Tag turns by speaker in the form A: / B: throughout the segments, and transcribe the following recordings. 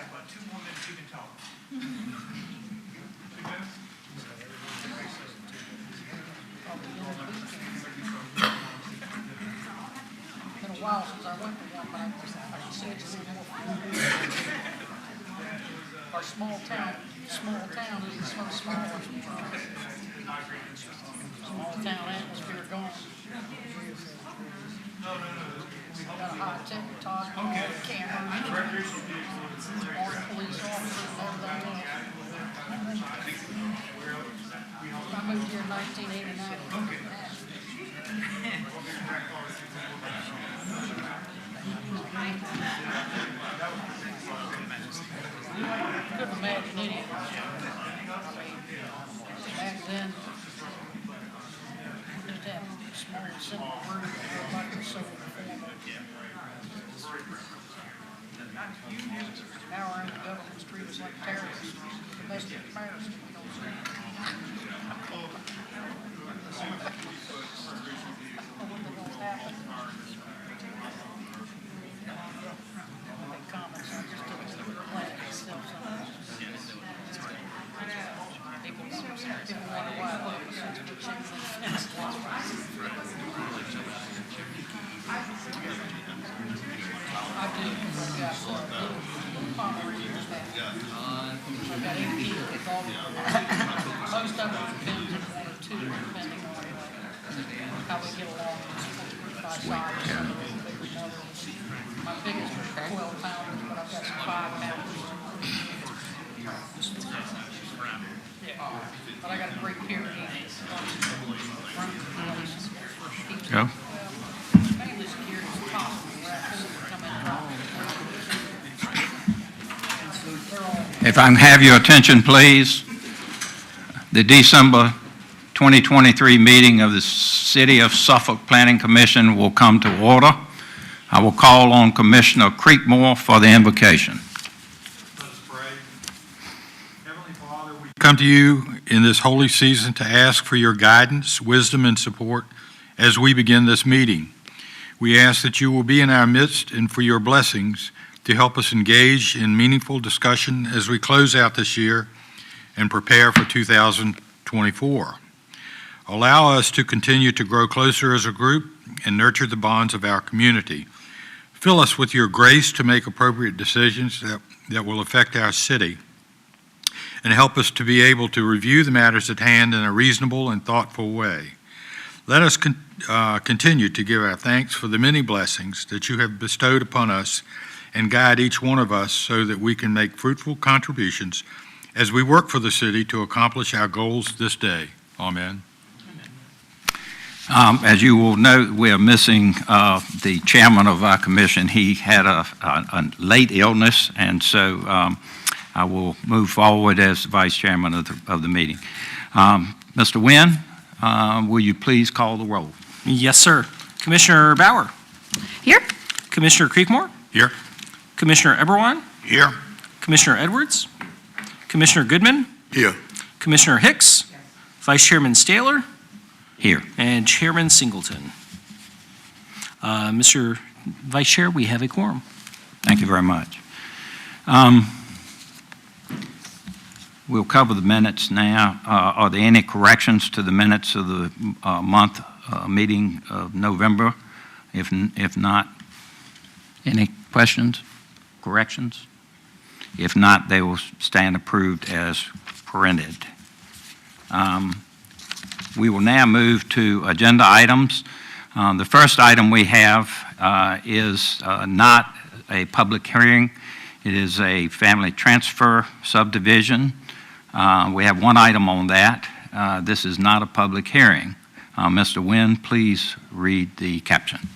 A: about 2 more minutes you can talk.
B: Been a while since I went to one, but I can see it's a little more. Our small town is so small. Small town atmosphere going. Got a high tech talk, cameras, all the police officers and everything else. I moved here in 1989. Couldn't imagine any of it. Back then, just had a small, simple room, everybody was so informal. Now we're in the government street, it's like Paris, domestic Paris, you know what I'm saying? What's gonna happen? Make comments, I just don't see the plan itself. People wonder why I put a 6-foot chain link fence. I do, because I've got Pomeranians back. I've got 8 people with all of them. Most of them depends on 1 or 2, depending on how we get along by size. Some are a little bigger than others. My biggest are 12 pounders, but I've got some 5 pounders. But I got a great Pyrenees.
C: Yeah.
B: Mainly security is possible. Come in and drop. They're all.
C: If I can have your attention, please. The December 2023 meeting of the City of Suffolk Planning Commission will come to order. I will call on Commissioner Creekmore for the invocation.
D: Let us pray. Heavenly Father, we come to you in this holy season to ask for your guidance, wisdom, and support as we begin this meeting. We ask that you will be in our midst and for your blessings to help us engage in meaningful discussion as we close out this year and prepare for 2024. Allow us to continue to grow closer as a group and nurture the bonds of our community. Fill us with your grace to make appropriate decisions that will affect our city, and help us to be able to review the matters at hand in a reasonable and thoughtful way. Let us continue to give our thanks for the many blessings that you have bestowed upon us and guide each one of us so that we can make fruitful contributions as we work for the city to accomplish our goals this day. Amen.
C: As you will note, we are missing the chairman of our commission. He had a late illness, and so I will move forward as vice chairman of the meeting. Mr. Wynn, will you please call the roll?
E: Yes, sir. Commissioner Bauer.
F: Here.
E: Commissioner Creekmore.
D: Here.
E: Commissioner Eberwein.
D: Here.
E: Commissioner Edwards. Commissioner Goodman.
D: Here.
E: Commissioner Hicks. Vice Chairman Staylor.
C: Here.
E: And Chairman Singleton. Mr. Vice Chair, we have a quorum.
C: Thank you very much. We'll cover the minutes now. Are there any corrections to the minutes of the month meeting of November? If not, any questions, corrections? If not, they will stand approved as printed. We will now move to agenda items. The first item we have is not a public hearing. It is a family transfer subdivision. We have one item on that. This is not a public hearing. Mr. Wynn, please read the caption.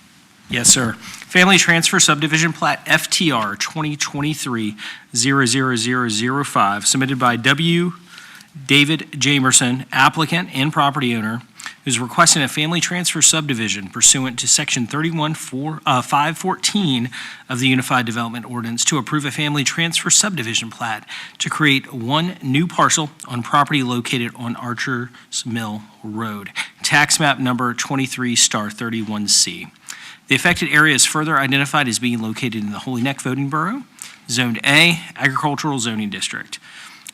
E: Yes, sir. Family Transfer Subdivision Plat FTR 2023-00005, submitted by W. David Jamerson, applicant and property owner, who's requesting a family transfer subdivision pursuant to Section 514 of the Unified Development Ordinance to approve a family transfer subdivision plat to create one new parcel on property located on Archer's Mill Road, tax map number 23*31C. The affected area is further identified as being located in the Holy Neck voting borough. Zoned A, Agricultural Zoning District.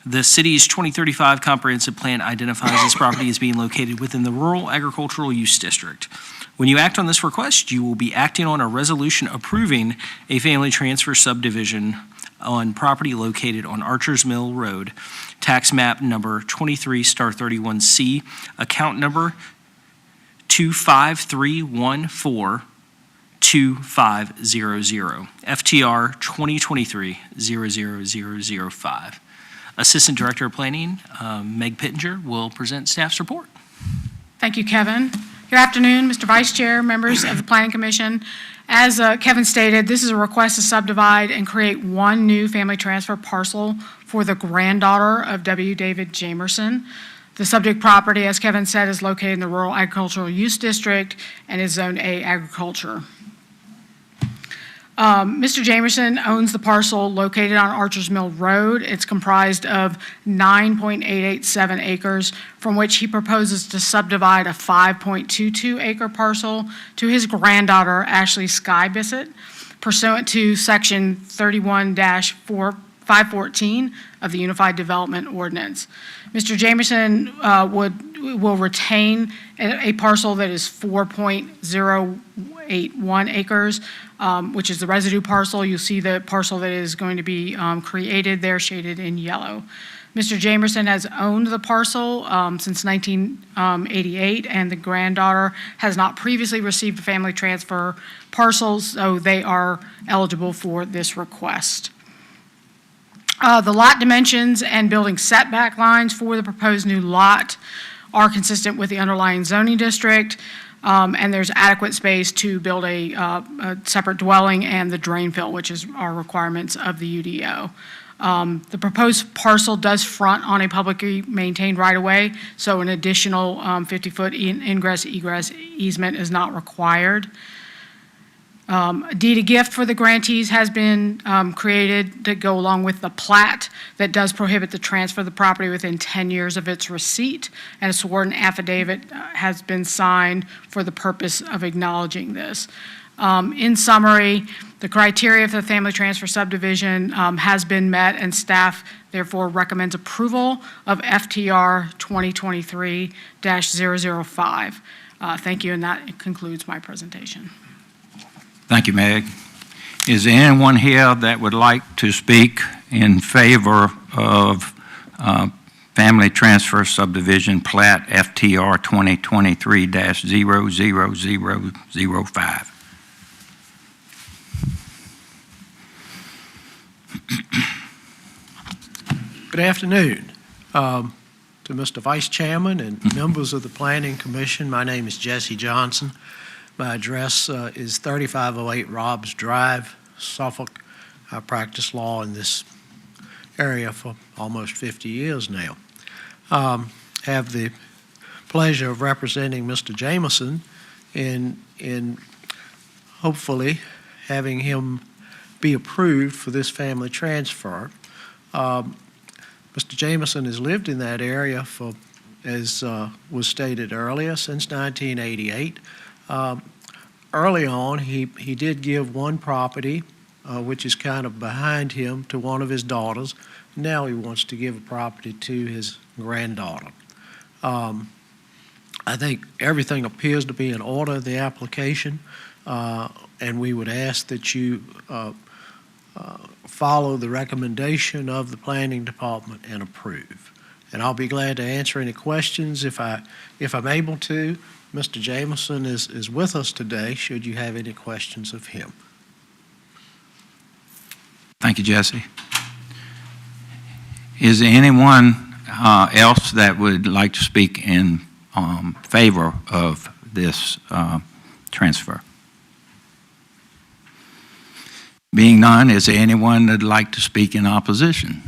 E: The city's 2035 comprehensive plan identifies this property as being located within the Rural Agricultural Use District. When you act on this request, you will be acting on a resolution approving a family transfer subdivision on property located on Archer's Mill Road, tax map number 23*31C, account number 253142500, FTR 2023-00005. Assistant Director of Planning, Meg Pittenger, will present staff's report.
A: Thank you, Kevin. Good afternoon, Mr. Vice Chair, members of the Planning Commission. As Kevin stated, this is a request to subdivide and create one new family transfer parcel for the granddaughter of W. David Jamerson. The subject property, as Kevin said, is located in the Rural Agricultural Use District and is Zone A Agriculture. Mr. Jamerson owns the parcel located on Archer's Mill Road. It's comprised of 9.887 acres, from which he proposes to subdivide a 5.22 acre parcel to his granddaughter, Ashley Sky Bissett, pursuant to Section 31-514 of the Unified Development Ordinance. Mr. Jamerson will retain a parcel that is 4.081 acres, which is the residue parcel. You'll see the parcel that is going to be created there, shaded in yellow. Mr. Jamerson has owned the parcel since 1988, and the granddaughter has not previously received a family transfer parcel, so they are eligible for this request. The lot dimensions and building setback lines for the proposed new lot are consistent with the underlying zoning district, and there's adequate space to build a separate dwelling and the drain fill, which is our requirements of the UDO. The proposed parcel does front on a publicly maintained right-of-way, so an additional 50-foot ingress-egress easement is not required. A deed of gift for the grantees has been created to go along with the plat that does prohibit the transfer of the property within 10 years of its receipt, and a sworn affidavit has been signed for the purpose of acknowledging this. In summary, the criteria for the family transfer subdivision has been met, and staff therefore recommends approval of FTR 2023-005. Thank you, and that concludes my presentation.
C: Thank you, Meg. Is there anyone here that would like to speak in favor of family transfer subdivision plat FTR 2023-00005?
F: Good afternoon. To Mr. Vice Chairman and members of the Planning Commission, my name is Jesse Johnson. My address is 3508 Robbs Drive, Suffolk. I practiced law in this area for almost 50 years now. Have the pleasure of representing Mr. Jamerson in hopefully having him be approved for this family transfer. Mr. Jamerson has lived in that area for, as was stated earlier, since 1988. Early on, he did give one property, which is kind of behind him, to one of his daughters. Now he wants to give a property to his granddaughter. I think everything appears to be in order, the application, and we would ask that you follow the recommendation of the Planning Department and approve. And I'll be glad to answer any questions if I'm able to. Mr. Jamerson is with us today, should you have any questions of him.
C: Thank you, Jesse. Is there anyone else that would like to speak in favor of this transfer? Being none, is there anyone that'd like to speak in opposition?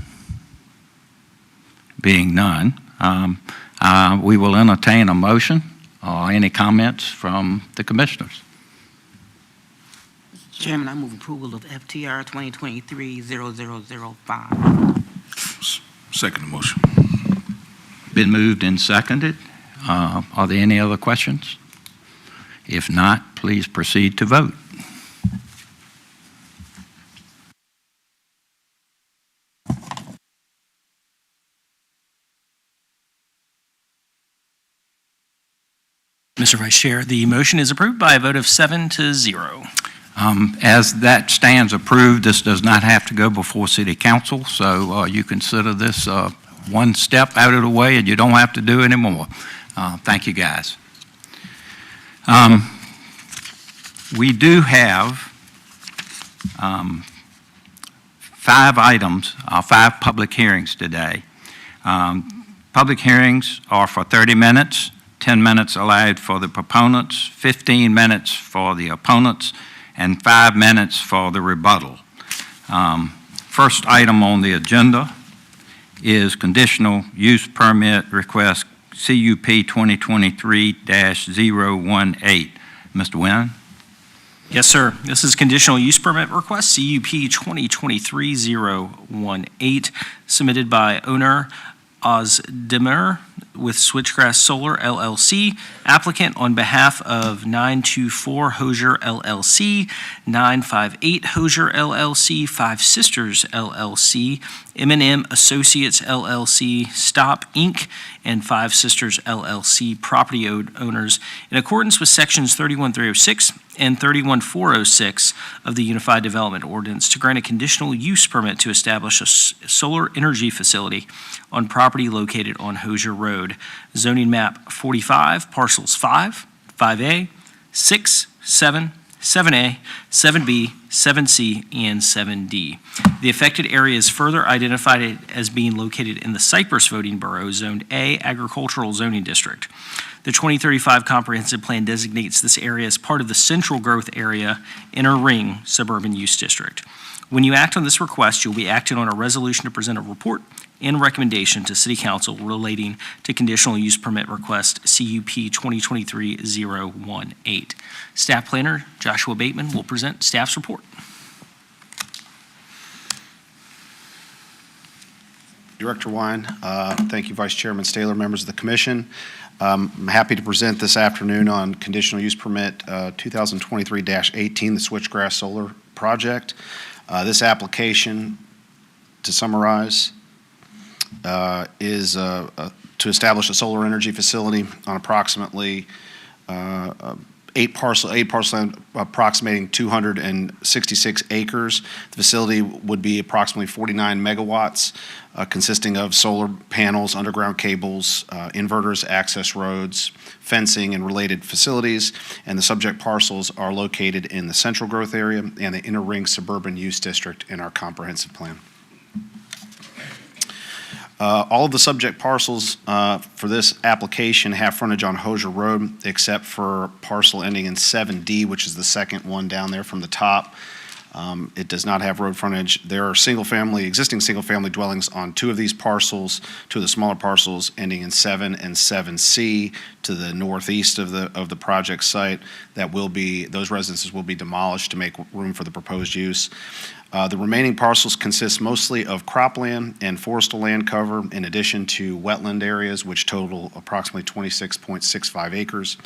C: Being none, we will entertain a motion. Any comments from the commissioners?
G: Chairman, I move approval of FTR 2023-00005.
H: Second motion.
C: Been moved and seconded. Are there any other questions? If not, please proceed to vote.
E: Mr. Vice Chair, the motion is approved by a vote of 7-0.
C: As that stands approved, this does not have to go before City Council, so you consider this one step out of the way, and you don't have to do any more. Thank you, guys. We do have 5 items, 5 public hearings today. Public hearings are for 30 minutes, 10 minutes allowed for the proponents, 15 minutes for the opponents, and 5 minutes for the rebuttal. First item on the agenda is conditional use permit request CUP 2023-018. Mr. Wynn?
E: Yes, sir. This is conditional use permit request, CUP 2023-018, submitted by owner Ozdemir with Switchgrass Solar LLC, applicant on behalf of 924 Hosier LLC, 958 Hosier LLC, Five Sisters LLC, M&M Associates LLC, Stop Inc., and Five Sisters LLC property owners in accordance with sections 31306 and 31406 of the Unified Development Ordinance to grant a conditional use permit to establish a solar energy facility on property located on Hosier Road, zoning map 45, parcels 5, 5A, 6, 7, 7A, 7B, 7C, and 7D. The affected area is further identified as being located in the Cypress voting borough, Zoned A, Agricultural Zoning District. The 2035 Comprehensive Plan designates this area as part of the Central Growth Area Inner Ring Suburban Use District. When you act on this request, you'll be acting on a resolution to present a report and recommendation to City Council relating to conditional use permit request CUP 2023-018. Staff Planner Joshua Bateman will present staff's report.
H: Director Wine, thank you, Vice Chairman Staylor, members of the Commission. I'm happy to present this afternoon on conditional use permit 2023-18, the Switchgrass Solar Project. This application, to summarize, is to establish a solar energy facility on approximately 8 parcels approximating 266 acres. The facility would be approximately 49 megawatts, consisting of solar panels, underground cables, inverters, access roads, fencing, and related facilities. And the subject parcels are located in the Central Growth Area and the Inner Ring Suburban Use District in our comprehensive plan. All of the subject parcels for this application have frontage on Hosier Road, except for parcel ending in 7D, which is the second one down there from the top. It does not have road frontage. There are existing single-family dwellings on 2 of these parcels, 2 of the smaller parcels ending in 7 and 7C to the northeast of the project site. Those residences will be demolished to make room for the proposed use. The remaining parcels consist mostly of cropland and forestal land cover, in addition to wetland areas, which total approximately 26.65 acres.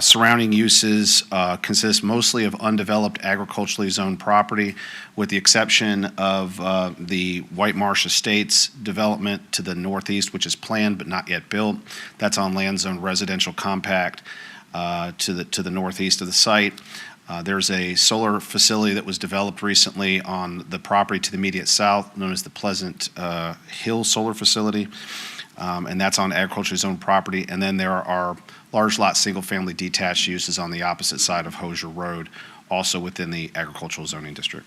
H: Surrounding uses consist mostly of undeveloped agriculturally zoned property, with the exception of the White Marsh Estates development to the northeast, which is planned but not yet built. That's on land zone residential compact to the northeast of the site. There's a solar facility that was developed recently on the property to the immediate south, known as the Pleasant Hill Solar Facility, and that's on agriculturally zoned property. And then there are large lot single-family detached uses on the opposite side of Hosier Road, also within the agricultural zoning district.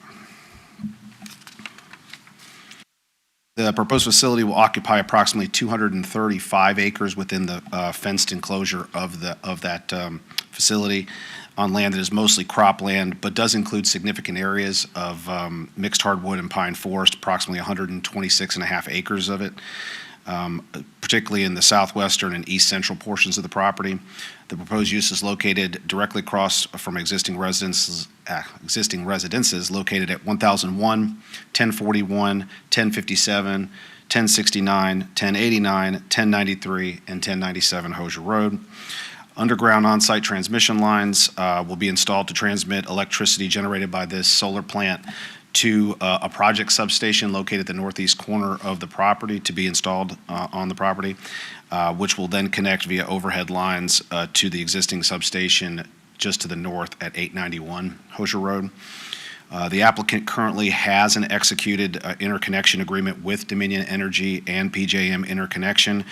H: The proposed facility will occupy approximately 235 acres within the fenced enclosure of that facility on land that is mostly cropland, but does include significant areas of mixed hardwood and pine forest, approximately 126.5 acres of it, particularly in the southwestern and east central portions of the property. The proposed use is located directly across from existing residences located at 1001, 1041, 1057, 1069, 1089, 1093, and 1097 Hosier Road. Underground on-site transmission lines will be installed to transmit electricity generated by this solar plant to a project substation located at the northeast corner of the property to be installed on the property, which will then connect via overhead lines to the existing substation just to the north at 891 Hosier Road. The applicant currently has an executed interconnection agreement with Dominion Energy and PJM Interconnection,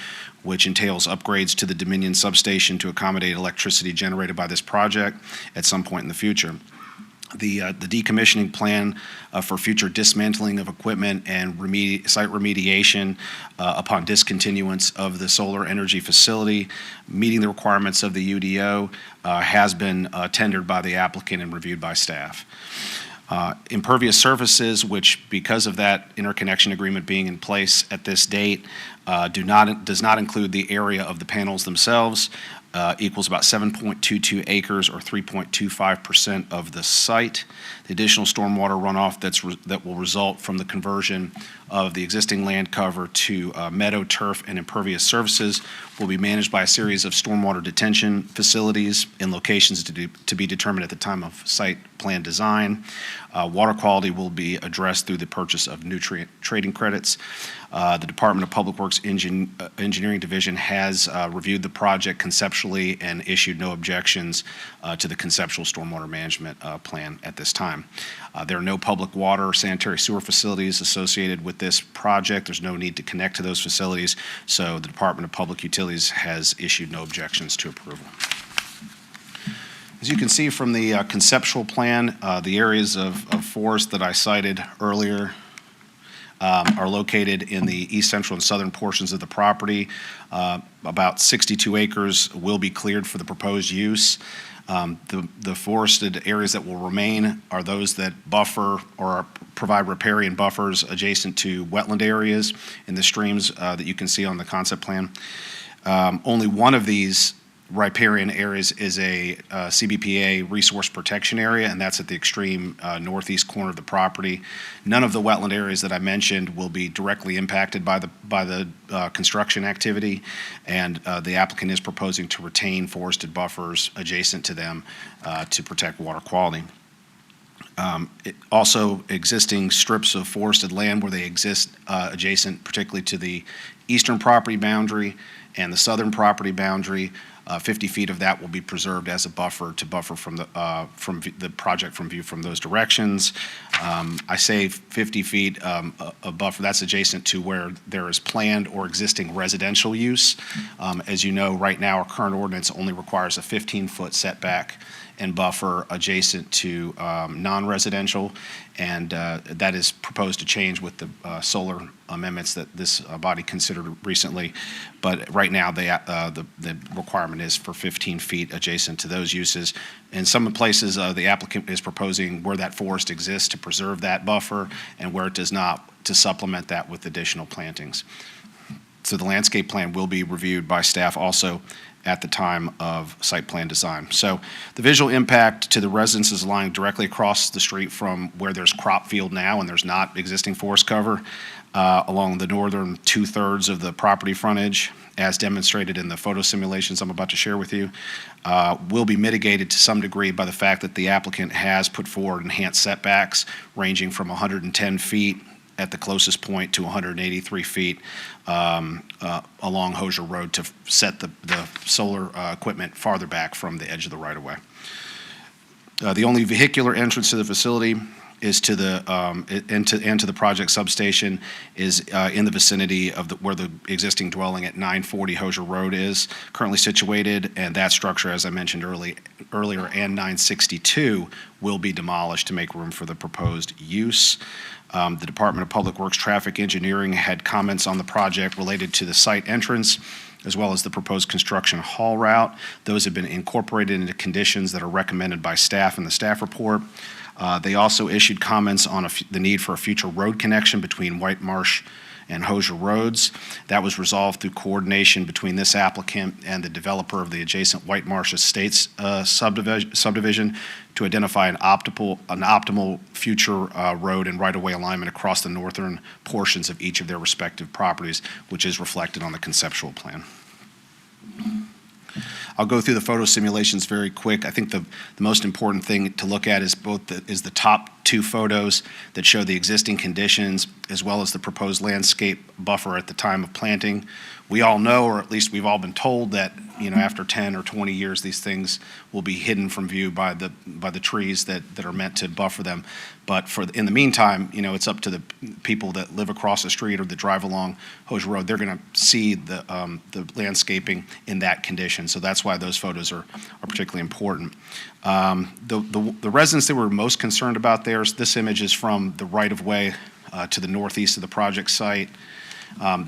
H: which entails upgrades to the Dominion substation to accommodate electricity generated by this project at some point in the future. The decommissioning plan for future dismantling of equipment and site remediation upon discontinuance of the solar energy facility, meeting the requirements of the UDO, has been tendered by the applicant and reviewed by staff. Impervious surfaces, which because of that interconnection agreement being in place at this date, does not include the area of the panels themselves, equals about 7.22 acres or 3.25% of the site. The additional stormwater runoff that will result from the conversion of the existing land cover to meadow, turf, and impervious surfaces will be managed by a series of stormwater detention facilities in locations to be determined at the time of site plan design. Water quality will be addressed through the purchase of nutrient trading credits. The Department of Public Works Engineering Division has reviewed the project conceptually and issued no objections to the conceptual stormwater management plan at this time. There are no public water or sanitary sewer facilities associated with this project. There's no need to connect to those facilities, so the Department of Public Utilities has issued no objections to approval. As you can see from the conceptual plan, the areas of forest that I cited earlier are located in the east, central, and southern portions of the property. About 62 acres will be cleared for the proposed use. The forested areas that will remain are those that buffer or provide riparian buffers adjacent to wetland areas in the streams that you can see on the concept plan. Only one of these riparian areas is a CBPA resource protection area, and that's at the extreme northeast corner of the property. None of the wetland areas that I mentioned will be directly impacted by the construction activity, and the applicant is proposing to retain forested buffers adjacent to them to protect water quality. Also, existing strips of forested land where they exist adjacent, particularly to the eastern property boundary and the southern property boundary. 50 feet of that will be preserved as a buffer to buffer from the project from view from those directions. I say 50 feet a buffer. That's adjacent to where there is planned or existing residential use. As you know, right now our current ordinance only requires a 15-foot setback and buffer adjacent to non-residential, and that is proposed to change with the solar amendments that this body considered recently. But right now, the requirement is for 15 feet adjacent to those uses. In some places, the applicant is proposing where that forest exists to preserve that buffer, and where it does not, to supplement that with additional plantings. So the landscape plan will be reviewed by staff also at the time of site plan design. So the visual impact to the residents is lying directly across the street from where there's crop field now and there's not existing forest cover along the northern 2/3 of the property frontage, as demonstrated in the photo simulations I'm about to share with you, will be mitigated to some degree by the fact that the applicant has put forward enhanced setbacks ranging from 110 feet at the closest point to 183 feet along Hosier Road to set the solar equipment farther back from the edge of the right-of-way. The only vehicular entrance to the facility is to the project substation is in the vicinity of where the existing dwelling at 940 Hosier Road is currently situated, and that structure, as I mentioned earlier, and 962 will be demolished to make room for the proposed use. The Department of Public Works Traffic Engineering had comments on the project related to the site entrance, as well as the proposed construction haul route. Those have been incorporated into conditions that are recommended by staff in the staff report. They also issued comments on the need for a future road connection between White Marsh and Hosier Roads. That was resolved through coordination between this applicant and the developer of the adjacent White Marsh Estates subdivision to identify an optimal future road and right-of-way alignment across the northern portions of each of their respective properties, which is reflected on the conceptual plan. I'll go through the photo simulations very quick. I think the most important thing to look at is the top two photos that show the existing conditions as well as the proposed landscape buffer at the time of planting. We all know, or at least we've all been told, that after 10 or 20 years, these things will be hidden from view by the trees that are meant to buffer them. But in the meantime, it's up to the people that live across the street or that drive along Hosier Road. They're going to see the landscaping in that condition. So that's why those photos are particularly important. The residents that we're most concerned about there is this image is from the right-of-way to the northeast of the project site.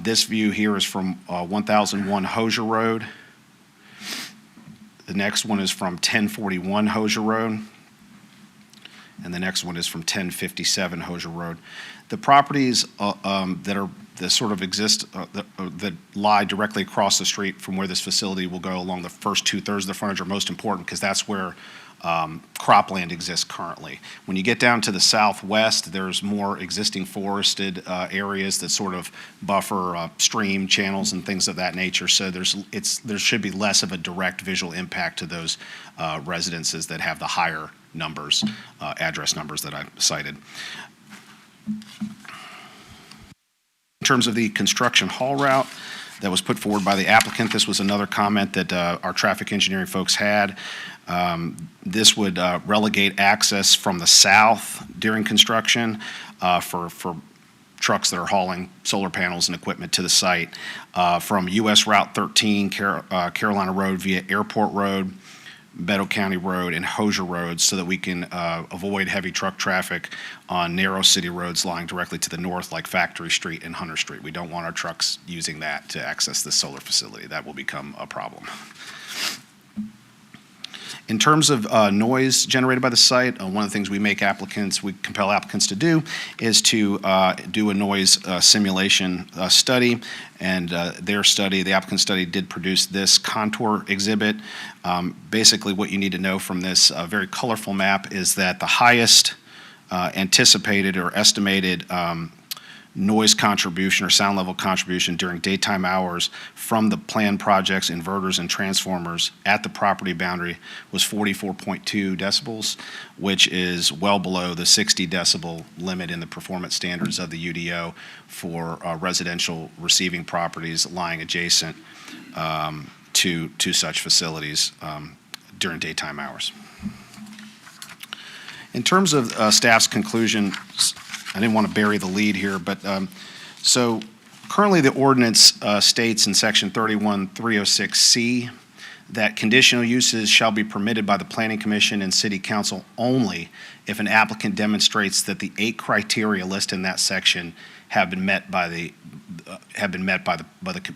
H: This view here is from 1001 Hosier Road. The next one is from 1041 Hosier Road. And the next one is from 1057 Hosier Road. The properties that sort of exist, that lie directly across the street from where this facility will go along the first 2/3 of the frontage are most important because that's where cropland exists currently. When you get down to the southwest, there's more existing forested areas that sort of buffer stream channels and things of that nature. So there should be less of a direct visual impact to those residences that have the higher numbers, address numbers that I cited. In terms of the construction haul route that was put forward by the applicant, this was another comment that our traffic engineering folks had. This would relegate access from the south during construction for trucks that are hauling solar panels and equipment to the site from US Route 13, Carolina Road via Airport Road, Bedell County Road, and Hosier Road so that we can avoid heavy truck traffic on narrow city roads lying directly to the north like Factory Street and Hunter Street. We don't want our trucks using that to access this solar facility. That will become a problem. In terms of noise generated by the site, one of the things we compel applicants to do is to do a noise simulation study. And the applicant study did produce this contour exhibit. Basically, what you need to know from this very colorful map is that the highest anticipated or estimated noise contribution or sound level contribution during daytime hours from the planned projects, inverters, and transformers at the property boundary was 44.2 decibels, which is well below the 60 decibel limit in the performance standards of the UDO for residential receiving properties lying adjacent to such facilities during daytime hours. In terms of staff's conclusion, I didn't want to bury the lead here, but so currently the ordinance states in section 31306C that conditional uses shall be permitted by the Planning Commission and City Council only if an applicant demonstrates that the 8 criteria listed in that section have been met by the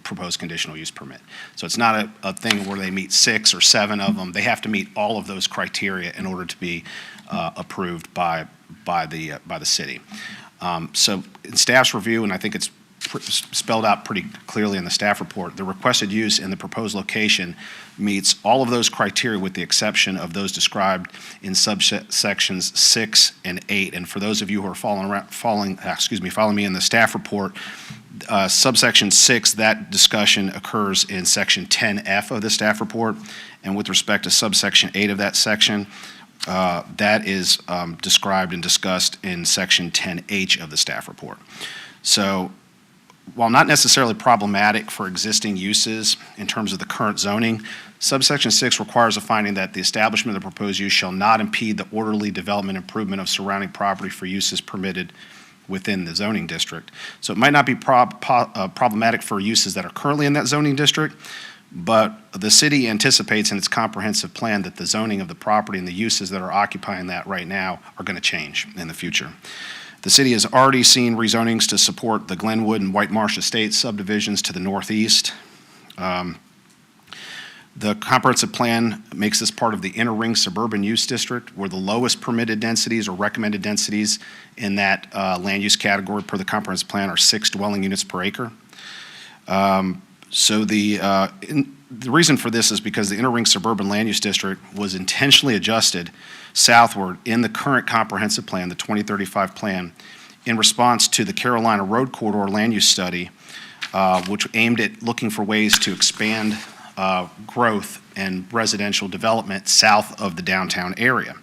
H: proposed conditional use permit. So it's not a thing where they meet 6 or 7 of them. They have to meet all of those criteria in order to be approved by the city. So in staff's review, and I think it's spelled out pretty clearly in the staff report, the requested use in the proposed location meets all of those criteria with the exception of those described in subsections 6 and 8. And for those of you who are following me in the staff report, subsection 6, that discussion occurs in section 10F of the staff report. And with respect to subsection 8 of that section, that is described and discussed in section 10H of the staff report. So while not necessarily problematic for existing uses in terms of the current zoning, subsection 6 requires a finding that the establishment of the proposed use shall not impede the orderly development and improvement of surrounding property for uses permitted within the zoning district. So it might not be problematic for uses that are currently in that zoning district, but the city anticipates in its comprehensive plan that the zoning of the property and the uses that are occupying that right now are going to change in the future. The city has already seen rezonings to support the Glenwood and White Marsh Estates subdivisions to the northeast. The comprehensive plan makes this part of the inner ring suburban use district where the lowest permitted densities or recommended densities in that land use category per the comprehensive plan are 6 dwelling units per acre. So the reason for this is because the inner ring suburban land use district was intentionally adjusted southward in the current comprehensive plan, the 2035 plan, in response to the Carolina Road Corridor land use study, which aimed at looking for ways to expand growth and residential development south of the downtown area.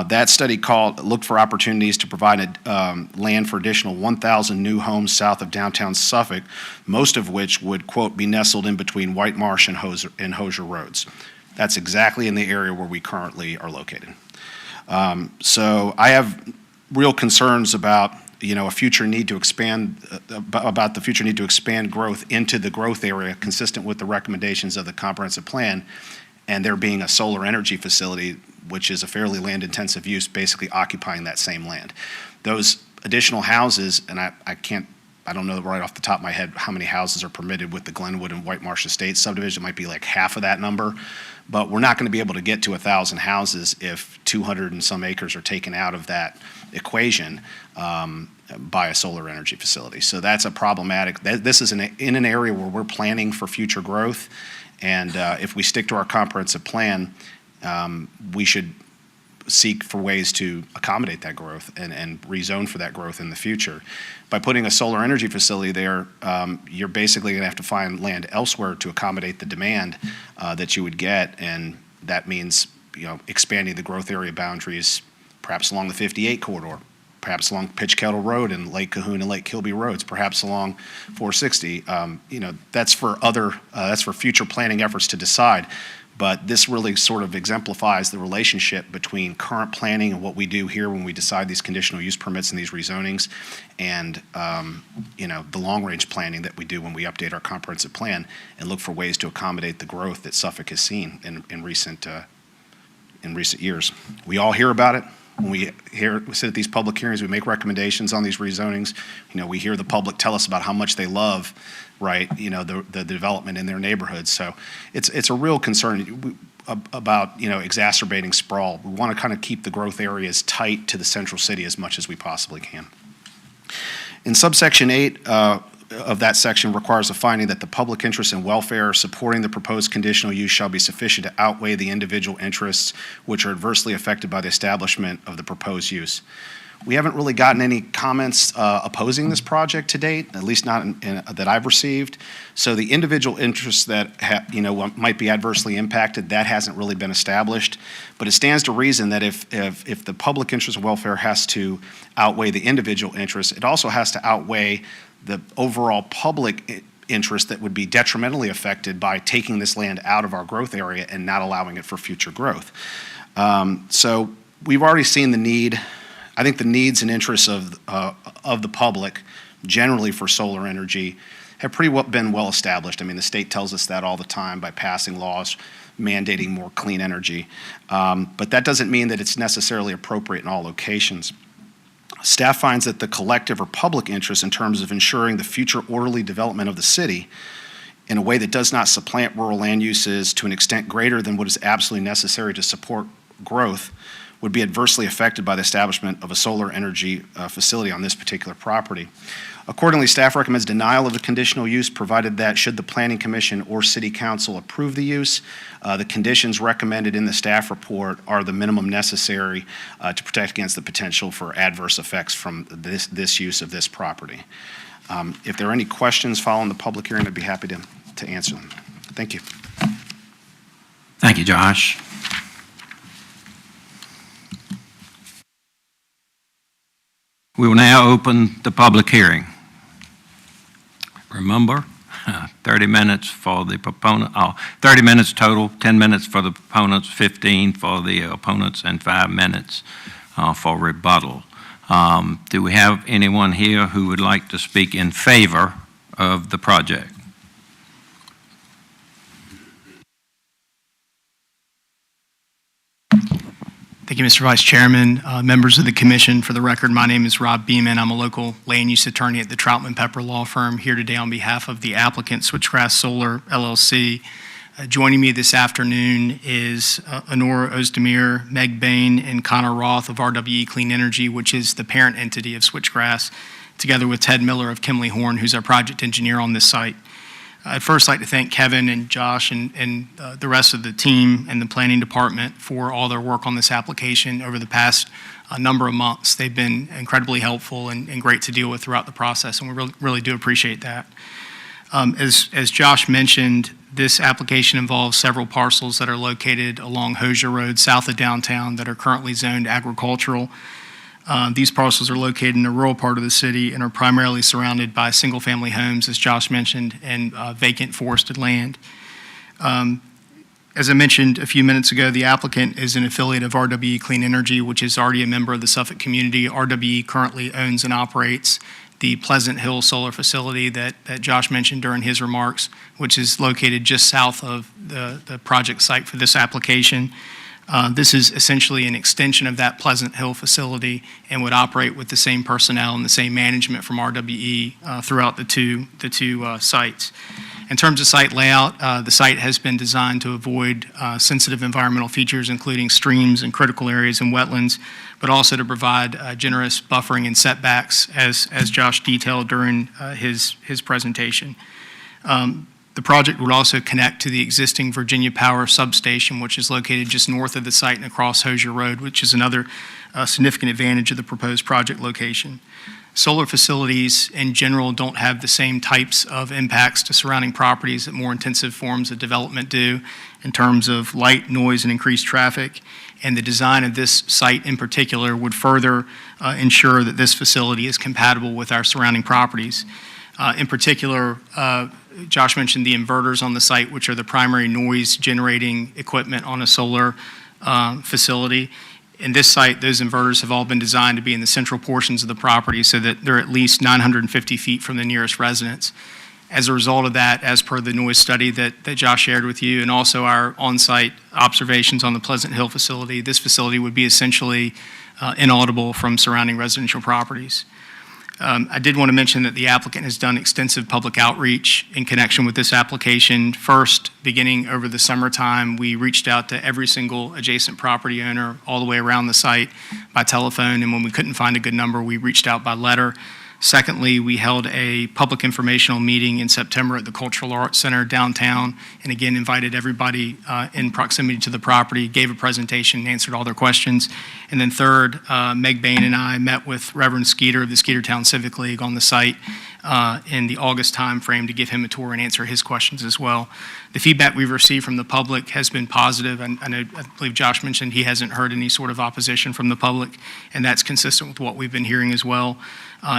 H: That study looked for opportunities to provide land for additional 1,000 new homes south of downtown Suffolk, most of which would, quote, be nestled in between White Marsh and Hosier Roads. That's exactly in the area where we currently are located. So I have real concerns about a future need to expand about the future need to expand growth into the growth area consistent with the recommendations of the comprehensive plan, and there being a solar energy facility, which is a fairly land-intensive use, basically occupying that same land. Those additional houses, and I don't know right off the top of my head how many houses are permitted with the Glenwood and White Marsh Estates subdivision. It might be like half of that number, but we're not going to be able to get to 1,000 houses if 200 and some acres are taken out of that equation by a solar energy facility. So that's a problematic. This is in an area where we're planning for future growth, and if we stick to our comprehensive plan, we should seek for ways to accommodate that growth and rezone for that growth in the future. By putting a solar energy facility there, you're basically going to have to find land elsewhere to accommodate the demand that you would get, and that means expanding the growth area boundaries, perhaps along the 58 corridor, perhaps along Pitch Kettle Road and Lake Cahoon and Lake Kilby Roads, perhaps along 460. That's for future planning efforts to decide. But this really sort of exemplifies the relationship between current planning and what we do here when we decide these conditional use permits and these rezonings, and the long-range planning that we do when we update our comprehensive plan and look for ways to accommodate the growth that Suffolk has seen in recent years. We all hear about it. When we sit at these public hearings, we make recommendations on these rezonings. We hear the public tell us about how much they love, the development in their neighborhoods. So it's a real concern about exacerbating sprawl. We want to kind of keep the growth areas tight to the central city as much as we possibly can. In subsection 8 of that section requires a finding that the public interest and welfare supporting the proposed conditional use shall be sufficient to outweigh the individual interests which are adversely affected by the establishment of the proposed use. We haven't really gotten any comments opposing this project to date, at least not that I've received. So the individual interests that might be adversely impacted, that hasn't really been established. But it stands to reason that if the public interest and welfare has to outweigh the individual interests, it also has to outweigh the overall public interest that would be detrimentally affected by taking this land out of our growth area and not allowing it for future growth. So we've already seen the need. I think the needs and interests of the public generally for solar energy have been well established. I mean, the state tells us that all the time by passing laws mandating more clean energy. But that doesn't mean that it's necessarily appropriate in all locations. Staff finds that the collective or public interest in terms of ensuring the future orderly development of the city in a way that does not supplant rural land uses to an extent greater than what is absolutely necessary to support growth would be adversely affected by the establishment of a solar energy facility on this particular property. Accordingly, staff recommends denial of the conditional use, provided that should the Planning Commission or City Council approve the use, the conditions recommended in the staff report are the minimum necessary to protect against the potential for adverse effects from this use of this property. If there are any questions following the public hearing, I'd be happy to answer them. Thank you.
C: Thank you, Josh. We will now open the public hearing. Remember, 30 minutes for the proponent, 30 minutes total, 10 minutes for the proponents, 15 for the opponents, and 5 minutes for rebuttal. Do we have anyone here who would like to speak in favor of the project?
I: Thank you, Mr. Vice Chairman. Members of the commission, for the record, my name is Rob Beeman. I'm a local land use attorney at the Troutman Pepper Law Firm, here today on behalf of the applicant, Switchgrass Solar, LLC. Joining me this afternoon is Honora Ozdemir, Meg Bain, and Connor Roth of RWE Clean Energy, which is the parent entity of Switchgrass, together with Ted Miller of Kimley Horn, who's our project engineer on this site. I'd first like to thank Kevin and Josh and the rest of the team and the planning department for all their work on this application over the past number of months. They've been incredibly helpful and great to deal with throughout the process, and we really do appreciate that. As Josh mentioned, This application involves several parcels that are located along Hosier Road, south of downtown, that are currently zoned agricultural. These parcels are located in the rural part of the city and are primarily surrounded by single-family homes, as Josh mentioned, and vacant forested land. As I mentioned a few minutes ago, the applicant is an affiliate of RWE Clean Energy, which is already a member of the Suffolk community. RWE currently owns and operates the Pleasant Hill solar facility that Josh mentioned during his remarks, which is located just south of the project site for this application. This is essentially an extension of that Pleasant Hill facility and would operate with the same personnel and the same management from RWE throughout the two sites. In terms of site layout, the site has been designed to avoid sensitive environmental features, including streams and critical areas and wetlands, but also to provide generous buffering and setbacks, as Josh detailed during his presentation. The project would also connect to the existing Virginia Power substation, which is located just north of the site and across Hosier Road, which is another significant advantage of the proposed project location. Solar facilities in general don't have the same types of impacts to surrounding properties that more intensive forms of development do in terms of light, noise, and increased traffic. And the design of this site in particular would further ensure that this facility is compatible with our surrounding properties. In particular, Josh mentioned the inverters on the site, which are the primary noise-generating equipment on a solar facility. In this site, those inverters have all been designed to be in the central portions of the property so that they're at least 950 feet from the nearest residence. As a result of that, as per the noise study that Josh shared with you, and also our on-site observations on the Pleasant Hill facility, this facility would be essentially inaudible from surrounding residential properties. I did want to mention that the applicant has done extensive public outreach in connection with this application. First, beginning over the summertime, we reached out to every single adjacent property owner all the way around the site by telephone, and when we couldn't find a good number, we reached out by letter. Secondly, we held a public informational meeting in September at the Cultural Arts Center downtown, and again invited everybody in proximity to the property, gave a presentation, and answered all their questions. And then third, Meg Bain and I met with Reverend Skeeter of the Skeetertown Civic League on the site in the August timeframe to give him a tour and answer his questions as well. The feedback we've received from the public has been positive, and I believe Josh mentioned he hasn't heard any sort of opposition from the public, and that's consistent with what we've been hearing as well.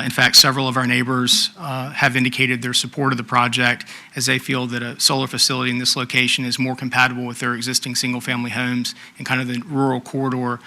I: In fact, several of our neighbors have indicated their support of the project as they feel that a solar facility in this location is more compatible with their existing single-family homes and kind of the rural corridor,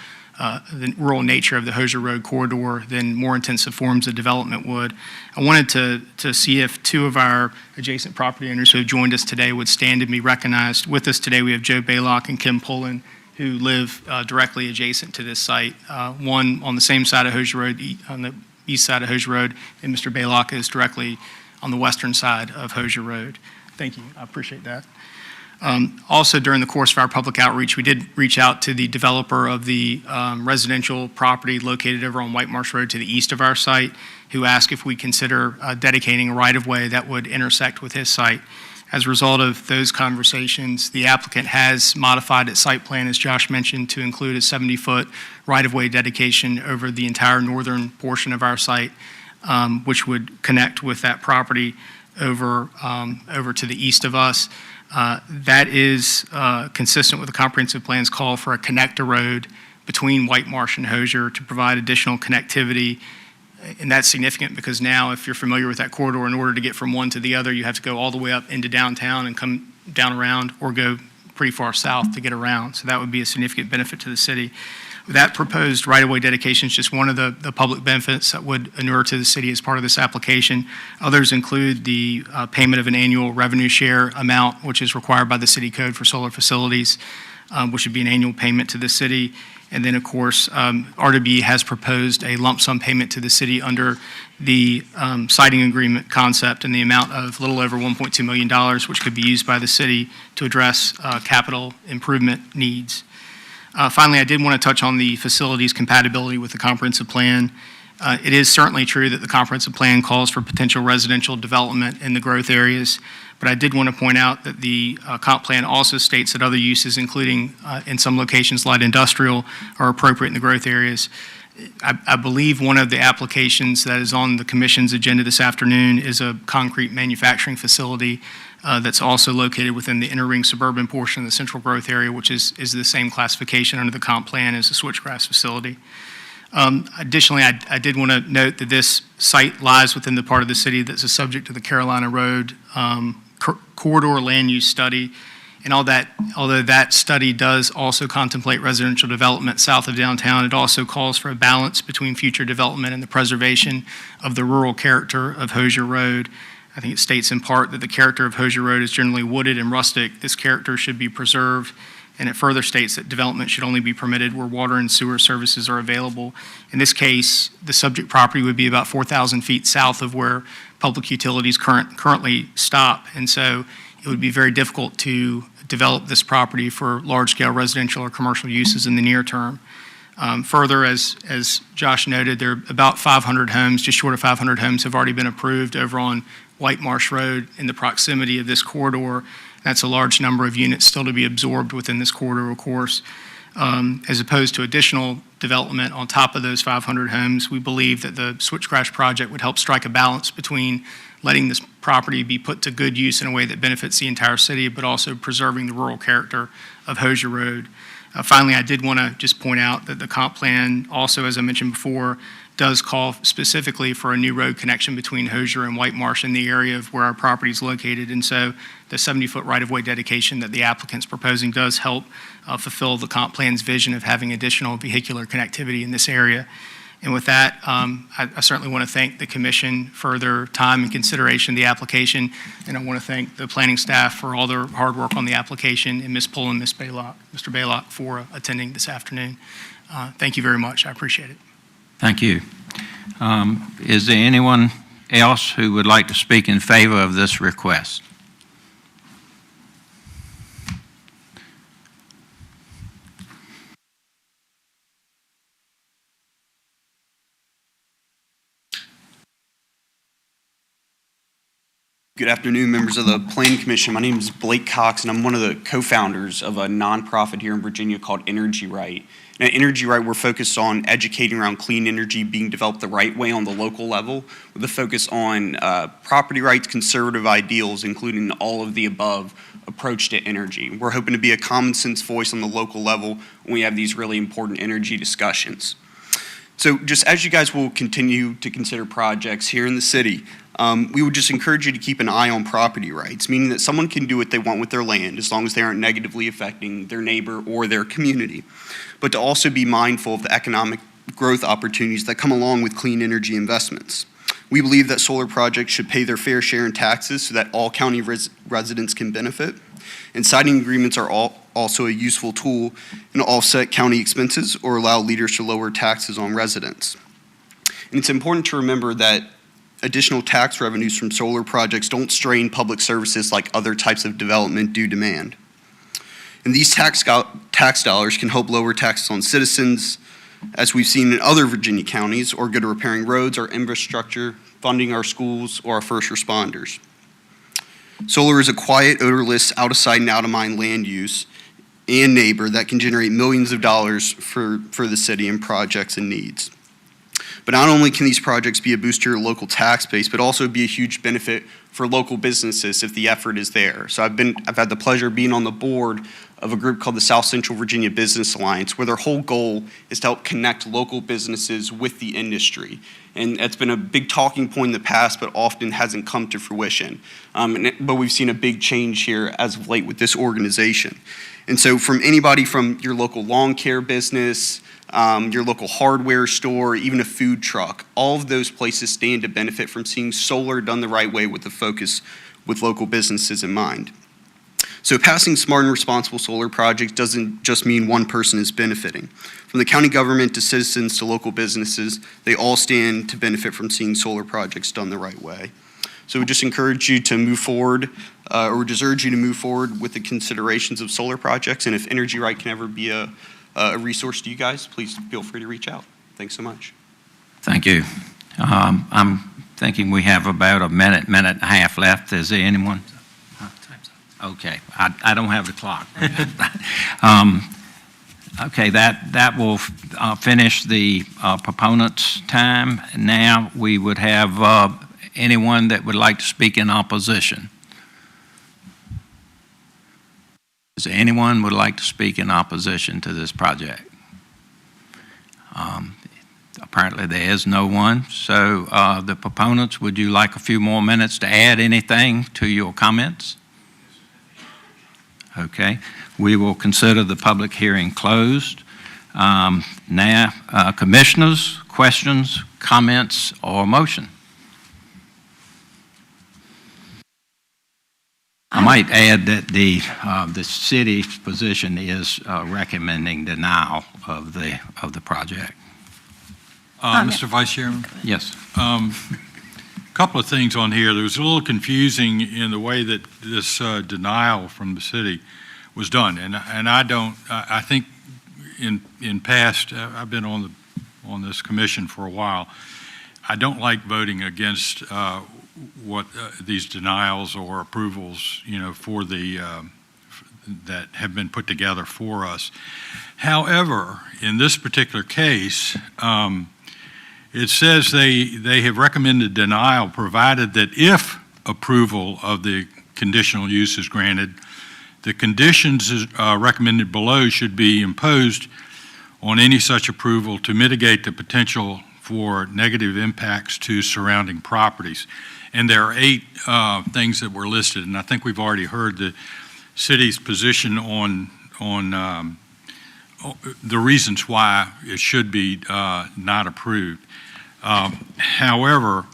I: the rural nature of the Hosier Road corridor than more intensive forms of development would. I wanted to see if two of our adjacent property owners who have joined us today would stand and be recognized. With us today, we have Joe Baylock and Kim Pullen, who live directly adjacent to this site, one on the same side of Hosier Road, on the east side of Hosier Road, and Mr. Baylock is directly on the western side of Hosier Road. Thank you. I appreciate that. Also, during the course of our public outreach, we did reach out to the developer of the residential property located over on White Marsh Road to the east of our site, who asked if we consider dedicating a right-of-way that would intersect with his site. As a result of those conversations, the applicant has modified its site plan, as Josh mentioned, to include a 70-foot right-of-way dedication over the entire northern portion of our site, which would connect with that property over to the east of us. That is consistent with the comprehensive plan's call for a connector road between White Marsh and Hosier to provide additional connectivity. And that's significant because now, if you're familiar with that corridor, in order to get from one to the other, you have to go all the way up into downtown and come down around or go pretty far south to get around. So that would be a significant benefit to the city. That proposed right-of-way dedication is just one of the public benefits that would inure to the city as part of this application. Others include the payment of an annual revenue share amount, which is required by the city code for solar facilities, which would be an annual payment to the city. And then, of course, RWE has proposed a lump sum payment to the city under the siting agreement concept in the amount of a little over $1.2 million, which could be used by the city to address capital improvement needs. Finally, I did want to touch on the facility's compatibility with the comprehensive plan. It is certainly true that the comprehensive plan calls for potential residential development in the growth areas, but I did want to point out that the comp plan also states that other uses, including in some locations light industrial, are appropriate in the growth areas. I believe one of the applications that is on the commission's agenda this afternoon is a concrete manufacturing facility that's also located within the inner ring suburban portion of the central growth area, which is the same classification under the comp plan as the switchgrass facility. Additionally, I did want to note that this site lies within the part of the city that's a subject to the Carolina Road corridor land use study. And although that study does also contemplate residential development south of downtown, it also calls for a balance between future development and the preservation of the rural character of Hosier Road. I think it states in part that the character of Hosier Road is generally wooded and rustic. This character should be preserved, and it further states that development should only be permitted where water and sewer services are available. In this case, the subject property would be about 4,000 feet south of where public utilities currently stop, and so it would be very difficult to develop this property for large-scale residential or commercial uses in the near term. Further, as Josh noted, there are about 500 homes, just short of 500 homes have already been approved over on White Marsh Road in the proximity of this corridor. That's a large number of units still to be absorbed within this corridor, of course. As opposed to additional development on top of those 500 homes, we believe that the Switchgrass project would help strike a balance between letting this property be put to good use in a way that benefits the entire city, but also preserving the rural character of Hosier Road. Finally, I did want to just point out that the comp plan also, as I mentioned before, does call specifically for a new road connection between Hosier and White Marsh in the area of where our property is located. And so the 70-foot right-of-way dedication that the applicant's proposing does help fulfill the comp plan's vision of having additional vehicular connectivity in this area. And with that, I certainly want to thank the commission for their time and consideration of the application. And I want to thank the planning staff for all their hard work on the application, and Ms. Pull and Mr. Baylock for attending this afternoon. Thank you very much. I appreciate it.
C: Thank you. Is there anyone else who would like to speak in favor of this request?
J: Good afternoon, members of the Planning Commission. My name is Blake Cox, and I'm one of the co-founders of a nonprofit here in Virginia called Energy Right. And at Energy Right, we're focused on educating around clean energy being developed the right way on the local level, with a focus on property rights, conservative ideals, including all of the above approach to energy. We're hoping to be a common sense voice on the local level when we have these really important energy discussions. So just as you guys will continue to consider projects here in the city, we would just encourage you to keep an eye on property rights, meaning that someone can do what they want with their land as long as they aren't negatively affecting their neighbor or their community. But to also be mindful of the economic growth opportunities that come along with clean energy investments. We believe that solar projects should pay their fair share in taxes so that all county residents can benefit. And siting agreements are also a useful tool in offset county expenses or allow leaders to lower taxes on residents. And it's important to remember that additional tax revenues from solar projects don't strain public services like other types of development do demand. And these tax dollars can help lower taxes on citizens, as we've seen in other Virginia counties, or go to repairing roads, our infrastructure, funding our schools, or our first responders. Solar is a quiet, odorless, out of sight and out of mind land use and neighbor that can generate millions of dollars for the city and projects and needs. But not only can these projects be a boost to your local tax base, but also be a huge benefit for local businesses if the effort is there. So I've had the pleasure of being on the board of a group called the South Central Virginia Business Alliance, where their whole goal is to help connect local businesses with the industry. And that's been a big talking point in the past, but often hasn't come to fruition. But we've seen a big change here as of late with this organization. And so from anybody from your local lawn care business, your local hardware store, even a food truck, all of those places stand to benefit from seeing solar done the right way with the focus with local businesses in mind. So passing smart and responsible solar projects doesn't just mean one person is benefiting. From the county government to citizens to local businesses, they all stand to benefit from seeing solar projects done the right way. So we just encourage you to move forward, or just urge you to move forward with the considerations of solar projects. And if Energy Right can ever be a resource to you guys, please feel free to reach out. Thanks so much.
C: Thank you. I'm thinking we have about a minute and a half left. Is there anyone? Okay, I don't have the clock. Okay, that will finish the proponent's time. Now, we would have anyone that would like to speak in opposition. Is there anyone would like to speak in opposition to this project? Apparently, there is no one. So the proponents, would you like a few more minutes to add anything to your comments? Okay. We will consider the public hearing closed. Now, commissioners, questions, comments, or motion? I might add that the city's position is recommending denial of the project.
D: Mr. Vice Chairman?
C: Yes.
D: Couple of things on here. There was a little confusing in the way that this denial from the city was done, and I think in past, I've been on this commission for a while. I don't like voting against what these denials or approvals, for that have been put together for us. However, in this particular case, it says they have recommended denial provided that if approval of the conditional use is granted, the conditions recommended below should be imposed on any such approval to mitigate the potential for negative impacts to surrounding properties. And there are 8 things that were listed, and I think we've already heard the city's position on the reasons why it should be not approved. However,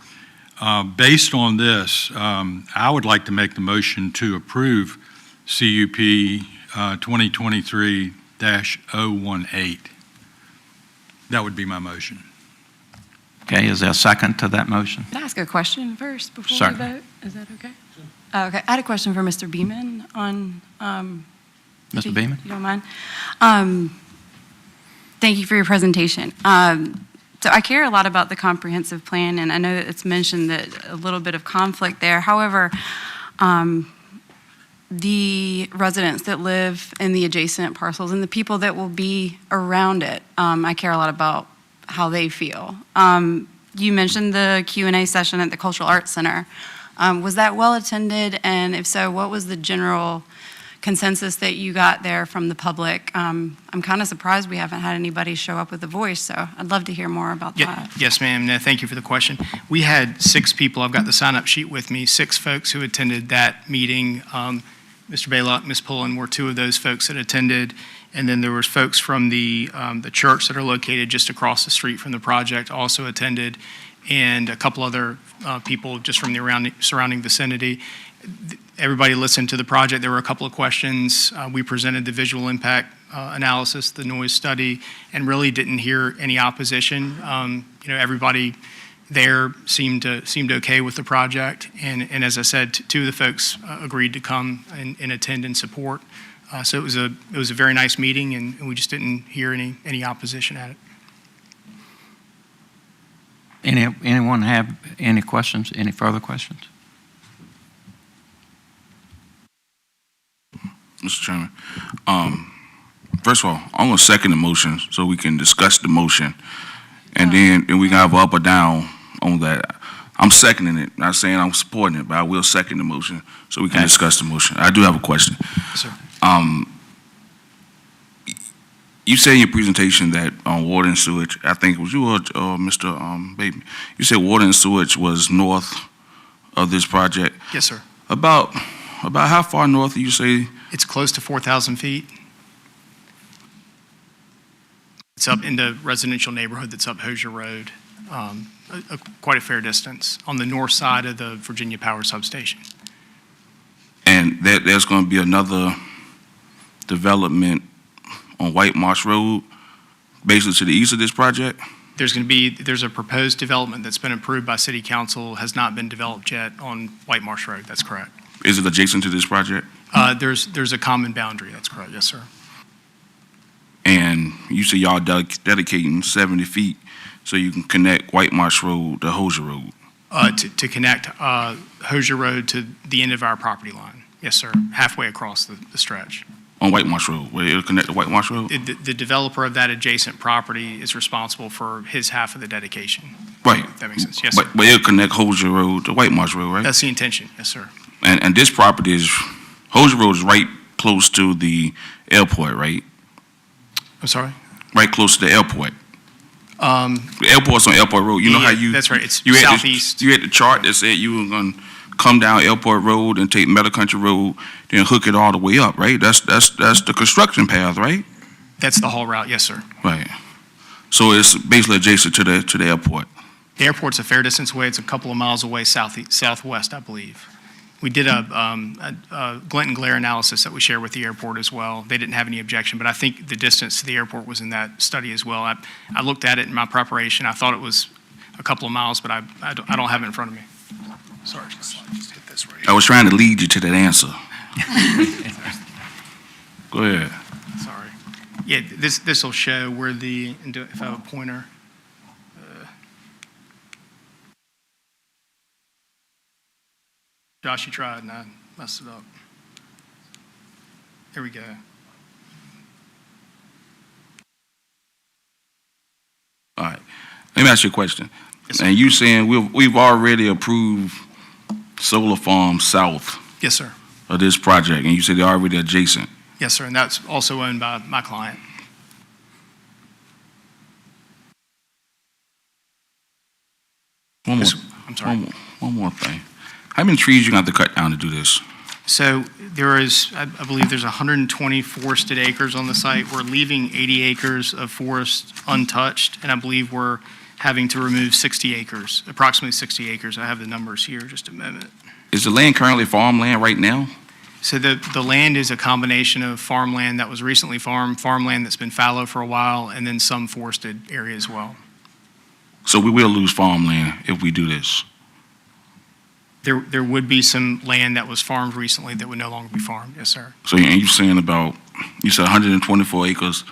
D: based on this, I would like to make the motion to approve CUP 2023-018. That would be my motion.
C: Okay, is there a second to that motion?
K: Can I ask a question first before
C: Certainly.
K: we vote? Is that okay? Okay, I had a question for Mr. Beeman on,
C: Mr.
K: if
C: Beeman?
K: you don't mind. Thank you for your presentation. So I care a lot about the comprehensive plan, and I know that it's mentioned that a little bit of conflict there. However, the residents that live in the adjacent parcels and the people that will be around it, I care a lot about how they feel. You mentioned the Q&A session at the Cultural Arts Center. Was that well attended? And if so, what was the general consensus that you got there from the public? I'm kind of surprised we haven't had anybody show up with a voice, so I'd love to hear more about that.
I: Yes, ma'am. No, thank you for the question. We had 6 people. I've got the sign-up sheet with me, 6 folks who attended that meeting. Mr. Baylock, Ms. Pullen were 2 of those folks that attended. And then there was folks from the church that are located just across the street from the project also attended, and a couple other people just from the surrounding vicinity. Everybody listened to the project. There were a couple of questions. We presented the visual impact analysis, the noise study, and really didn't hear any opposition. Everybody there seemed okay with the project, and as I said, 2 of the folks agreed to come and attend and support. So it was a very nice meeting, and we just didn't hear any opposition at it.
C: Anyone have any questions? Any further questions?
L: Mr. Chairman, first of all, I'm going to second the motion so we can discuss the motion, and then we can have up or down on that. I'm seconding it, not saying I'm supporting it, but I will second the motion so we can discuss the motion. I do have a question.
I: Yes, sir.
L: You said in your presentation that on water and sewage, I think it was you or Mr. Bateman, you said water and sewage was north of this project.
I: Yes, sir.
L: About how far north do you say?
I: It's close to 4,000 feet. It's up in the residential neighborhood that's up Hosier Road, quite a fair distance on the north side of the Virginia Power Substation.
L: And there's going to be another development on White Marsh Road, basically to the east of this project?
I: There's a proposed development that's been approved by City Council, has not been developed yet on White Marsh Road. That's correct.
L: Is it adjacent to this project?
I: There's a common boundary. That's correct. Yes, sir.
L: And you say y'all dedicating 70 feet so you can connect White Marsh Road to Hosier Road?
I: To connect Hosier Road to the end of our property line. Yes, sir. Halfway across the stretch.
L: On White Marsh Road, where it'll connect to White Marsh Road?
I: The developer of that adjacent property is responsible for his half of the dedication.
L: Right.
I: If that makes sense. Yes, sir.
L: But it'll connect Hosier Road to White Marsh Road, right?
I: That's the intention. Yes, sir.
L: And this property is, Hosier Road is right close to the airport, right?
I: I'm sorry?
L: Right close to the airport. The airport's on Airport Road. You know how you...
I: That's right. It's
L: you had
I: southeast.
L: You had the chart that said you were going to come down Airport Road and take Meadow Country Road, then hook it all the way up, right? That's the construction path, right?
I: That's the haul route. Yes, sir.
L: Right. So it's basically adjacent to the airport.
I: The airport's a fair distance away. It's a couple of miles away southwest, I believe. We did a glint and glare analysis that we share with the airport as well. They didn't have any objection, but I think the distance to the airport was in that study as well. I looked at it in my preparation. I thought it was a couple of miles, but I don't have it in front of me. Sorry, just hit this right.
L: I was trying to lead you to that answer. Go ahead.
I: Sorry. Yeah, this will show where if I have a pointer. Josh, you tried and I messed it up. There we go.
L: All right. Let me ask you a question. And you saying we've already approved solar farms south
I: Yes, sir.
L: of this project, and you said they're already adjacent.
I: Yes, sir, and that's also owned by my client.
L: One more,
I: Yes, I'm sorry.
L: one more thing. How many trees you gonna have to cut down to do this?
I: So there is, I believe there's 120 forested acres on the site. We're leaving 80 acres of forest untouched, and I believe we're having to remove 60 acres, approximately 60 acres. I have the numbers here, just a moment.
L: Is the land currently farmland right now?
I: So the land is a combination of farmland that was recently farmed, farmland that's been fallow for a while, and then some forested area as well.
L: So we will lose farmland if we do this.
I: There would be some land that was farmed recently that would no longer be farmed, yes, sir.
L: So, and you saying you said 124 acres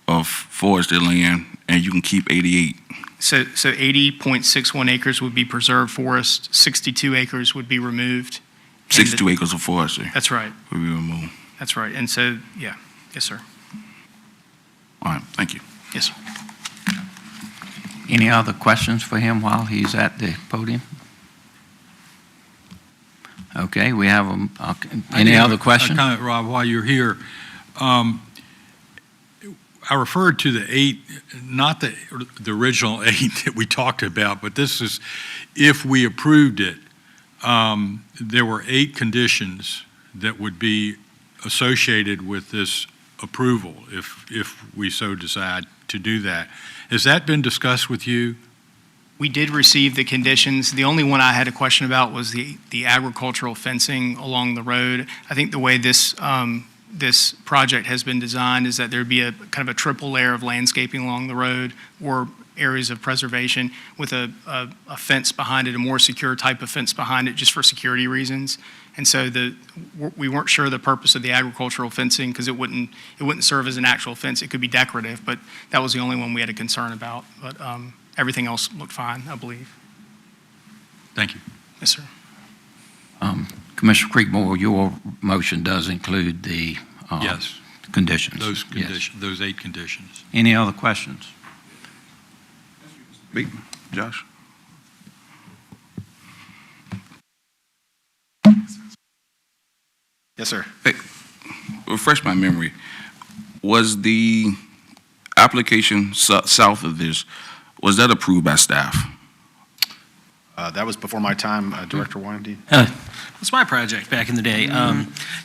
L: of forested land, and you can keep 88.
I: So 80.61 acres would be preserved forest, 62 acres would be removed.
L: 62 acres of forestry
I: That's right,
L: will be removed.
I: that's right. And so, yeah, yes, sir.
L: All right, thank you.
I: Yes, sir.
C: Any other questions for him while he's at the podium? Okay, we have any other questions?
D: Comment, Rob, while you're here. I referred to the 8, not the original 8 that we talked about, but this is, if we approved it, there were 8 conditions that would be associated with this approval if we so decide to do that. Has that been discussed with you?
I: We did receive the conditions. The only one I had a question about was the agricultural fencing along the road. I think the way this project has been designed is that there'd be a kind of a triple layer of landscaping along the road or areas of preservation with a fence behind it, a more secure type of fence behind it just for security reasons. And so we weren't sure the purpose of the agricultural fencing because it wouldn't serve as an actual fence. It could be decorative, but that was the only one we had a concern about. But everything else looked fine, I believe.
D: Thank you.
I: Yes, sir.
C: Commissioner Creekmore, your motion does include the
D: Yes,
C: conditions.
D: those
C: Yes.
D: conditions, those 8 conditions.
C: Any other questions?
L: Josh?
H: Yes, sir.
L: Refresh my memory. Was the application south of this, was that approved by staff?
H: That was before my time, Director Weinstein.
E: It's my project back in the day.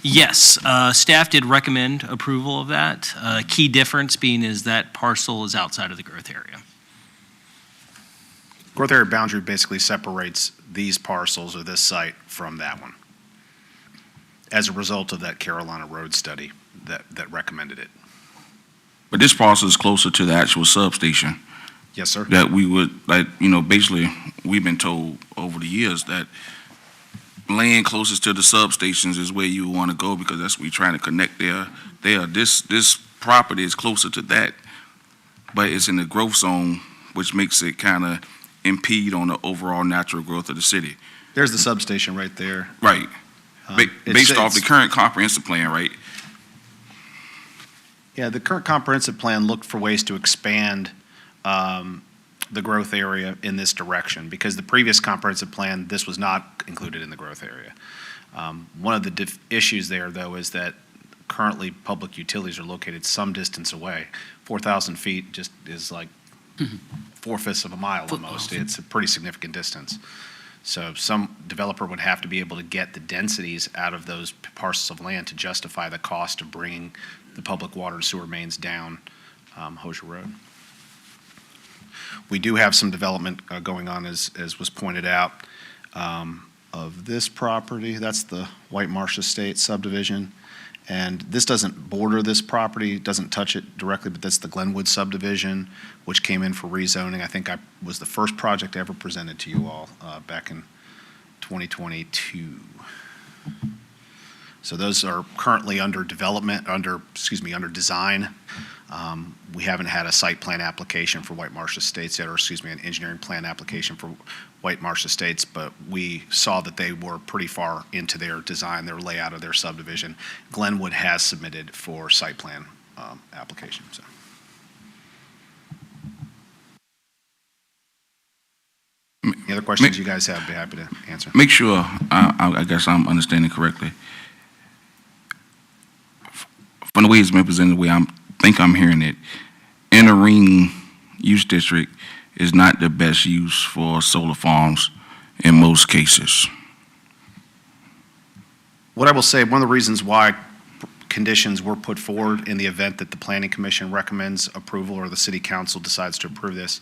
E: Yes, staff did recommend approval of that. Key difference being is that parcel is outside of the growth area.
H: Growth area boundary basically separates these parcels or this site from that one as a result of that Carolina Road study that recommended it.
L: But this parcel is closer to the actual substation
H: Yes, sir.
L: that we would, basically, we've been told over the years that land closest to the substations is where you want to go because that's where you're trying to connect there. This property is closer to that, but it's in the growth zone, which makes it kind of impede on the overall natural growth of the city.
H: There's the substation right there.
L: Right.
H: It's-
L: Based off the
H: it's-
L: current comprehensive plan, right?
H: Yeah, the current comprehensive plan looked for ways to expand the growth area in this direction, because the previous comprehensive plan, this was not included in the growth area. One of the issues there, though, is that currently public utilities are located some distance away. 4,000 feet just is like 4/5 of a mile almost. It's a pretty significant distance. So some developer would have to be able to get the densities out of those parcels of land to justify the cost of bringing the public water and sewer mains down Hosier Road. We do have some development going on, as was pointed out, of this property. That's the White Marsh Estate subdivision. And this doesn't border this property, doesn't touch it directly, but that's the Glenwood subdivision, which came in for rezoning. I think I was the first project ever presented to you all back in 2022. So those are currently under development, under design. We haven't had a site plan application for White Marsh Estates yet, or an engineering plan application for White Marsh Estates, but we saw that they were pretty far into their design, their layout of their subdivision. Glenwood has submitted for site plan application, so. Any other questions you guys have, I'd be happy to answer.
L: Make sure, I guess I'm understanding correctly. From the way it's been presented, the way I think I'm hearing it, inner ring use district is not the best use for solar farms in most cases.
H: What I will say, one of the reasons why conditions were put forward in the event that the Planning Commission recommends approval or the City Council decides to approve this,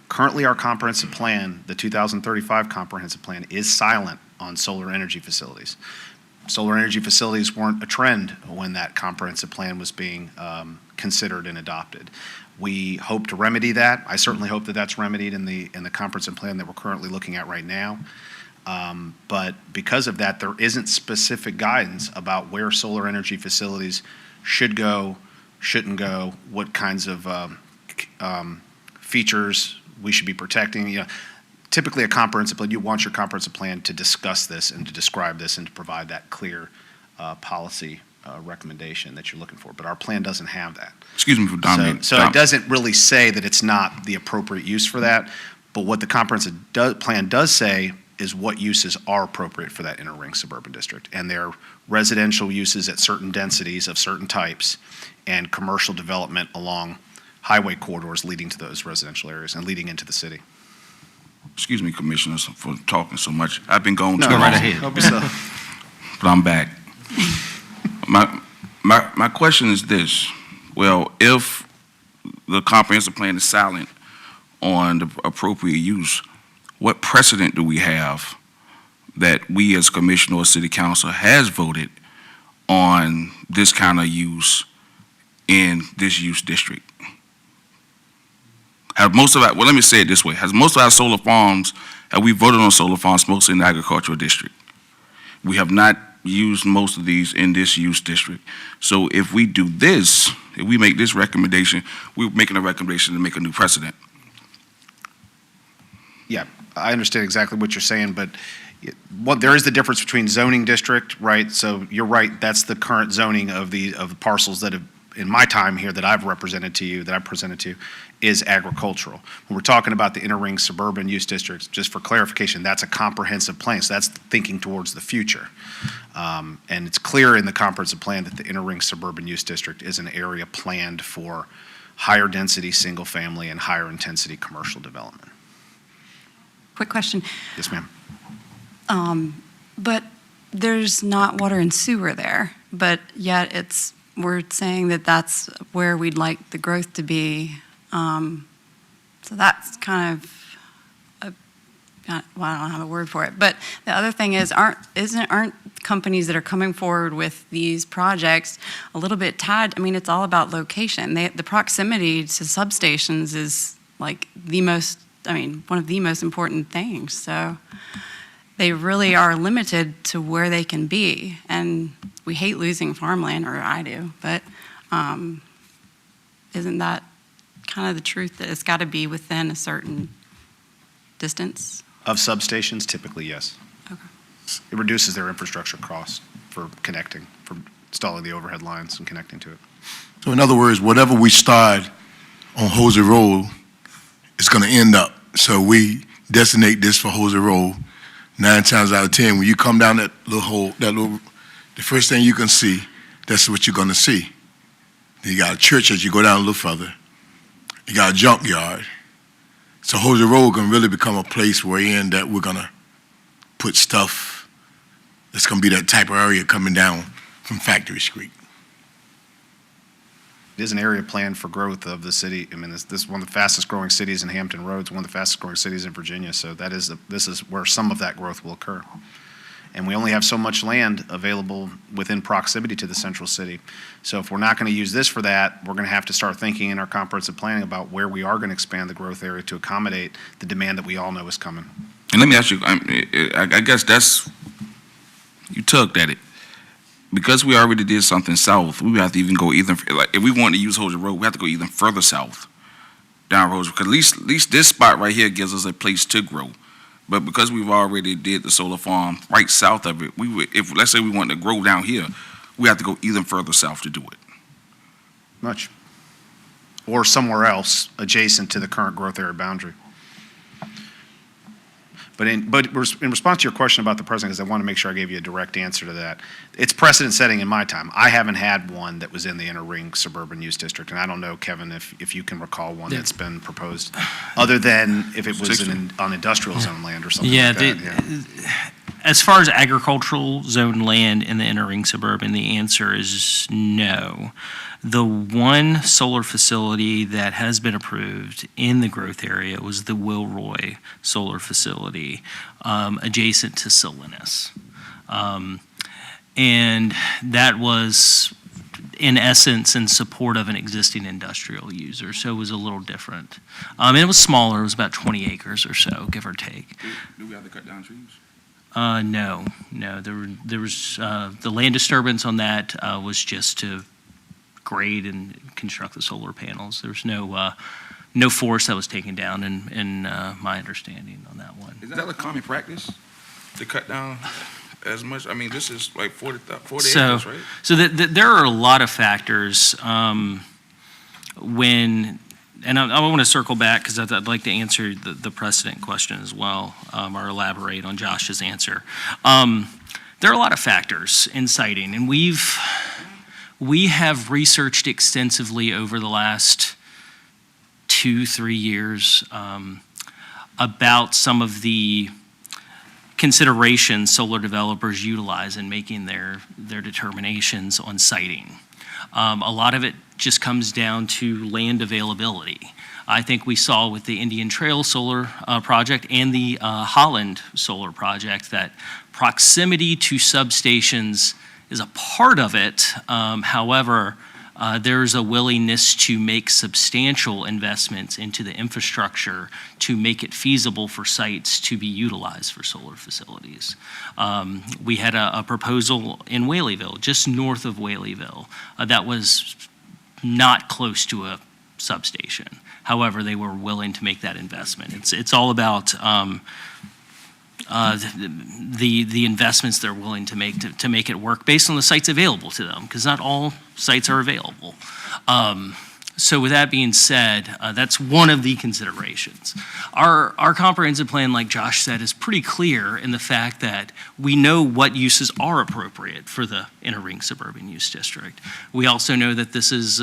H: currently our comprehensive plan, the 2035 comprehensive plan, is silent on solar energy facilities. Solar energy facilities weren't a trend when that comprehensive plan was being considered and adopted. We hope to remedy that. I certainly hope that that's remedied in the comprehensive plan that we're currently looking at right now. But because of that, there isn't specific guidance about where solar energy facilities should go, shouldn't go, what kinds of features we should be protecting. You know, typically a comprehensive plan, you want your comprehensive plan to discuss this and to describe this and to provide that clear policy recommendation that you're looking for. But our plan doesn't have that.
L: Excuse me for dominating.
H: So it doesn't really say that it's not the appropriate use for that. But what the comprehensive plan does say is what uses are appropriate for that inner ring suburban district. And they're residential uses at certain densities of certain types and commercial development along highway corridors leading to those residential areas and leading into the city.
L: Excuse me, Commissioners, for talking so much. I've been going too
H: No,
L: long.
H: right ahead. Help yourself.
L: But I'm back. My question is this. Well, if the comprehensive plan is silent on the appropriate use, what precedent do we have that we as commission or city council has voted on this kind of use in this use district? Have most of our, well, let me say it this way. Has most of our solar farms, have we voted on solar farms mostly in the agricultural district? We have not used most of these in this use district. So if we do this, if we make this recommendation, we're making a recommendation to make a new precedent.
H: Yeah, I understand exactly what you're saying, but there is the difference between zoning district, right? So you're right, that's the current zoning of the parcels that have, in my time here that I've represented to you, that I've presented to, is agricultural. When we're talking about the inner ring suburban use districts, just for clarification, that's a comprehensive plan, so that's thinking towards the future. And it's clear in the comprehensive plan that the inner ring suburban use district is an area planned for higher density single family and higher intensity commercial development.
K: Quick question.
H: Yes, ma'am.
K: But there's not water and sewer there, but yet we're saying that that's where we'd like the growth to be. So that's kind of, well, I don't have a word for it. But the other thing is, aren't companies that are coming forward with these projects a little bit tied? I mean, it's all about location. The proximity to substations is like one of the most important things. So they really are limited to where they can be. And we hate losing farmland, or I do, but isn't that kind of the truth, that it's got to be within a certain distance?
H: Of substations, typically, yes.
K: Okay.
H: It reduces their infrastructure costs for connecting, for installing the overhead lines and connecting to it.
M: So in other words, whatever we start on Hosey Road is going to end up. So we designate this for Hosey Road. 9 times out of 10, when you come down that little hole, the first thing you can see, that's what you're going to see. Then you got a church as you go down a little further. You got a junkyard. So Hosey Road can really become a place wherein that we're going to put stuff that's going to be that type of area coming down from Factory Street.
H: It is an area planned for growth of the city. I mean, this is one of the fastest growing cities in Hampton Roads, one of the fastest growing cities in Virginia. So this is where some of that growth will occur. And we only have so much land available within proximity to the central city. So if we're not going to use this for that, we're going to have to start thinking in our comprehensive planning about where we are going to expand the growth area to accommodate the demand that we all know is coming.
L: And let me ask you, I guess that's, you tugged at it. Because we already did something south, we would have to even go even, like, if we wanted to use Hosey Road, we have to go even further south down Hosey, because at least this spot right here gives us a place to grow. But because we've already did the solar farm right south of it, we would, if, let's say we wanted to grow down here, we have to go even further south to do it.
H: Much. Or somewhere else adjacent to the current growth area boundary. But in response to your question about the president, because I want to make sure I gave you a direct answer to that, it's precedent setting in my time. I haven't had one that was in the inner ring suburban use district, and I don't know, Kevin, if you can recall one that's been proposed, other than if it was on industrial zone land or something like that.
E: As far as agricultural zone land in the inner ring suburban, the answer is no. The one solar facility that has been approved in the growth area was the Wilroy Solar Facility, adjacent to Salinas. And that was, in essence, in support of an existing industrial user, so it was a little different. And it was smaller, it was about 20 acres or so, give or take.
L: Do we have to cut down trees?
E: No. There was, the land disturbance on that was just to grade and construct the solar panels. There was no forest that was taken down in my understanding on that one.
L: Is that a common practice to cut down as much? I mean, this is like 40
E: So,
L: acres, right?
E: so there are a lot of factors and I want to circle back because I'd like to answer the precedent question as well, or elaborate on Josh's answer. There are a lot of factors in siting, and we have researched extensively over the last 2-3 years about some of the considerations solar developers utilize in making their determinations on siting. A lot of it just comes down to land availability. I think we saw with the Indian Trail Solar Project and the Holland Solar Project that proximity to substations is a part of it. However, there's a willingness to make substantial investments into the infrastructure to make it feasible for sites to be utilized for solar facilities. We had a proposal in Whaleyville, just north of Whaleyville, that was not close to a substation. However, they were willing to make that investment. It's all about the investments they're willing to make it work based on the sites available to them, because not all sites are available. So with that being said, that's one of the considerations. Our comprehensive plan, like Josh said, is pretty clear in the fact that we know what uses are appropriate for the inner ring suburban use district. We also know that this is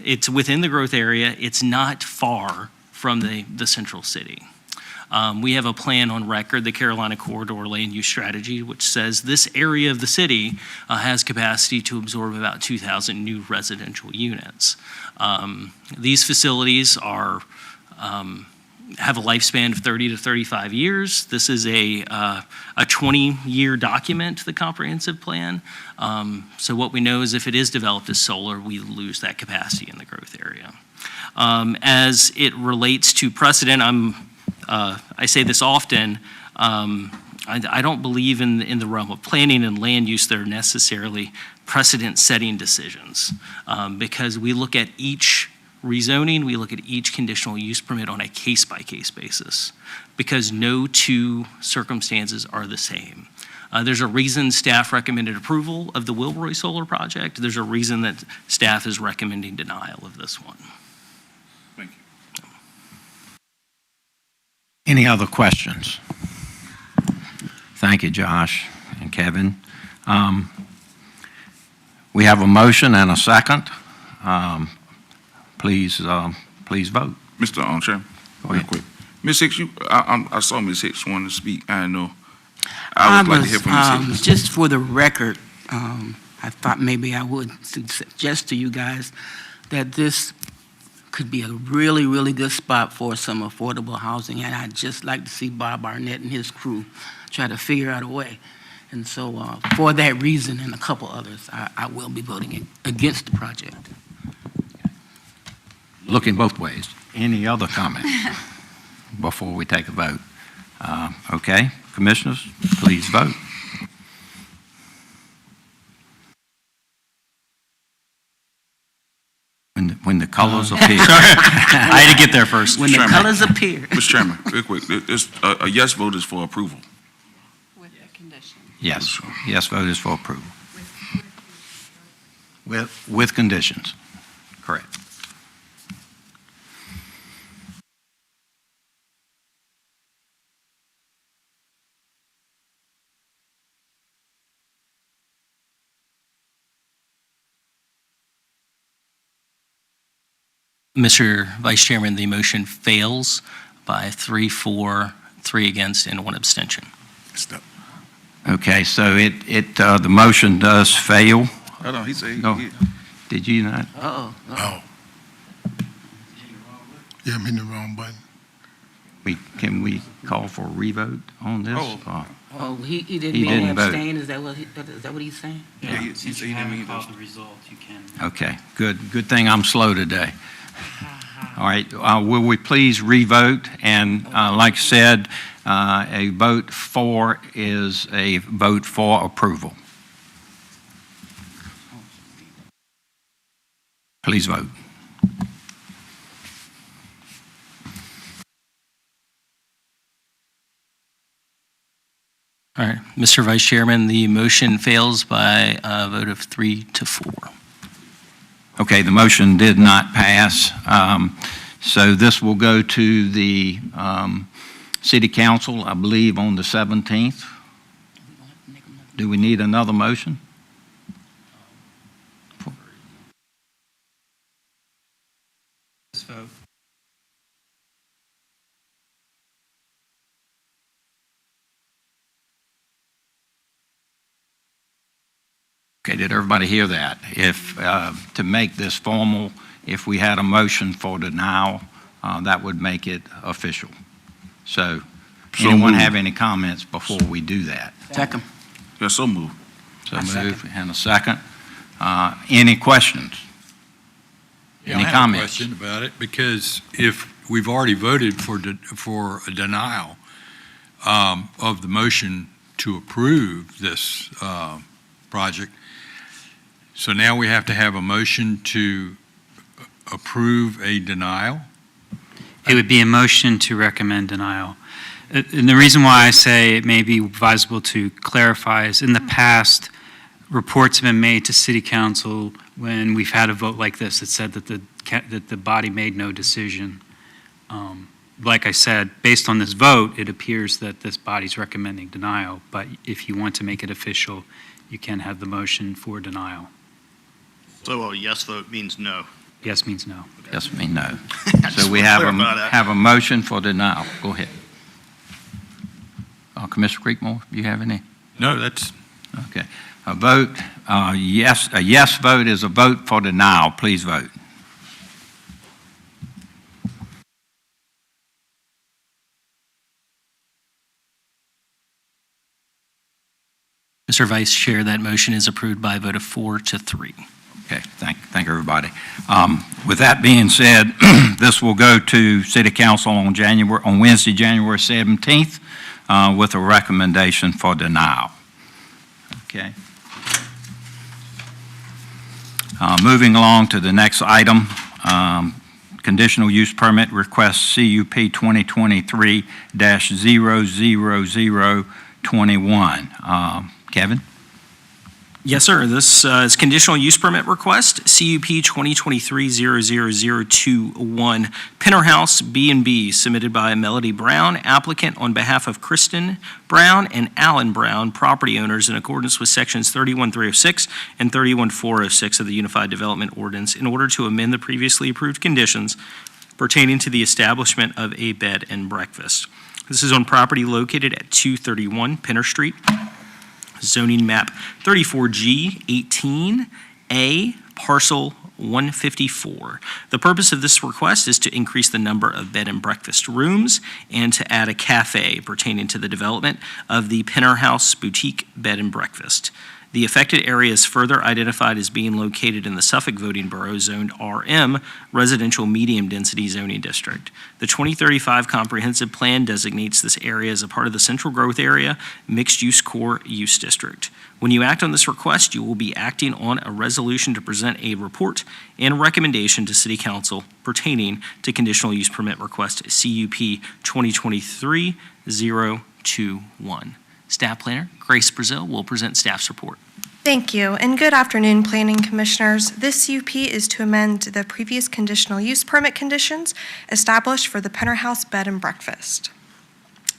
E: it's within the growth area, it's not far from the central city. We have a plan on record, the Carolina Corridor Land Use Strategy, which says this area of the city has capacity to absorb about 2,000 new residential units. These facilities have a lifespan of 30 to 35 years. This is a 20-year document, the comprehensive plan. So what we know is if it is developed as solar, we lose that capacity in the growth area. As it relates to precedent, I say this often, I don't believe in the realm of planning and land use that are necessarily precedent-setting decisions, because we look at each rezoning, we look at each conditional use permit on a case-by-case basis, because no two circumstances are the same. There's a reason staff recommended approval of the Wilroy Solar Project. There's a reason that staff is recommending denial of this one.
L: Thank you.
C: Any other questions? Thank you, Josh and Kevin. We have a motion and a second. Please vote.
L: Mr. Chairman,
C: Go
L: real
C: ahead.
L: quick. Ms. Hicks, I saw Ms. Hicks wanted to speak. I know. I would like to hear from Ms. Hicks.
G: Just for the record, I thought maybe I would suggest to you guys that this could be a really, really good spot for some affordable housing, and I'd just like to see Bob Barnett and his crew try to figure out a way. And so for that reason and a couple others, I will be voting against the project.
C: Looking both ways. Any other comments before we take a vote? Okay, commissioners, please vote. When the colors appear.
E: I had to get there first.
G: When the
L: Chairman.
G: colors appear.
L: Mr. Chairman, real quick, a yes vote is for approval.
K: With the condition.
C: Yes, yes vote is for approval. With conditions, correct.
E: Mr. Vice Chairman, the motion fails by 3 for, 3 against, and 1 abstention.
C: Okay, so the motion does fail.
L: Hold on, he said.
C: No. Did you not?
G: Uh-oh.
M: Oh. Yeah, I'm hitting the wrong button.
C: Can we call for a revote on this?
L: Oh.
G: Oh, he didn't
C: He
G: mean
C: didn't vote.
G: abstain? Is that what he's saying?
L: Yeah, he
N: Since
L: said
N: you
L: he didn't
N: haven't
L: mean
N: called
L: to.
N: the result, you can.
C: Okay, good thing I'm slow today. All right, will we please revote? And like I said, a vote for is a vote for approval. Please vote.
E: All right, Mr. Vice Chairman, the motion fails by a vote of 3 to 4.
C: Okay, the motion did not pass. So this will go to the City Council, I believe, on the 17th. Do we need another motion?
N: This vote.
C: Okay, did everybody hear that? If, to make this formal, if we had a motion for denial, that would make it official. So,
L: So
C: anyone
L: moved.
C: have any comments before we do that?
G: Second.
L: Yeah, so move.
C: So
G: I
C: move and a second. Any questions?
D: Yeah,
C: Any
D: I have a
C: comments?
D: question about it, because if we've already voted for a denial of the motion to approve this project, so now we have to have a motion to approve a denial?
N: It would be a motion to recommend denial. And the reason why I say it may be advisable to clarify is in the past, reports have been made to City Council when we've had a vote like this that said that the body made no decision. Like I said, based on this vote, it appears that this body's recommending denial, but if you want to make it official, you can have the motion for denial.
O: So a yes vote means no.
N: Yes means no.
C: Yes, me, no.
O: I
C: So
O: just
C: we
O: wanna
C: have
O: clarify that.
C: have a motion for denial. Go ahead. Commissioner Creekmore, you have any?
D: No, that's,
C: Okay. A vote, a yes vote is a vote for denial. Please vote.
E: Mr. Vice Chair, that motion is approved by a vote of 4 to 3.
C: Okay, thank everybody. With that being said, this will go to City Council on Wednesday, January 17th, with a recommendation for denial. Okay. Moving along to the next item, conditional use permit request CUP 2023-000 2021. Kevin?
E: Yes, sir. This is conditional use permit request, CUP 2023-00021, Pinner House B&B, submitted by Melody Brown, applicant on behalf of Kristen Brown and Alan Brown, property owners, in accordance with sections 31306 and 31406 of the Unified Development Ordinance, in order to amend the previously approved conditions pertaining to the establishment of a bed and breakfast. This is on property located at 231 Pinner Street, zoning map 34G 18A, parcel 154. The purpose of this request is to increase the number of bed and breakfast rooms and to add a cafe pertaining to the development of the Pinner House Boutique Bed and Breakfast. The affected area is further identified as being located in the Suffolk voting borough zoned RM, residential medium density zoning district. The 2035 comprehensive plan designates this area as a part of the central growth area mixed use core use district. When you act on this request, you will be acting on a resolution to present a report and recommendation to City Council pertaining to conditional use permit request CUP 2023-021. Staff Planner Grace Brazil will present staff's report.
P: Thank you, and good afternoon, Planning Commissioners. This CUP is to amend the previous conditional use permit conditions established for the Pinner House Bed and Breakfast.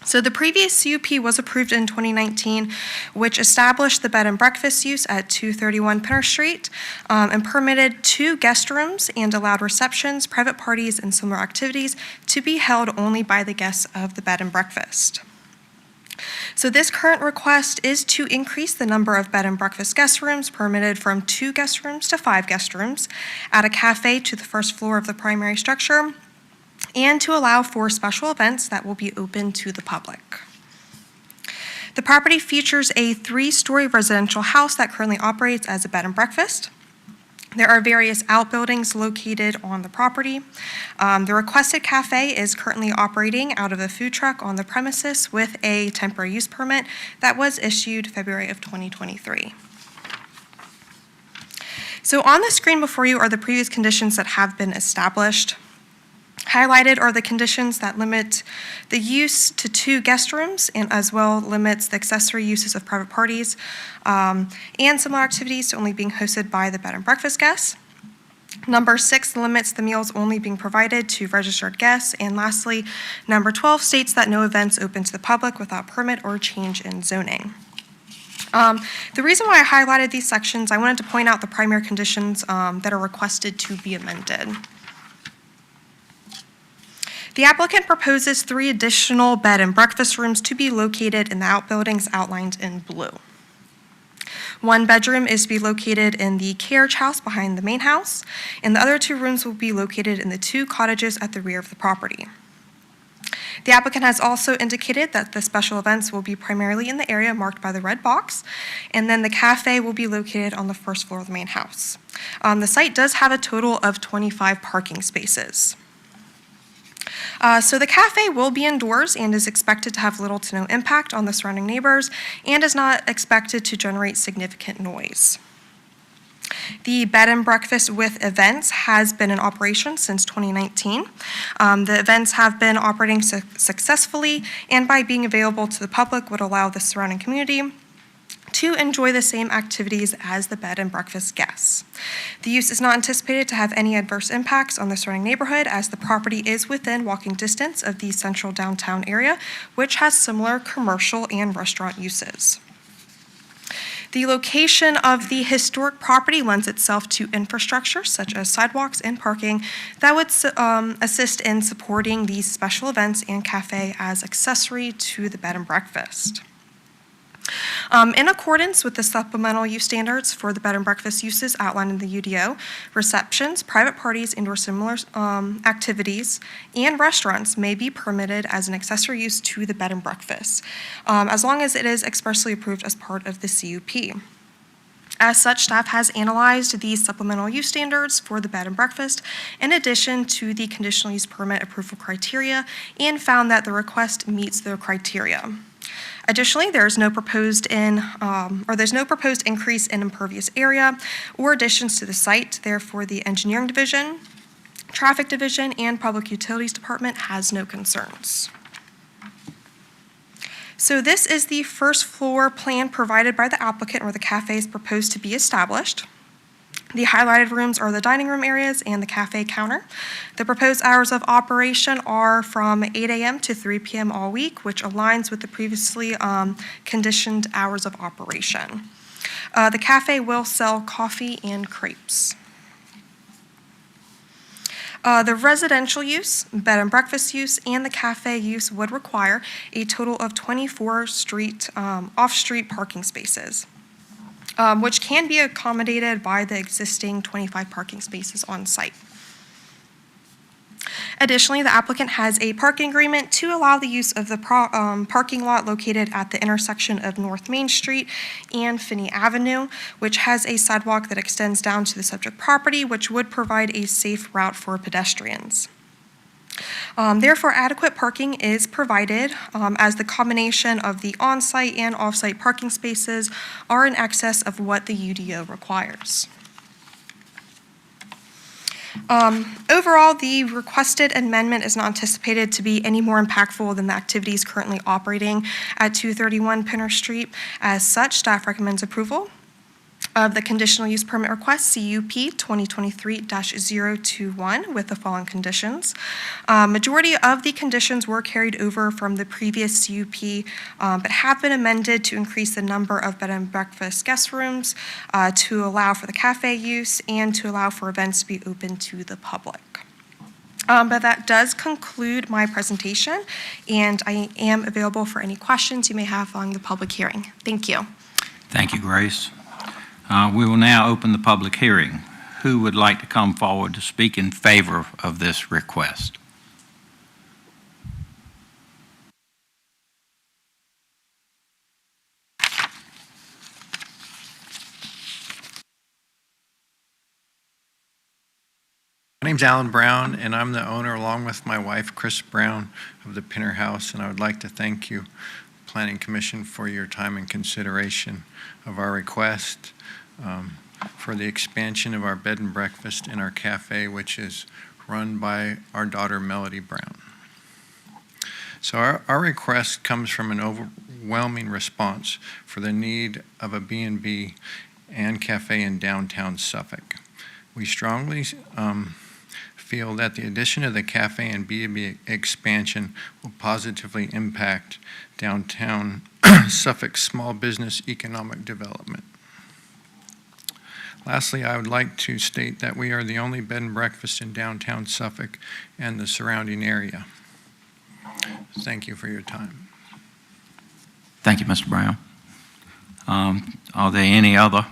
P: So the previous CUP was approved in 2019, which established the bed and breakfast use at 231 Pinner Street and permitted 2 guest rooms and allowed receptions, private parties, and similar activities to be held only by the guests of the bed and breakfast. So this current request is to increase the number of bed and breakfast guest rooms permitted from 2 guest rooms to 5 guest rooms, add a cafe to the first floor of the primary structure, and to allow for special events that will be open to the public. The property features a 3-story residential house that currently operates as a bed and breakfast. There are various outbuildings located on the property. The requested cafe is currently operating out of a food truck on the premises with a temporary use permit that was issued February of 2023. So on the screen before you are the previous conditions that have been established. Highlighted are the conditions that limit the use to 2 guest rooms and as well limits the accessory uses of private parties and similar activities to only being hosted by the bed and breakfast guests. Number 6 limits the meals only being provided to registered guests. And lastly, number 12 states that no events open to the public without permit or change in zoning. The reason why I highlighted these sections, I wanted to point out the primary conditions that are requested to be amended. The applicant proposes 3 additional bed and breakfast rooms to be located in the outbuildings outlined in blue. 1 bedroom is to be located in the carriage house behind the main house, and the other 2 rooms will be located in the 2 cottages at the rear of the property. The applicant has also indicated that the special events will be primarily in the area marked by the red box, and then the cafe will be located on the first floor of the main house. The site does have a total of 25 parking spaces. So the cafe will be indoors and is expected to have little to no impact on the surrounding neighbors and is not expected to generate significant noise. The bed and breakfast with events has been in operation since 2019. The events have been operating successfully and by being available to the public would allow the surrounding community to enjoy the same activities as the bed and breakfast guests. The use is not anticipated to have any adverse impacts on the surrounding neighborhood as the property is within walking distance of the central downtown area, which has similar commercial and restaurant uses. The location of the historic property lends itself to infrastructure such as sidewalks and parking that would assist in supporting these special events and cafe as accessory to the bed and breakfast. In accordance with the supplemental use standards for the bed and breakfast uses outlined in the UDO, receptions, private parties, and/or similar activities, and restaurants may be permitted as an accessory use to the bed and breakfast, as long as it is expressly approved as part of the CUP. As such, staff has analyzed these supplemental use standards for the bed and breakfast in addition to the conditional use permit approval criteria and found that the request meets their criteria. Additionally, there's no proposed increase in impervious area or additions to the site. Therefore, the Engineering Division, Traffic Division, and Public Utilities Department has no concerns. So this is the first floor plan provided by the applicant where the cafe is proposed to be established. The highlighted rooms are the dining room areas and the cafe counter. The proposed hours of operation are from 8 a.m. to 3 p.m. all week, which aligns with the previously conditioned hours of operation. The cafe will sell coffee and crepes. The residential use, bed and breakfast use, and the cafe use would require a total of 24 off-street parking spaces, which can be accommodated by the existing 25 parking spaces on site. Additionally, the applicant has a parking agreement to allow the use of the parking lot located at the intersection of North Main Street and Finney Avenue, which has a sidewalk that extends down to the subject property, which would provide a safe route for pedestrians. Therefore, adequate parking is provided as the combination of the on-site and off-site parking spaces are in excess of what the UDO requires. Overall, the requested amendment is not anticipated to be any more impactful than the activities currently operating at 231 Pinner Street. As such, staff recommends approval of the conditional use permit request, CUP 2023-021, with the following conditions. Majority of the conditions were carried over from the previous CUP, but have been amended to increase the number of bed and breakfast guest rooms, to allow for the cafe use, and to allow for events to be open to the public. But that does conclude my presentation, and I am available for any questions you may have following the public hearing. Thank you.
C: Thank you, Grace. We will now open the public hearing. Who would like to come forward to speak in favor of this request?
Q: My name's Alan Brown, and I'm the owner, along with my wife, Chris Brown, of the Pinner House, and I would like to thank you, Planning Commission, for your time and consideration of our request for the expansion of our bed and breakfast in our cafe, which is run by our daughter, Melody Brown. So our request comes from an overwhelming response for the need of a B&B and cafe in downtown Suffolk. We strongly feel that the addition of the cafe and B&B expansion will positively impact downtown Suffolk's small business economic development. Lastly, I would like to state that we are the only bed and breakfast in downtown Suffolk and the surrounding area. Thank you for your time.
C: Thank you, Mr. Brown. Are there any other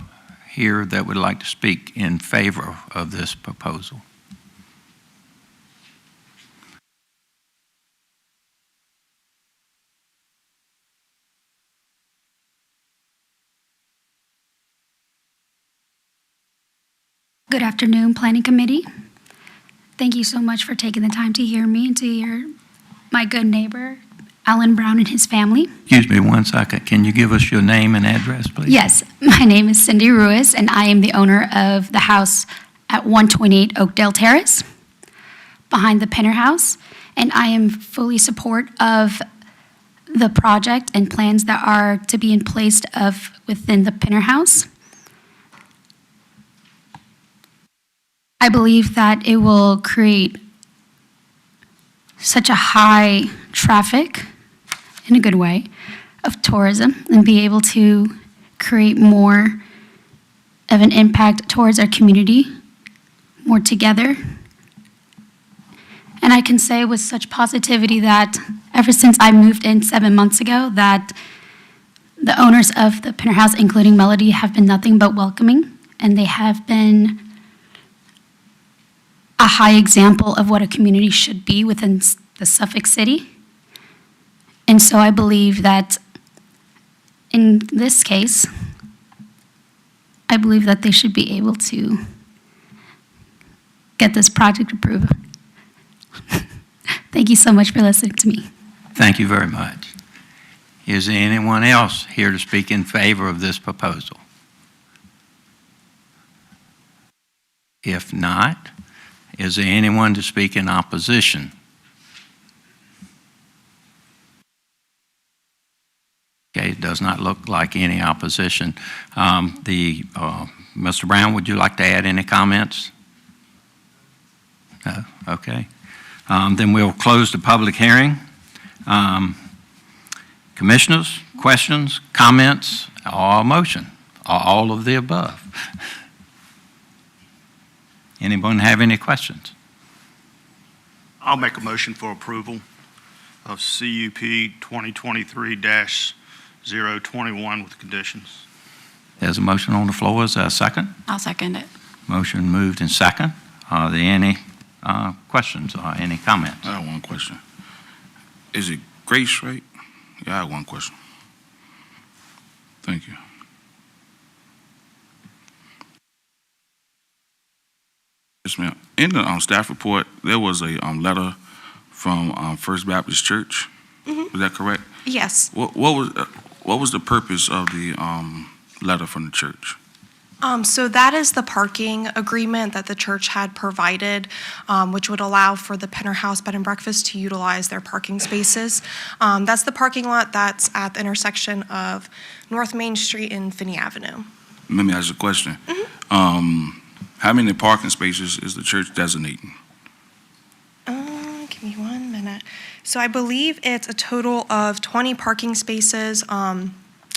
C: here that would like to speak in favor of this proposal?
R: Good afternoon, Planning Committee. Thank you so much for taking the time to hear me and to hear my good neighbor, Alan Brown, and his family.
C: Excuse me 1 second. Can you give us your name and address, please?
R: Yes, my name is Cindy Ruiz, and I am the owner of the house at 128 Oakdale Terrace, behind the Pinner House, and I am fully support of the project and plans that are to be in place within the Pinner House. I believe that it will create such a high traffic, in a good way, of tourism and be able to create more of an impact towards our community, more together. And I can say with such positivity that ever since I moved in 7 months ago, that the owners of the Pinner House, including Melody, have been nothing but welcoming, and they have been a high example of what a community should be within the Suffolk City. And so I believe that in this case, I believe that they should be able to get this project approved. Thank you so much for listening to me.
C: Thank you very much. Is there anyone else here to speak in favor of this proposal? If not, is there anyone to speak in opposition? does not look like any opposition. Mr. Brown, would you like to add any comments? No? Okay. Then we'll close the public hearing. Commissioners, questions, comments, or motion, or all of the above? Anyone have any questions?
O: I'll make a motion for approval of CUP 2023-021 with conditions.
C: There's a motion on the floor. Is there a second?
K: I'll second it.
C: Motion moved and second. Are there any questions or any comments?
L: I have one question. Is it Grace, right? Yeah, I have one question. Thank you. Yes, ma'am. In the staff report, there was a letter from First Baptist Church.
P: Mhm.
L: Is that correct?
P: Yes.
L: What was the purpose of the letter from the church?
P: So that is the parking agreement that the church had provided, which would allow for the Pinner House Bed and Breakfast to utilize their parking spaces. That's the parking lot that's at the intersection of North Main Street and Finney Avenue.
L: Let me ask you a question. How many parking spaces is the church designating?
P: Give me 1 minute. So I believe it's a total of 20 parking spaces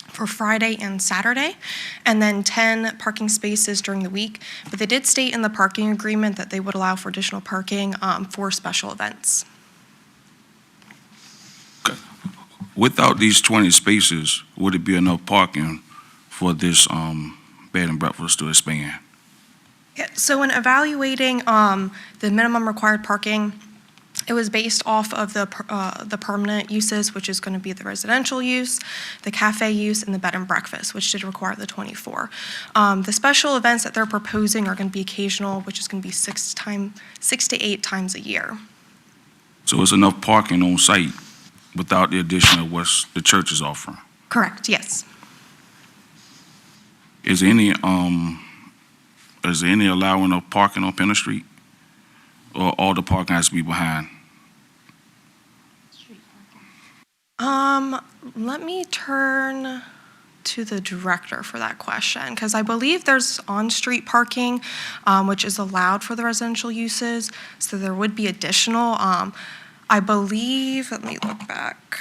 P: for Friday and Saturday, and then 10 parking spaces during the week. But they did state in the parking agreement that they would allow for additional parking for special events.
L: Without these 20 spaces, would it be enough parking for this bed and breakfast to expand?
P: Yeah, so in evaluating the minimum required parking, it was based off of the permanent uses, which is going to be the residential use, the cafe use, and the bed and breakfast, which did require the 24. The special events that they're proposing are going to be occasional, which is going to be 6 to 8 times a year.
L: So it's enough parking on site without the addition of what the church is offering?
P: Correct, yes.
L: Is there any allowing of parking on Penner Street? Or all the parking has to be behind?
P: Let me turn to the director for that question, because I believe there's on-street parking, which is allowed for the residential uses, so there would be additional. I believe, let me look back.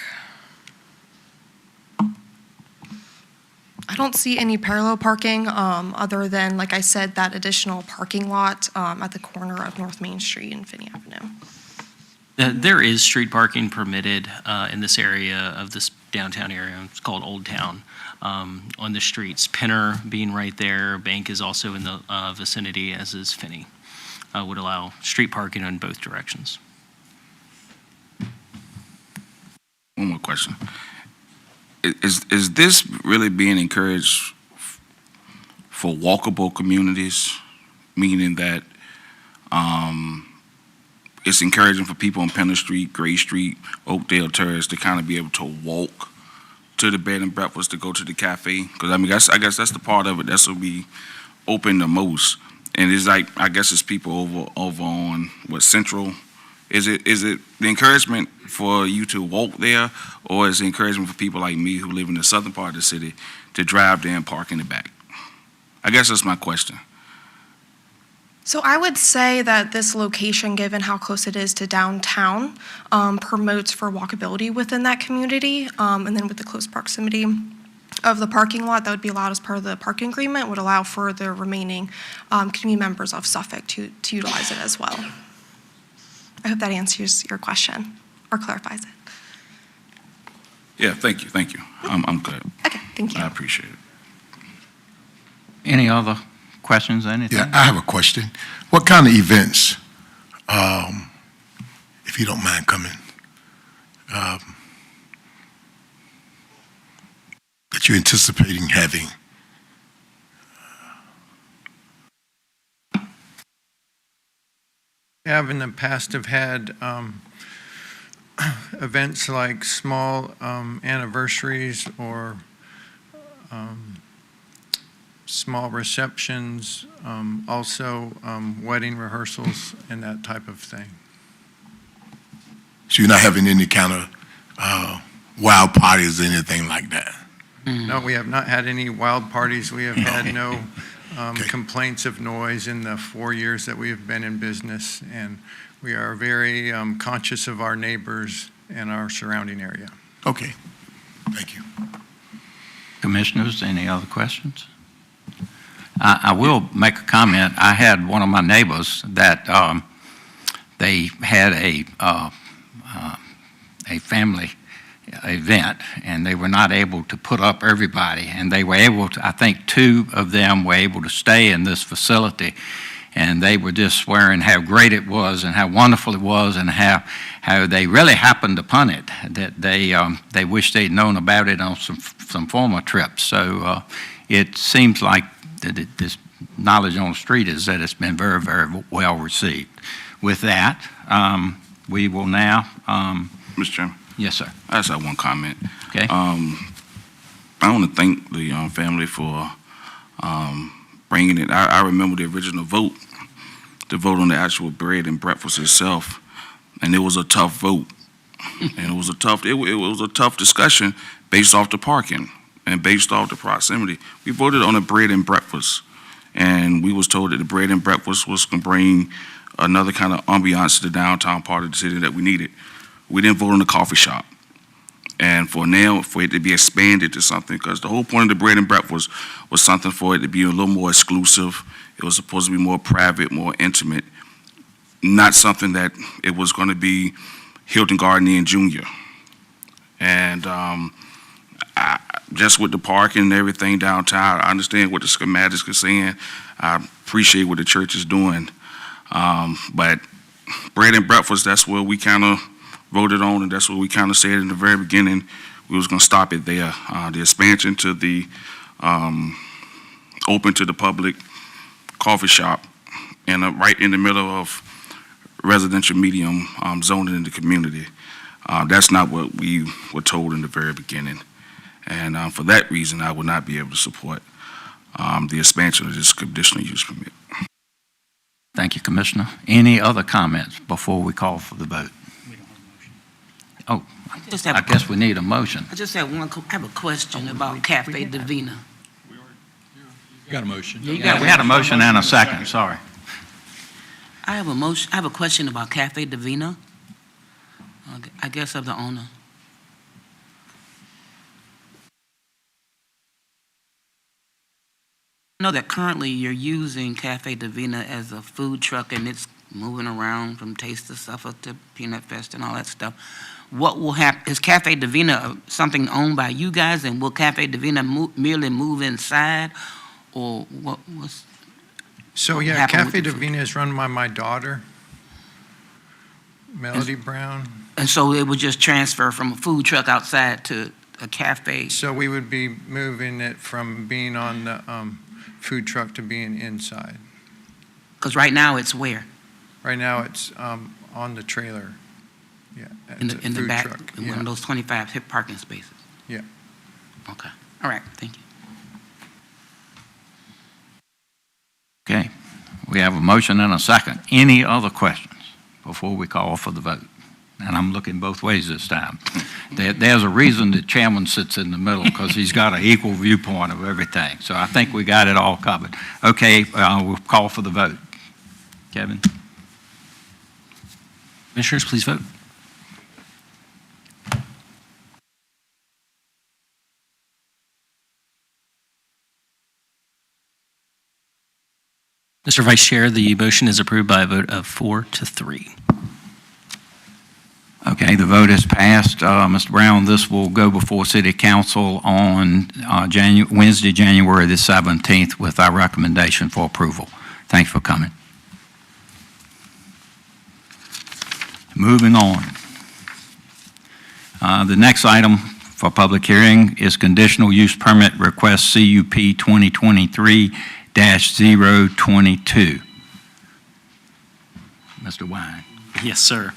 P: I don't see any parallel parking, other than, like I said, that additional parking lot at the corner of North Main Street and Finney Avenue.
E: There is street parking permitted in this area of this downtown area. It's called Old Town, on the streets. Pinner being right there, Bank is also in the vicinity, as is Finney. Would allow street parking in both directions.
L: One more question. Is this really being encouraged for walkable communities, meaning that it's encouraging for people on Penner Street, Gray Street, Oakdale Terrace to kind of be able to walk to the bed and breakfast to go to the cafe? Because I guess that's the part of it that's will be open the most. And it's like, I guess it's people over on Central. Is it the encouragement for you to walk there, or is it encouragement for people like me who live in the southern part of the city to drive there and park in the back? I guess that's my question.
P: So I would say that this location, given how close it is to downtown, promotes for walkability within that community, and then with the close proximity of the parking lot that would be allowed as part of the parking agreement would allow for the remaining community members of Suffolk to utilize it as well. I hope that answers your question or clarifies it.
L: Yeah, thank you. I'm good.
P: Okay, thank you.
L: I appreciate it.
C: Any other questions, anything?
M: Yeah, I have a question. What kind of events, if you don't mind coming, that you're anticipating having?
Q: Have in the past have had events like small anniversaries or small receptions, also wedding rehearsals and that type of thing.
M: So you're not having any kind of wild parties or anything like that?
Q: No, we have not had any wild parties. We have had no complaints of noise in the 4 years that we have been in business, and we are very conscious of our neighbors and our surrounding area.
M: Okay, thank you.
C: Commissioners, any other questions? I will make a comment. I had one of my neighbors that they had a family event, and they were not able to put up everybody, and they were able to, I think 2 of them were able to stay in this facility, and they were just swearing how great it was and how wonderful it was and how they really happened upon it, that they wish they'd known about it on some former trips. So it seems like this knowledge on the street is that it's been very, very well received. With that, we will now...
L: Mr. Chairman?
C: Yes, sir.
L: I just have one comment.
C: Okay.
L: I want to thank the family for bringing it. I remember the original vote, to vote on the actual bread and breakfast itself, and it was a tough vote, and it was a tough discussion based off the parking and based off the proximity. We voted on the bread and breakfast, and we was told that the bread and breakfast was going to bring another kind of ambiance to the downtown part of the city that we needed. We didn't vote on the coffee shop. And for it to be expanded to something, because the whole point of the bread and breakfast was something for it to be a little more exclusive. It was supposed to be more private, more intimate, not something that it was going to be Hilton Garden Inn Jr. And just with the parking and everything downtown, I understand what the schematics are saying. I appreciate what the church is doing. But bread and breakfast, that's where we kind of voted on, and that's what we kind of said in the very beginning. We was going to stop it there. The expansion to the open to the public coffee shop, and right in the middle of residential medium zoning in the community. That's not what we were told in the very beginning. And for that reason, I would not be able to support the expansion of this conditional use permit.
C: Thank you, Commissioner. Any other comments before we call for the vote? Oh, I guess we need a motion.
G: I just have a question about Cafe Divina.
D: You got a motion.
G: Yeah,
C: We had a motion and a second, sorry.
G: I have a question about Cafe Divina. I guess of the owner. I know that currently you're using Cafe Divina as a food truck, and it's moving around from Taste of Suffolk to Peanut Fest and all that stuff. What will happen? Is Cafe Divina something owned by you guys, and will Cafe Divina merely move inside, or what's...
Q: So,
G: what
Q: yeah,
G: happened
Q: Cafe
G: with the food?
Q: Divina is run by my daughter, Melody Brown.
G: And so it would just transfer from a food truck outside to a cafe?
Q: So we would be moving it from being on the food truck to being inside.
G: Because right now it's where?
Q: Right now it's on the trailer. Yeah,
G: In
Q: it's a
G: the
Q: food
G: back,
Q: truck.
G: in
Q: Yeah.
G: one of those 25 hip parking spaces?
Q: Yeah.
G: Okay. All right, thank you.
C: Okay, we have a motion and a second. Any other questions before we call for the vote? And I'm looking both ways this time. There's a reason the chairman sits in the middle, because he's got an equal viewpoint of everything. So I think we got it all covered. Okay, we'll call for the vote. Kevin?
E: Commissioners, please vote. Mr. Vice Chair, the motion is approved by a vote of 4-3.
C: Okay, the vote is passed. Mr. Brown, this will go before City Council on Wednesday, January the 17th, with our recommendation for approval. Thanks for coming. Moving on. The next item for public hearing is conditional use permit request CUP 2023-022. Mr. Wine.
E: Yes, sir.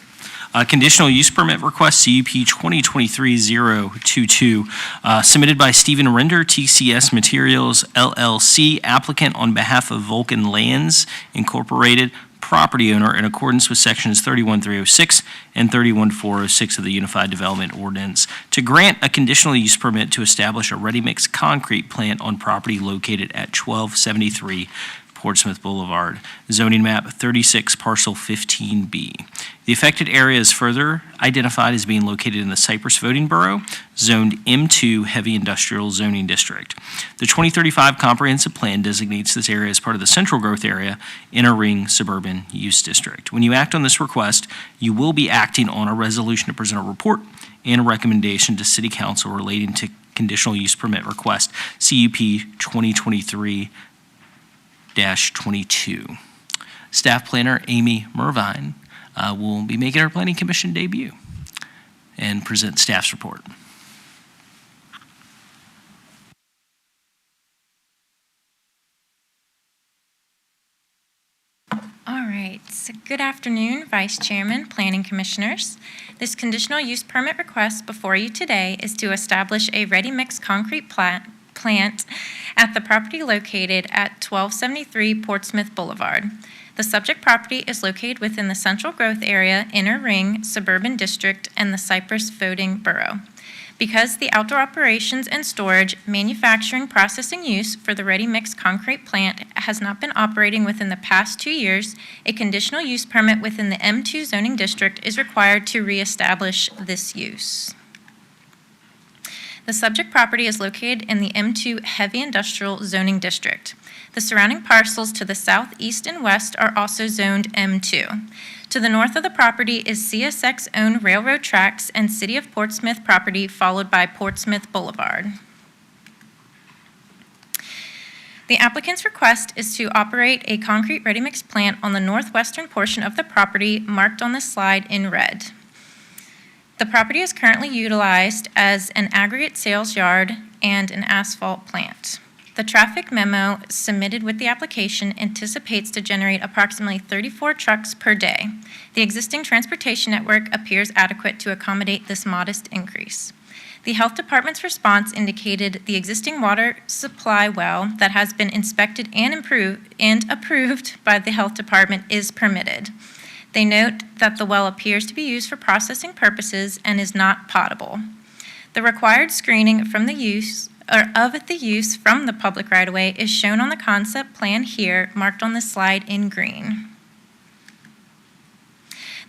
E: Conditional use permit request CUP 2023-022, submitted by Stephen Render, TCS Materials LLC, applicant on behalf of Vulcan Lands Incorporated, property owner in accordance with sections 31306 and 31406 of the Unified Development Ordinance to grant a conditional use permit to establish a ready-mix concrete plant on property located at 1273 Portsmouth Boulevard, zoning map 36, parcel 15B. The affected area is further identified as being located in the Cypress voting borough, zoned M2 Heavy Industrial Zoning District. The 2035 comprehensive plan designates this area as part of the Central Growth Area Inner Ring Suburban Use District. When you act on this request, you will be acting on a resolution to present a report and a recommendation to City Council relating to conditional use permit request, CUP 2023-22. Staff Planner Amy Mervine will be making her Planning Commission debut and present staff's report.
S: All right, so good afternoon, Vice Chairman, Planning Commissioners. This conditional use permit request before you today is to establish a ready-mix concrete plant at the property located at 1273 Portsmouth Boulevard. The subject property is located within the Central Growth Area Inner Ring Suburban District and the Cypress Voting Borough. Because the outdoor operations and storage, manufacturing, processing use for the ready-mix concrete plant has not been operating within the past 2 years, a conditional use permit within the M2 zoning district is required to reestablish this use. The subject property is located in the M2 Heavy Industrial Zoning District. The surrounding parcels to the south, east, and west are also zoned M2. To the north of the property is CSX-owned railroad tracks and City of Portsmouth property, followed by Portsmouth Boulevard. The applicant's request is to operate a concrete ready-mix plant on the northwestern portion of the property marked on the slide in red. The property is currently utilized as an aggregate sales yard and an asphalt plant. The traffic memo submitted with the application anticipates to generate approximately 34 trucks per day. The existing transportation network appears adequate to accommodate this modest increase. The Health Department's response indicated the existing water supply well that has been inspected and approved by the Health Department is permitted. They note that the well appears to be used for processing purposes and is not potable. The required screening from the use from the public right-of-way is shown on the concept plan here, marked on the slide in green.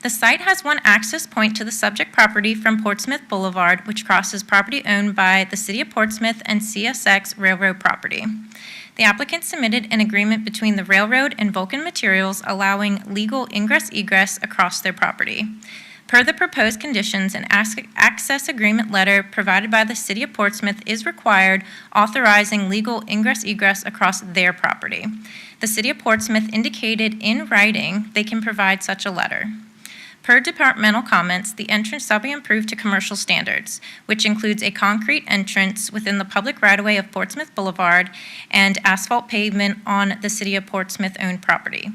S: The site has one access point to the subject property from Portsmouth Boulevard, which crosses property owned by the City of Portsmouth and CSX Railroad property. The applicant submitted an agreement between the railroad and Vulcan Materials allowing legal ingress-egress across their property. Per the proposed conditions, an access agreement letter provided by the City of Portsmouth is required, authorizing legal ingress-egress across their property. The City of Portsmouth indicated in writing they can provide such a letter. Per departmental comments, the entrance shall be improved to commercial standards, which includes a concrete entrance within the public right-of-way of Portsmouth Boulevard and asphalt pavement on the City of Portsmouth-owned property.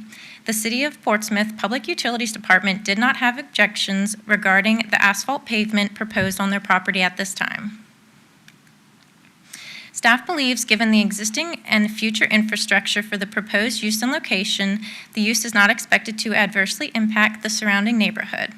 S: The City of Portsmouth Public Utilities Department did not have objections regarding the asphalt pavement proposed on their property at this time. Staff believes, given the existing and future infrastructure for the proposed use and location, the use is not expected to adversely impact the surrounding neighborhood.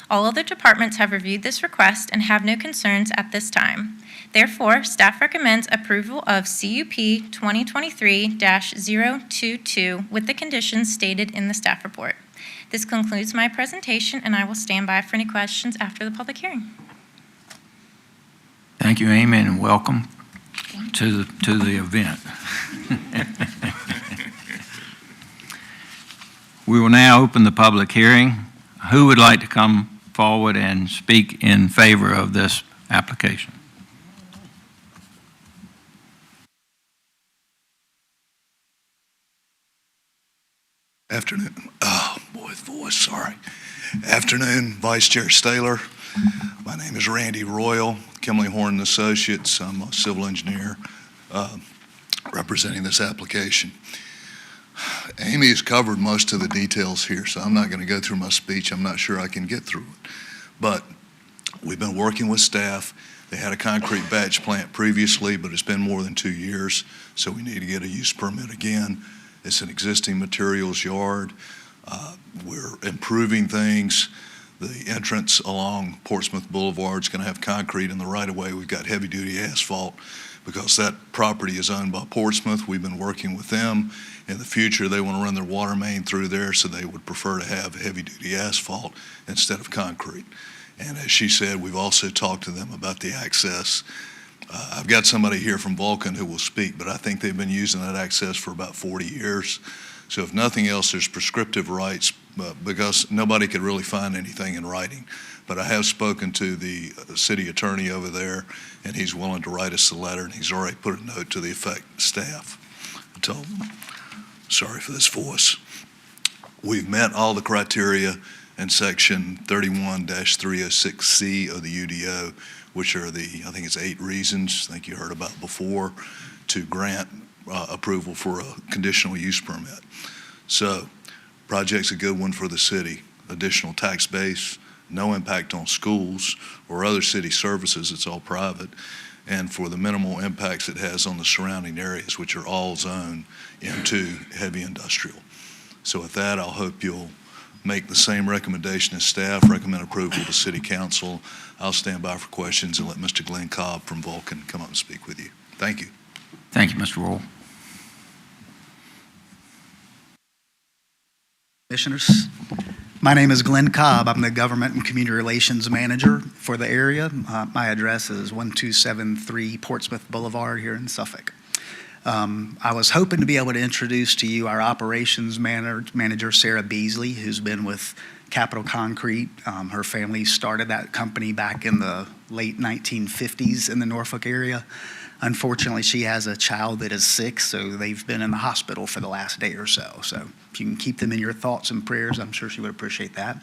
S: All other departments have reviewed this request and have no concerns at this time. Therefore, staff recommends approval of CUP 2023-022 with the conditions stated in the staff report. This concludes my presentation, and I will stand by for any questions after the public hearing.
C: Thank you, Amy, and welcome to the event. We will now open the public hearing. Who would like to come forward and speak in favor of this application?
T: Afternoon. Oh, boy, voice, sorry. Afternoon, Vice Chair Staylor. My name is Randy Royal, Kimley Horn Associates. I'm a civil engineer representing this application. Amy has covered most of the details here, so I'm not going to go through my speech. I'm not sure I can get through it. But we've been working with staff. They had a concrete batch plant previously, but it's been more than 2 years, so we need to get a use permit again. It's an existing materials yard. We're improving things. The entrance along Portsmouth Boulevard is going to have concrete in the right-of-way. We've got heavy-duty asphalt because that property is owned by Portsmouth. We've been working with them. In the future, they want to run their water main through there, so they would prefer to have heavy-duty asphalt instead of concrete. And as she said, we've also talked to them about the access. I've got somebody here from Vulcan who will speak, but I think they've been using that access for about 40 years. So if nothing else, there's prescriptive rights because nobody could really find anything in writing. But I have spoken to the city attorney over there, and he's willing to write us a letter, and he's already put a note to the effect staff. I told him, sorry for this voice. We've met all the criteria in section 31-306C of the UDO, which are the, I think it's 8 reasons, I think you heard about before, to grant approval for a conditional use permit. So, project's a good one for the city. Additional tax base, no impact on schools or other city services, it's all private, and for the minimal impacts it has on the surrounding areas, which are all zoned into heavy industrial. So with that, I'll hope you'll make the same recommendation as staff, recommend approval to City Council. I'll stand by for questions and let Mr. Glenn Cobb from Vulcan come up and speak with you. Thank you.
C: Thank you, Mr. Royal.
U: Commissioners, my name is Glenn Cobb. I'm the Government and Community Relations Manager for the area. My address is 1273 Portsmouth Boulevard here in Suffolk. I was hoping to be able to introduce to you our operations manager, Sarah Beasley, who's been with Capital Concrete. Her family started that company back in the late 1950s in the Norfolk area. Unfortunately, she has a child that is sick, so they've been in the hospital for the last day or so. So if you can keep them in your thoughts and prayers, I'm sure she would appreciate that.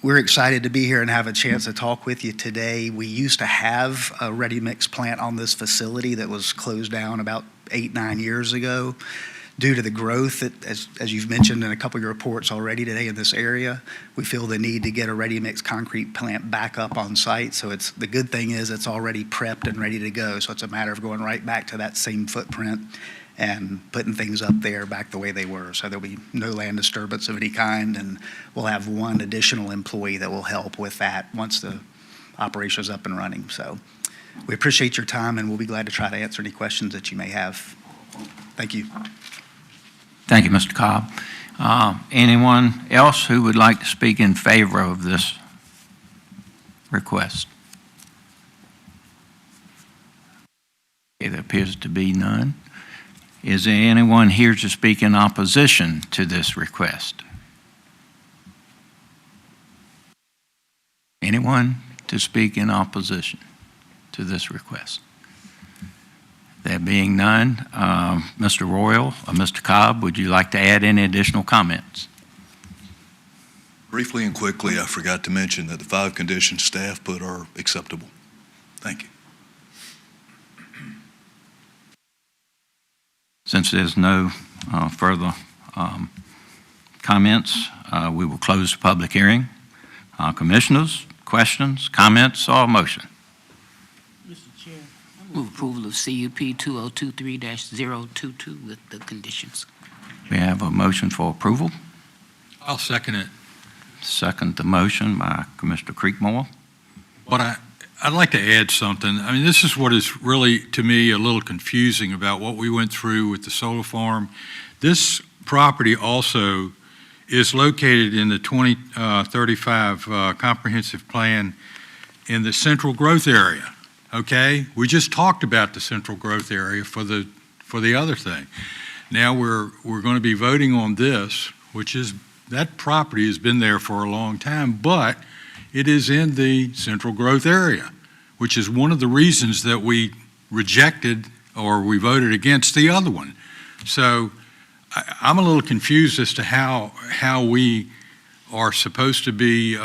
U: We're excited to be here and have a chance to talk with you today. We used to have a ready-mix plant on this facility that was closed down about 8-9 years ago. Due to the growth that, as you've mentioned in a couple of your reports already today in this area, we feel the need to get a ready-mix concrete plant back up on site. So the good thing is it's already prepped and ready to go. So it's a matter of going right back to that same footprint and putting things up there back the way they were. So there'll be no land disturbance of any kind, and we'll have one additional employee that will help with that once the operation is up and running. So we appreciate your time, and we'll be glad to try to answer any questions that you may have. Thank you.
C: Thank you, Mr. Cobb. Anyone else who would like to speak in favor of this request? Okay, there appears to be none. Is there anyone here to speak in opposition to this request? Anyone to speak in opposition to this request? There being none, Mr. Royal or Mr. Cobb, would you like to add any additional comments?
T: Briefly and quickly, I forgot to mention that the 5 conditions staff put are acceptable. Thank you.
C: Since there's no further comments, we will close the public hearing. Commissioners, questions, comments, or motion?
G: Move approval of CUP 2023-022 with the conditions.
C: We have a motion for approval.
D: I'll second it.
C: Second the motion by Commissioner Creekmore.
D: But I'd like to add something. I mean, this is what is really, to me, a little confusing about what we went through with the solar farm. This property also is located in the 2035 comprehensive plan in the central growth area. Okay, we just talked about the central growth area for the other thing. Now we're going to be voting on this, which is that property has been there for a long time, but it is in the central growth area, which is one of the reasons that we rejected or we voted against the other one. So I'm a little confused as to how we are supposed to be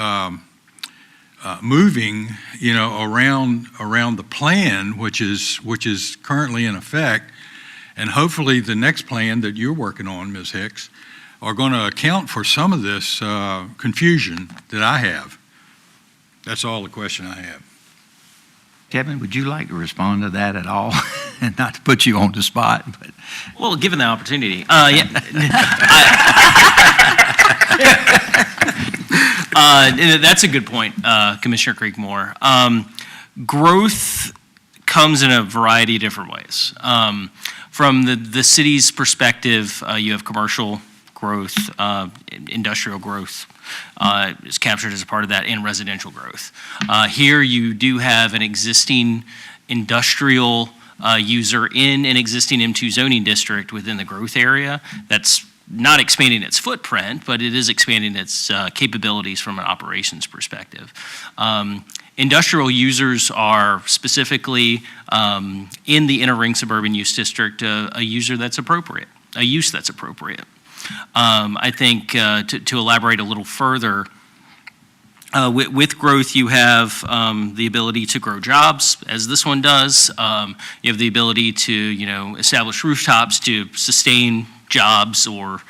D: moving, around the plan, which is currently in effect, and hopefully the next plan that you're working on, Ms. Hicks, are going to account for some of this confusion that I have. That's all the question I have.
C: Kevin, would you like to respond to that at all? And not to put you on the spot, but.
E: Well, given the opportunity, that's a good point, Commissioner Creekmore. Growth comes in a variety of different ways. From the city's perspective, you have commercial growth, industrial growth is captured as a part of that, and residential growth. Here, you do have an existing industrial user in an existing M2 zoning district within the growth area that's not expanding its footprint, but it is expanding its capabilities from an operations perspective. Industrial users are specifically in the inner ring suburban use district a use that's appropriate. I think to elaborate a little further, with growth, you have the ability to grow jobs, as this one does. You have the ability to, establish rooftops to sustain jobs or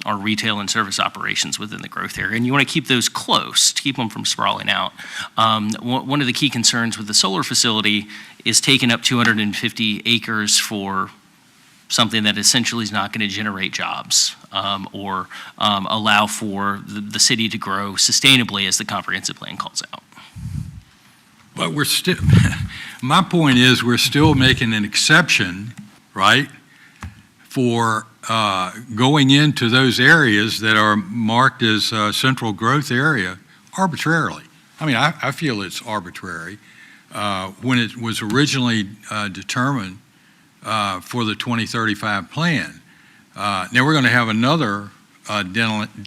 E: retail and service operations within the growth area. And you want to keep those close to keep them from sprawling out. One of the key concerns with the solar facility is taking up 250 acres for something that essentially is not going to generate jobs or allow for the city to grow sustainably, as the comprehensive plan calls out.
D: But we're still, my point is, we're still making an exception, right, for going into those areas that are marked as central growth area arbitrarily. I mean, I feel it's arbitrary. When it was originally determined for the 2035 plan. Now we're going to have another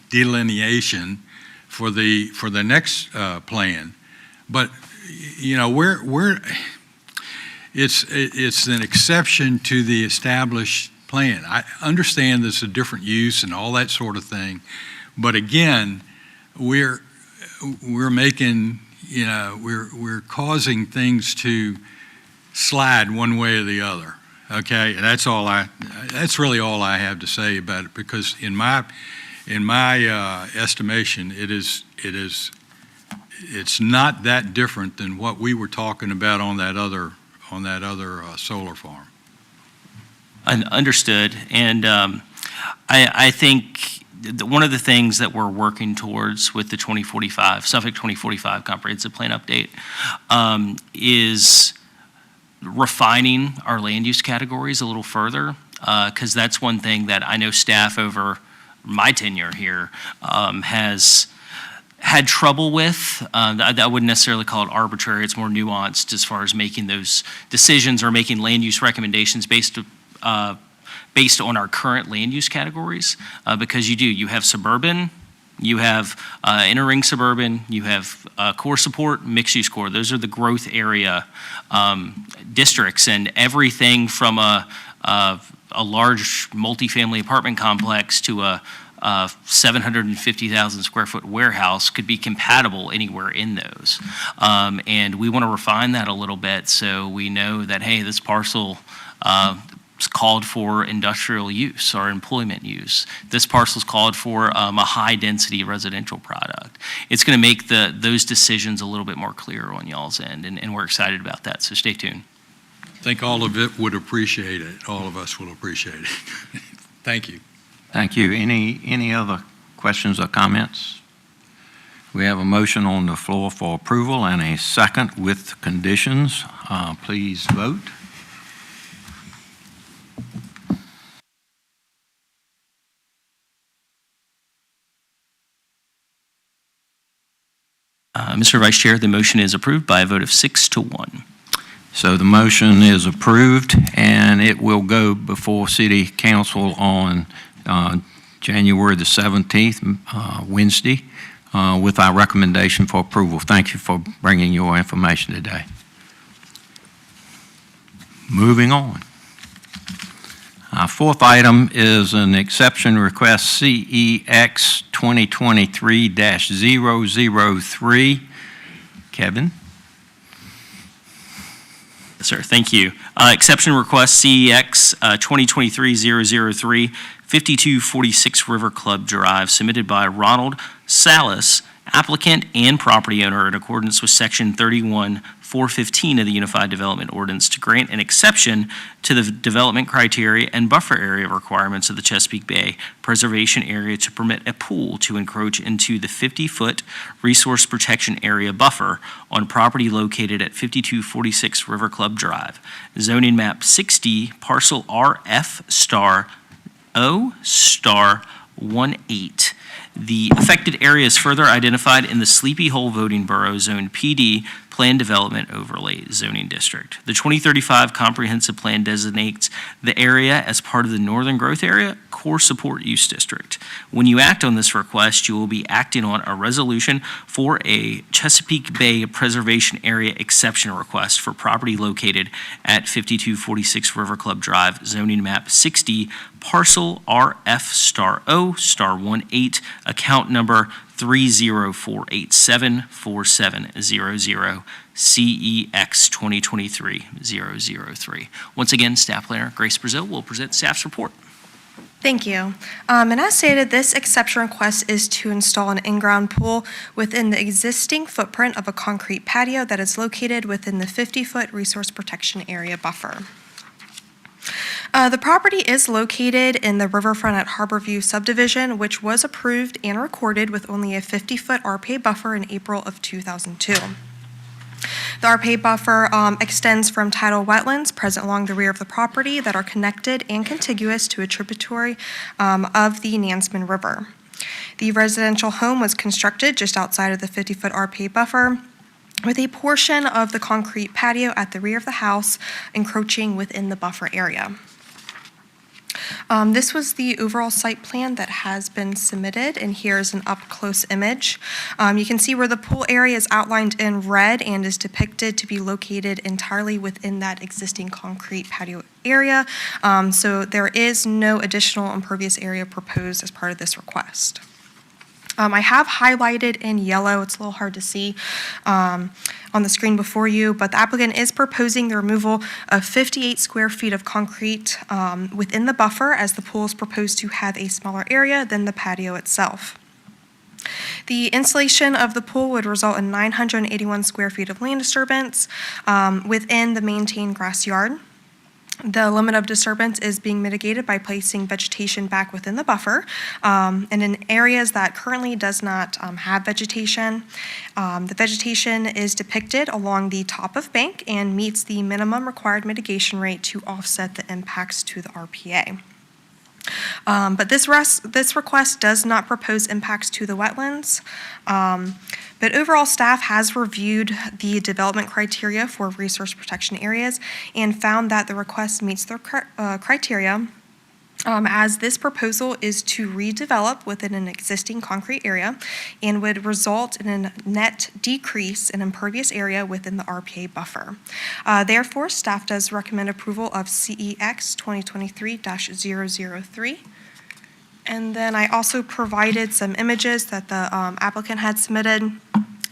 D: delineation for the next plan, but it's an exception to the established plan. I understand this is a different use and all that sort of thing, but again, we're making we're causing things to slide one way or the other. Okay, and that's really all I have to say about it, because in my estimation, it's not that different than what we were talking about on that other solar farm.
E: Understood, and I think one of the things that we're working towards with the Suffolk 2045 comprehensive plan update is refining our land use categories a little further, because that's one thing that I know staff over my tenure here has had trouble with. I wouldn't necessarily call it arbitrary. It's more nuanced as far as making those decisions or making land use recommendations based on our current land use categories, because you have suburban, you have inner ring suburban, you have core support, mixed use core. Those are the growth area districts, and everything from a large multifamily apartment complex to a 750,000 square foot warehouse could be compatible anywhere in those. And we want to refine that a little bit so we know that, hey, this parcel is called for industrial use or employment use. This parcel is called for a high-density residential product. It's going to make those decisions a little bit more clear on y'all's end, and we're excited about that, so stay tuned.
D: I think all of it would appreciate it. All of us will appreciate it. Thank you.
C: Thank you. Any other questions or comments? We have a motion on the floor for approval and a second with conditions. Please vote.
E: Mr. Vice Chair, the motion is approved by a vote of 6-1.
C: So the motion is approved, and it will go before City Council on January the 17th, Wednesday, with our recommendation for approval. Thank you for bringing your information today. Moving on. Our fourth item is an exception request CEX 2023-003. Kevin?
E: Yes, sir. Thank you. Exception request CEX 2023-003, 5246 River Club Drive, submitted by Ronald Salas applicant and property owner in accordance with Section 31-415 of the Unified Development Ordinance to grant an exception to the development criteria and buffer area requirements of the Chesapeake Bay Preservation Area to permit a pool to encroach into the 50-foot Resource Protection Area buffer on property located at 5246 River Club Drive, zoning map 60, parcel RF*O*18. The affected area is further identified in the Sleepy Hole Voting Borough Zone PD Plan Development Overlay Zoning District. The 2035 Comprehensive Plan designates the area as part of the Northern Growth Area Core Support Use District. When you act on this request, you will be acting on a resolution for a Chesapeake Bay Preservation Area exception request for property located at 5246 River Club Drive, zoning map 60, parcel RF*O*18, account number 304874700, CEX 2023-003. Once again, Staff Planner Grace Brazil will present staff's report.
P: Thank you. And as stated, this exception request is to install an in-ground pool within the existing footprint of a concrete patio that is located within the 50-foot Resource Protection Area buffer. The property is located in the riverfront at Harborview subdivision, which was approved and recorded with only a 50-foot RPA buffer in April of 2002. The RPA buffer extends from tidal wetlands present along the rear of the property that are connected and contiguous to a tributary of the Nansemond River. The residential home was constructed just outside of the 50-foot RPA buffer, with a portion of the concrete patio at the rear of the house encroaching within the buffer area. This was the overall site plan that has been submitted, and here's an up-close image. You can see where the pool area is outlined in red and is depicted to be located entirely within that existing concrete patio area. So there is no additional impervious area proposed as part of this request. I have highlighted in yellow, it's a little hard to see on the screen before you, but the applicant is proposing the removal of 58 square feet of concrete within the buffer, as the pool is proposed to have a smaller area than the patio itself. The installation of the pool would result in 981 square feet of land disturbance within the maintained grass yard. The limit of disturbance is being mitigated by placing vegetation back within the buffer. And in areas that currently does not have vegetation, the vegetation is depicted along the top of bank and meets the minimum required mitigation rate to offset the impacts to the RPA. But this request does not propose impacts to the wetlands. But overall, staff has reviewed the development criteria for resource protection areas and found that the request meets their criteria, as this proposal is to redevelop within an existing concrete area and would result in a net decrease in impervious area within the RPA buffer. Therefore, staff does recommend approval of CEX 2023-003. And then I also provided some images that the applicant had submitted,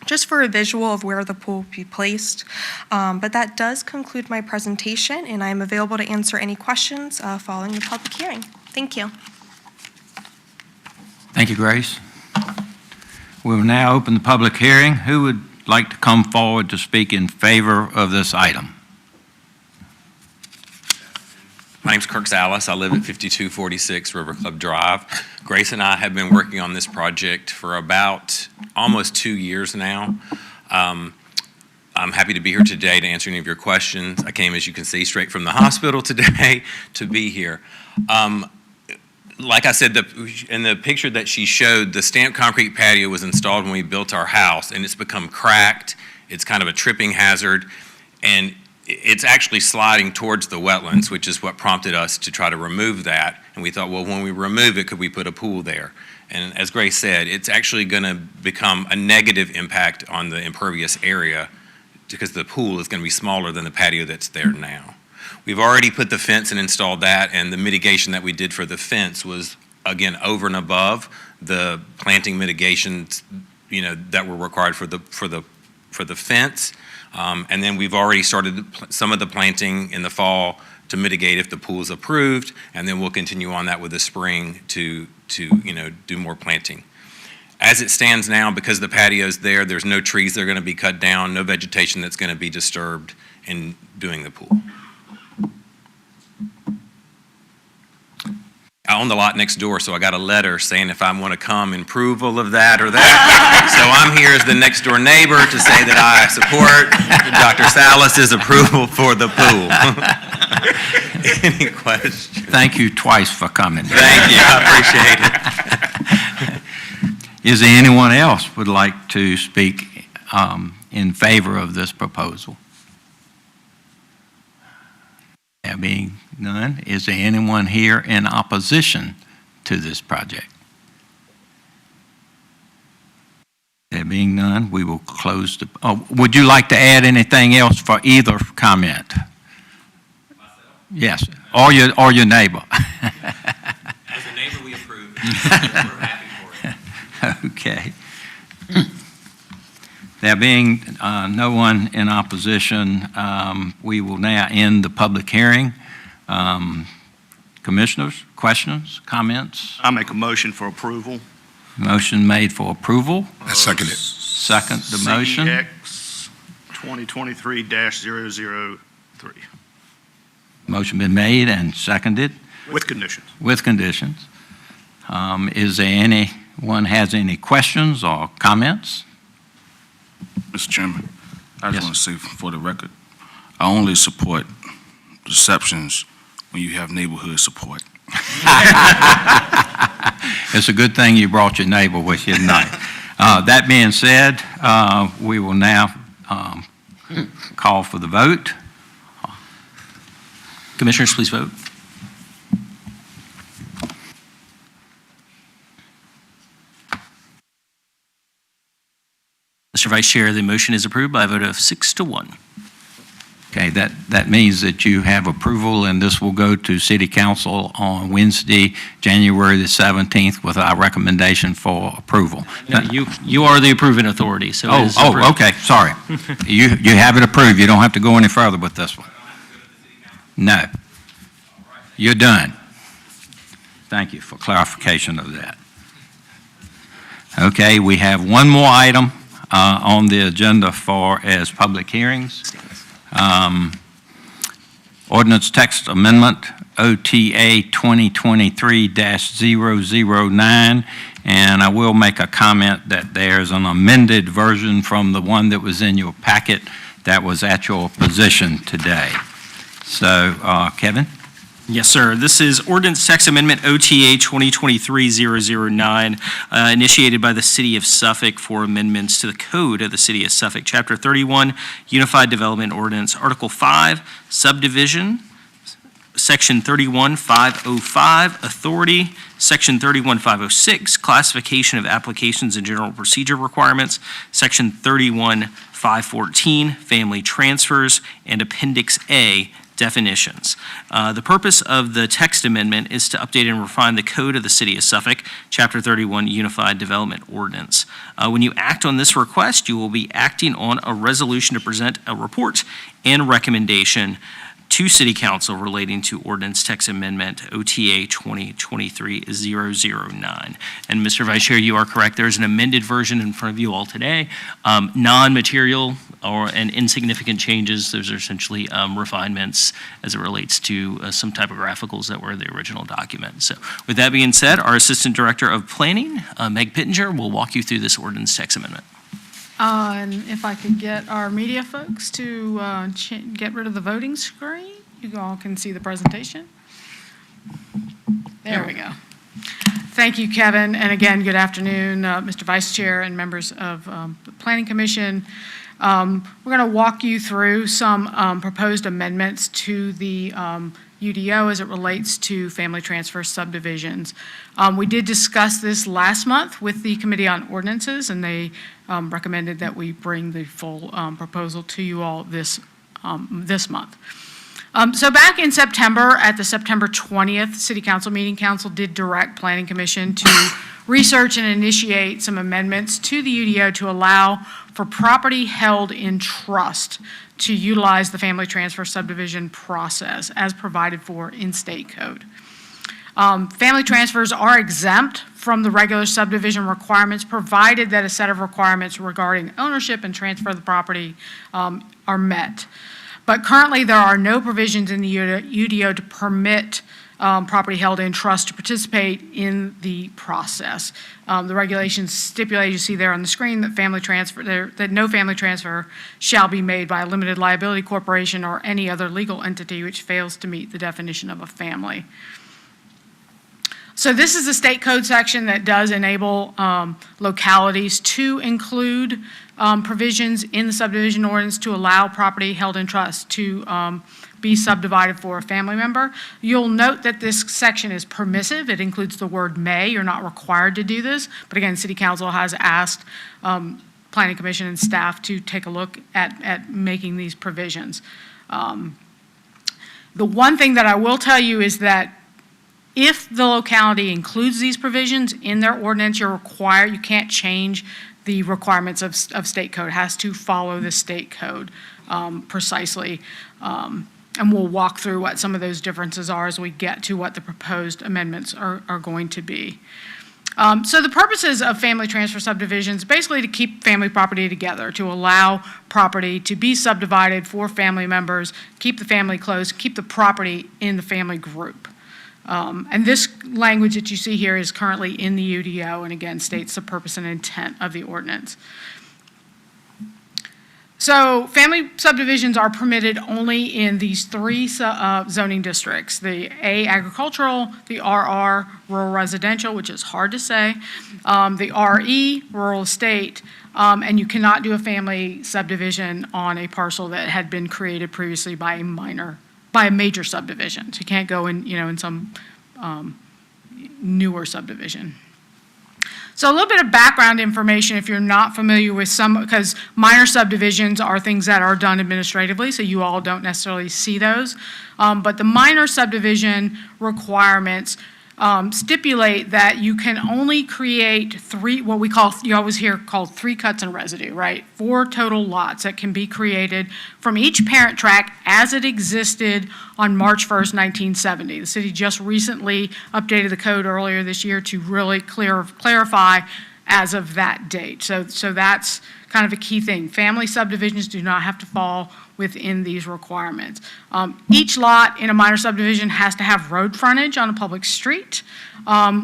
P: just for a visual of where the pool will be placed. But that does conclude my presentation, and I am available to answer any questions following the public hearing. Thank you.
C: Thank you, Grace. We will now open the public hearing. Who would like to come forward to speak in favor of this item?
B: My name's Kirk Zallis. I live at 5246 River Club Drive. Grace and I have been working on this project for about almost 2 years now. I'm happy to be here today to answer any of your questions. I came, as you can see, straight from the hospital today to be here. Like I said, in the picture that she showed, the stamped concrete patio was installed when we built our house, and it's become cracked. It's kind of a tripping hazard, and it's actually sliding towards the wetlands, which is what prompted us to try to remove that. And we thought, well, when we remove it, could we put a pool there? And as Grace said, it's actually going to become a negative impact on the impervious area because the pool is going to be smaller than the patio that's there now. We've already put the fence and installed that, and the mitigation that we did for the fence was, again, over and above the planting mitigations, that were required for the fence. And then we've already started some of the planting in the fall to mitigate if the pool is approved, and then we'll continue on that with the spring to do more planting. As it stands now, because the patio's there, there's no trees that are going to be cut down, no vegetation that's going to be disturbed in doing the pool. I own the lot next door, so I got a letter saying if I want to come in approval of that or that. So I'm here as the next door neighbor to say that I support Dr. Salas's approval for the pool. Any questions?
C: Thank you twice for coming.
B: Thank you, I appreciate it.
C: Is there anyone else would like to speak in favor of this proposal? There being none, is there anyone here in opposition to this project? There being none, we will close the, would you like to add anything else for either comment? Yes, or your neighbor.
B: As a neighbor, we approve. We're happy for it.
C: Okay. There being no one in opposition, we will now end the public hearing. Commissioners, questions, comments?
O: I make a motion for approval.
C: Motion made for approval.
M: I second it.
C: Second the motion.
O: CX 2023-003.
C: Motion been made and seconded
O: With conditions.
C: with conditions. Is there anyone has any questions or comments?
L: Mr. Chairman, I just
C: Yes.
L: want to say for the record, I only support receptions when you have neighborhood support.
C: It's a good thing you brought your neighbor with you tonight. That being said, we will now call for the vote.
E: Commissioners, please vote. Mr. Vice Chair, the motion is approved by a vote of 6-1.
C: Okay, that means that you have approval, and this will go to City Council on Wednesday, January the 17th, with our recommendation for approval.
E: You are the approving authority, so it is approved.
C: Okay, sorry. You have it approved. You don't have to go any further with this one. No. You're done. Thank you for clarification of that. Okay, we have one more item on the agenda as public hearings. Ordinance text amendment, OTA 2023-009, and I will make a comment that there's an amended version from the one that was in your packet that was at your position today. So, Kevin?
E: Yes, sir. This is Ordinance Text Amendment OTA 2023-009, initiated by the City of Suffolk for amendments to the Code of the City of Suffolk, Chapter 31, Unified Development Ordinance, Article 5, Subdivision, Section 31505, Authority, Section 31506, Classification of Applications and General Procedure Requirements, Section 31514, Family Transfers, and Appendix A, Definitions. The purpose of the text amendment is to update and refine the Code of the City of Suffolk, Chapter 31 Unified Development Ordinance. When you act on this request, you will be acting on a resolution to present a report and recommendation to City Council relating to Ordinance Text Amendment OTA 2023-009. And Mr. Vice Chair, you are correct. There is an amended version in front of you all today. Non-material and insignificant changes. Those are essentially refinements as it relates to some typographicals that were in the original document. So with that being said, our Assistant Director of Planning, Meg Pittenger, will walk you through this Ordinance Text Amendment.
A: And if I could get our media folks to get rid of the voting screen, you all can see the presentation. There we go. Thank you, Kevin. And again, good afternoon, Mr. Vice Chair and members of the Planning Commission. We're going to walk you through some proposed amendments to the UDO as it relates to family transfer subdivisions. We did discuss this last month with the Committee on Ordinances, and they recommended that we bring the full proposal to you all this month. So back in September, at the September 20th City Council meeting, Council did direct Planning Commission to research and initiate some amendments to the UDO to allow for property held in trust to utilize the family transfer subdivision process as provided for in state code. Family transfers are exempt from the regular subdivision requirements, provided that a set of requirements regarding ownership and transfer of the property are met. But currently, there are no provisions in the UDO to permit property held in trust to participate in the process. The regulations stipulate, you see there on the screen, that that no family transfer shall be made by a limited liability corporation or any other legal entity which fails to meet the definition of a family. So this is the state code section that does enable localities to include provisions in the subdivision ordinance to allow property held in trust to be subdivided for a family member. You'll note that this section is permissive. It includes the word may. You're not required to do this. But again, City Council has asked Planning Commission and staff to take a look at making these provisions. The one thing that I will tell you is that if the locality includes these provisions in their ordinance, you can't change the requirements of state code. It has to follow the state code precisely. And we'll walk through what some of those differences are as we get to what the proposed amendments are going to be. So the purposes of family transfer subdivisions, basically to keep family property together, to allow property to be subdivided for family members, keep the family close, keep the property in the family group. And this language that you see here is currently in the UDO and again states the purpose and intent of the ordinance. So family subdivisions are permitted only in these three zoning districts: the A, agricultural, the RR, rural residential, which is hard to say, the RE, rural estate, and you cannot do a family subdivision on a parcel that had been created previously by a major subdivision. So you can't go in some newer subdivision. So a little bit of background information if you're not familiar with because minor subdivisions are things that are done administratively, so you all don't necessarily see those. But the minor subdivision requirements stipulate that you can only create what you always hear called 3 cuts and residue, right? 4 total lots that can be created from each parent tract as it existed on March 1st, 1970. The city just recently updated the code earlier this year to really clarify as of that date. So that's kind of a key thing. Family subdivisions do not have to fall within these requirements. Each lot in a minor subdivision has to have road frontage on a public street,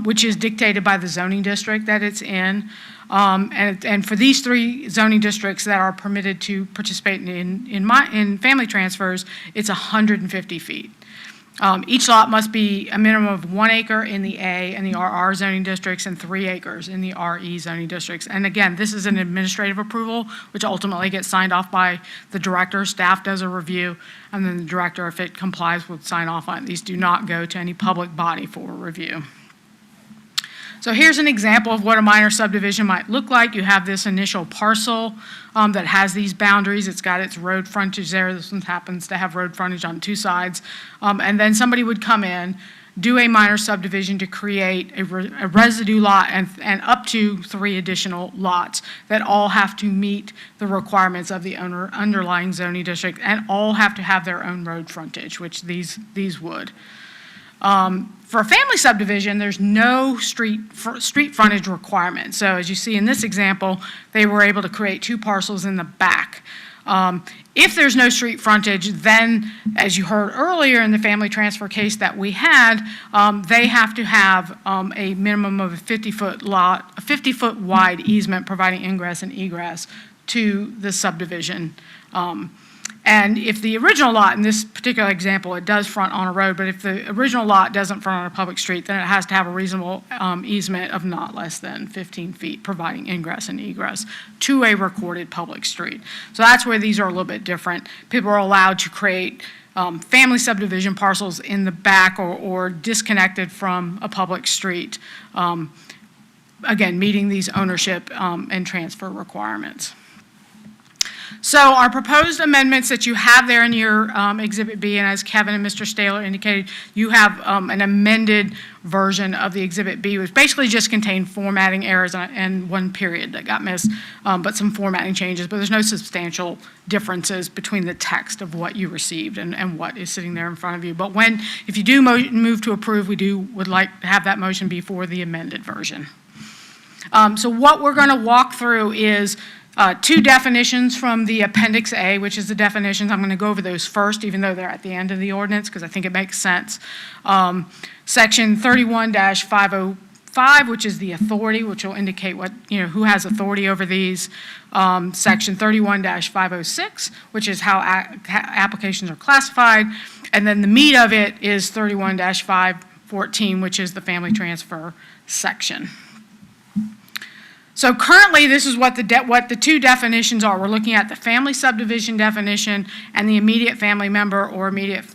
A: which is dictated by the zoning district that it's in. And for these 3 zoning districts that are permitted to participate in family transfers, it's 150 feet. Each lot must be a minimum of 1 acre in the A and the RR zoning districts and 3 acres in the RE zoning districts. And again, this is an administrative approval, which ultimately gets signed off by the director. Staff does a review, and then the director, if it complies, would sign off on it. These do not go to any public body for review. So here's an example of what a minor subdivision might look like. You have this initial parcel that has these boundaries. It's got its road frontage there. This one happens to have road frontage on 2 sides. And then somebody would come in, do a minor subdivision to create a residue lot and up to 3 additional lots that all have to meet the requirements of the underlying zoning district and all have to have their own road frontage, which these would. For a family subdivision, there's no street frontage requirement. So as you see in this example, they were able to create 2 parcels in the back. If there's no street frontage, then, as you heard earlier in the family transfer case that we had, they have to have a minimum of a 50-foot lot, a 50-foot wide easement providing ingress and egress to the subdivision. And if the original lot, in this particular example, it does front on a road, but if the original lot doesn't front on a public street, then it has to have a reasonable easement of not less than 15 feet, providing ingress and egress to a recorded public street. So that's where these are a little bit different. People are allowed to create family subdivision parcels in the back or disconnected from a public street, again, meeting these ownership and transfer requirements. So our proposed amendments that you have there in your Exhibit B, and as Kevin and Mr. Staler indicated, you have an amended version of the Exhibit B, which basically just contained formatting errors and one period that got missed, but some formatting changes, but there's no substantial differences between the text of what you received and what is sitting there in front of you. But if you do move to approve, would like to have that motion be for the amended version. So what we're going to walk through is two definitions from the Appendix A, which is the definitions. I'm going to go over those first, even though they're at the end of the ordinance, because I think it makes sense. Section 31-505, which is the authority, which will indicate who has authority over these. Section 31-506, which is how applications are classified. And then the meat of it is 31-514, which is the family transfer section. So currently, this is what the two definitions are. We're looking at the family subdivision definition and the immediate family member or immediate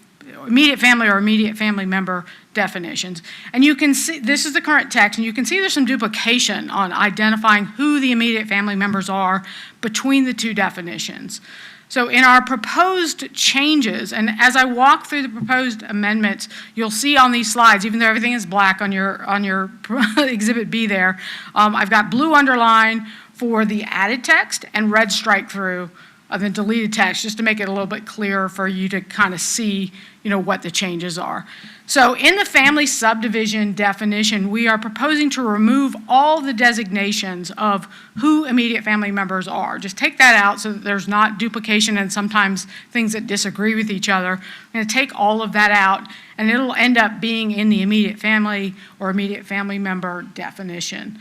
A: family or immediate family member definitions. And you can see, this is the current text, and you can see there's some duplication on identifying who the immediate family members are between the two definitions. So in our proposed changes, and as I walk through the proposed amendments, you'll see on these slides, even though everything is black on your Exhibit B there, I've got blue underline for the added text and red strike through of the deleted text, just to make it a little bit clearer for you to kind of see, what the changes are. So in the family subdivision definition, we are proposing to remove all the designations of who immediate family members are. Just take that out so that there's not duplication and sometimes things that disagree with each other. I'm going to take all of that out, and it'll end up being in the immediate family or immediate family member definition.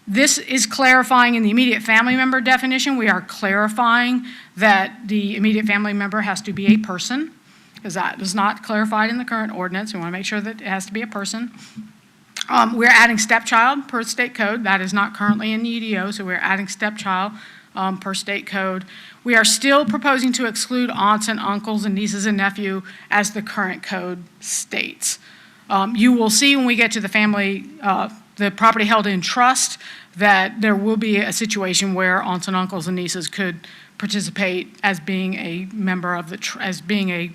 A: This is clarifying in the immediate family member definition. We are clarifying that the immediate family member has to be a person, because that is not clarified in the current ordinance. We want to make sure that it has to be a person. We're adding stepchild per state code. That is not currently in the EDO, so we're adding stepchild per state code. We are still proposing to exclude aunts and uncles and nieces and nephew as the current code states. You will see when we get to the family, the property held in trust, that there will be a situation where aunts and uncles and nieces could participate as being a member of as being a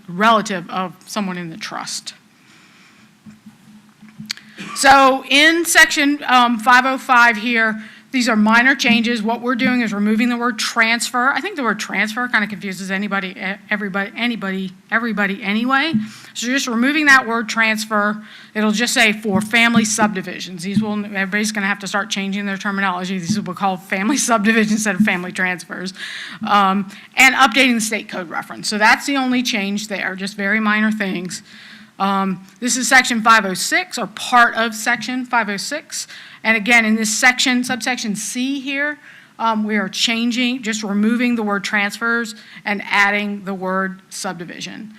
A: relative of someone in the trust. So in section 505 here, these are minor changes. What we're doing is removing the word transfer. I think the word transfer kind of confuses everybody anyway. So just removing that word transfer. It'll just say for family subdivisions. Everybody's going to have to start changing their terminology. These will be called family subdivisions instead of family transfers. And updating the state code reference. So that's the only change there, just very minor things. This is section 506, or part of section 506. And again, in this section, subsection C here, we are just removing the word transfers and adding the word subdivision.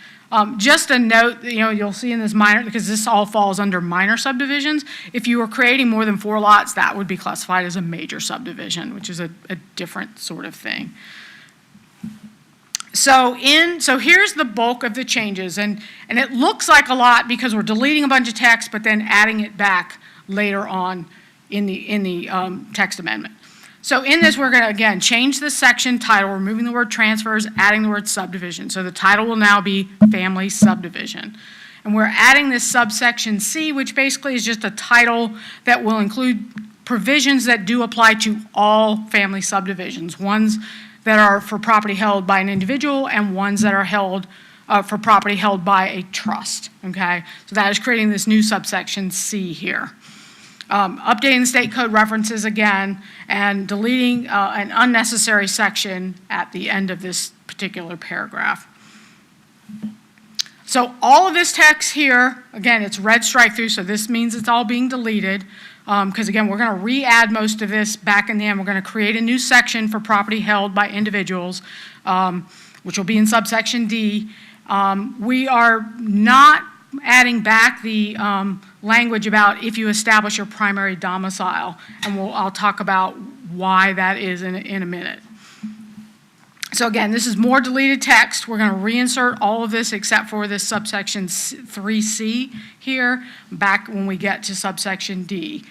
A: Just a note, you'll see in this minor, because this all falls under minor subdivisions, if you were creating more than 4 lots, that would be classified as a major subdivision, which is a different sort of thing. So here's the bulk of the changes, and it looks like a lot because we're deleting a bunch of text, but then adding it back later on in the text amendment. So in this, we're going to, again, change the section title, removing the word transfers, adding the word subdivision. So the title will now be family subdivision. And we're adding this subsection C, which basically is just a title that will include provisions that do apply to all family subdivisions, ones that are for property held by an individual and ones that are held for property held by a trust, okay? So that is creating this new subsection C here. Updating the state code references again, and deleting an unnecessary section at the end of this particular paragraph. So all of this text here, again, it's red strike through, so this means it's all being deleted. Because again, we're going to re-add most of this back in the end. We're going to create a new section for property held by individuals, which will be in subsection D. We are not adding back the language about if you establish your primary domicile, and I'll talk about why that is in a minute. So again, this is more deleted text. We're going to reinsert all of this except for this subsection 3C here, back when we get to subsection D.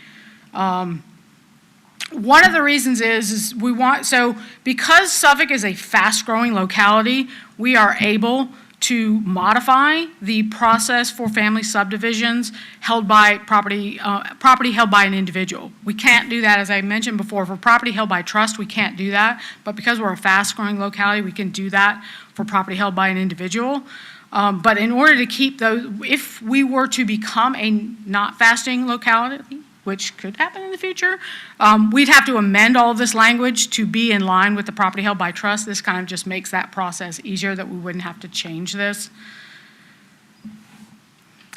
A: One of the reasons is we want, so because Suffolk is a fast-growing locality, we are able to modify the process for family subdivisions held by property held by an individual. We can't do that, as I mentioned before. For property held by trust, we can't do that. But because we're a fast-growing locality, we can do that for property held by an individual. But in order to keep those, if we were to become a not fasting locality, which could happen in the future, we'd have to amend all of this language to be in line with the property held by trust. This kind of just makes that process easier, that we wouldn't have to change this.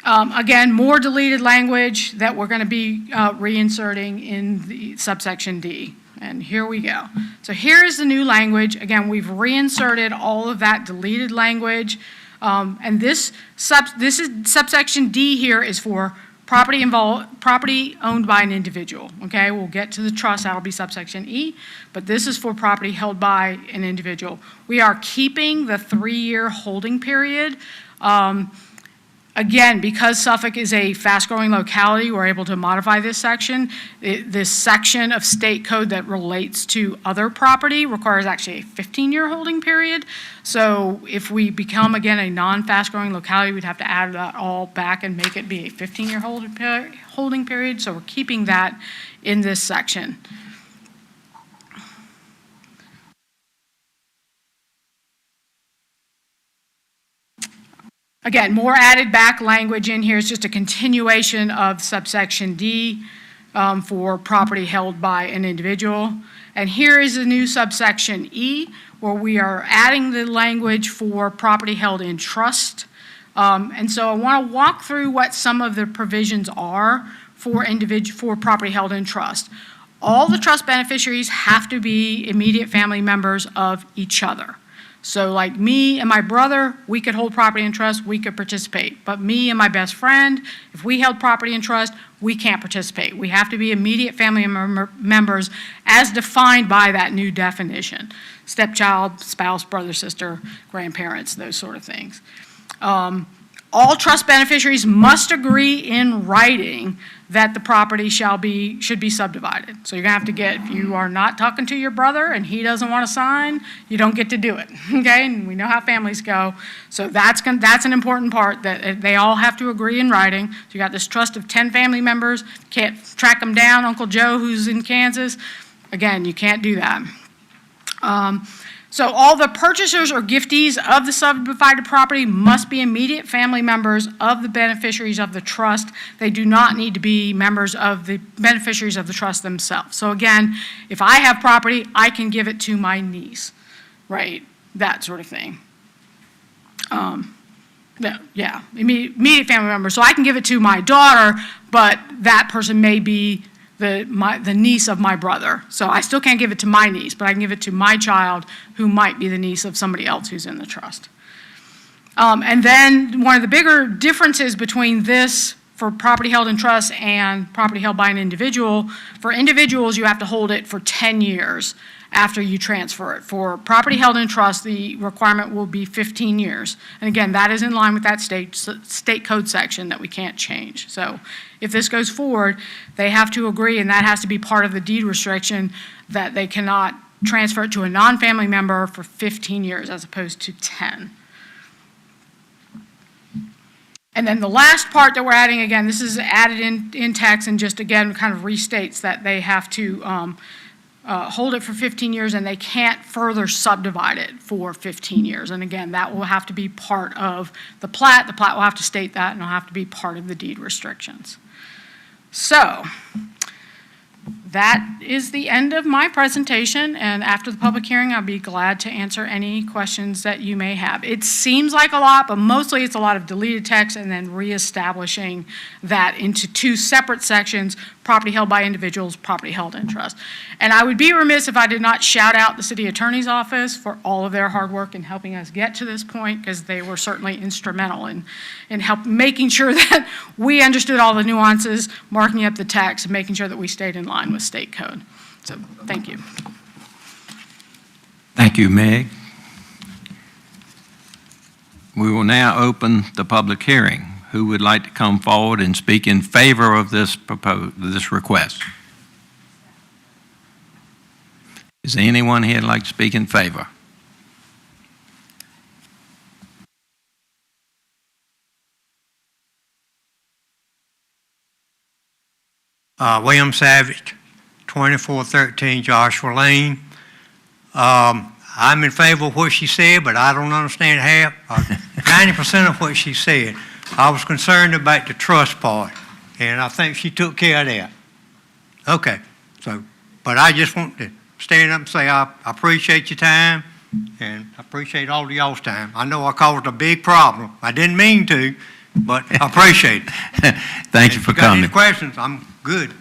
A: Again, more deleted language that we're going to be reinserting in the subsection D. And here we go. So here is the new language. Again, we've reinserted all of that deleted language. And this is subsection D here is for property owned by an individual, okay? We'll get to the trust, that'll be subsection E, but this is for property held by an individual. We are keeping the 3-year holding period. Again, because Suffolk is a fast-growing locality, we're able to modify this section. This section of state code that relates to other property requires actually a 15-year holding period. So if we become, again, a non-fast-growing locality, we'd have to add that all back and make it be a 15-year holding period. So we're keeping that in this section. Again, more added back language in here is just a continuation of subsection D for property held by an individual. And here is a new subsection E, where we are adding the language for property held in trust. And so I want to walk through what some of the provisions are for property held in trust. All the trust beneficiaries have to be immediate family members of each other. So like me and my brother, we could hold property in trust, we could participate. But me and my best friend, if we held property in trust, we can't participate. We have to be immediate family members as defined by that new definition. Stepchild, spouse, brother, sister, grandparents, those sort of things. All trust beneficiaries must agree in writing that the property should be subdivided. So you're gonna have to if you are not talking to your brother and he doesn't want to sign, you don't get to do it, okay? And we know how families go. So that's an important part, that they all have to agree in writing. So you got this trust of 10 family members, can't track them down, Uncle Joe who's in Kansas. Again, you can't do that. So all the purchasers or giftees of the subdivided property must be immediate family members of the beneficiaries of the trust. They do not need to be members of the beneficiaries of the trust themselves. So again, if I have property, I can give it to my niece, right? That sort of thing. Immediate family member. So I can give it to my daughter, but that person may be the niece of my brother. So I still can't give it to my niece, but I can give it to my child who might be the niece of somebody else who's in the trust. And then one of the bigger differences between this for property held in trust and property held by an individual, for individuals you have to hold it for 10 years after you transfer it. For property held in trust, the requirement will be 15 years. And again, that is in line with that state code section that we can't change. So if this goes forward, they have to agree, and that has to be part of the deed restriction, that they cannot transfer it to a non-family member for 15 years as opposed to 10. And then the last part that we're adding, again, this is added in text and just again kind of restates that they have to hold it for 15 years and they can't further subdivide it for 15 years. And again, that will have to be part of the plat. The plat will have to state that and it'll have to be part of the deed restrictions. So that is the end of my presentation, and after the public hearing, I'll be glad to answer any questions that you may have. It seems like a lot, but mostly it's a lot of deleted text and then reestablishing that into two separate sections: property held by individuals, property held in trust. And I would be remiss if I did not shout out the city attorney's office for all of their hard work in helping us get to this point, because they were certainly instrumental in making sure that we understood all the nuances, marking up the text, and making sure that we stayed in line with state code. So thank you.
C: Thank you, Meg. We will now open the public hearing. Who would like to come forward and speak in favor of this request? Is there anyone here that'd like to speak in favor?
F: William Savage, 2413 Joshua Lane. I'm in favor of what she said, but I don't understand 90% of what she said. I was concerned about the trust part, and I think she took care of that. Okay, but I just want to stand up and say I appreciate your time, and I appreciate all of y'all's time. I know I caused a big problem. I didn't mean to, but I appreciate it.
C: Thank you for
F: If you got
C: coming.
F: any questions, I'm good.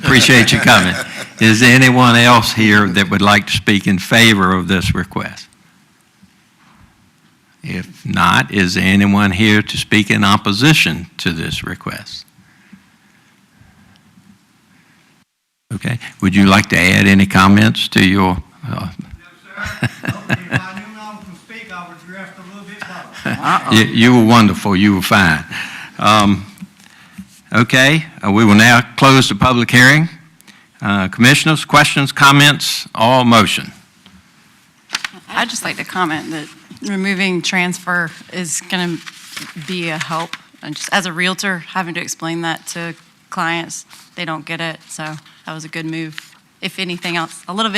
C: Appreciate you coming. Is there anyone else here that would like to speak in favor of this request? If not, is there anyone here to speak in opposition to this request? Okay. Would you like to add any comments to your? You were wonderful. You were fine. Okay. We will now close the public hearing. Commissioners, questions, comments, or motion?
K: I'd just like to comment that removing transfer is going to be a help. And just as a realtor, having to explain that to clients, they don't get it. So that was a good move. If anything else, a little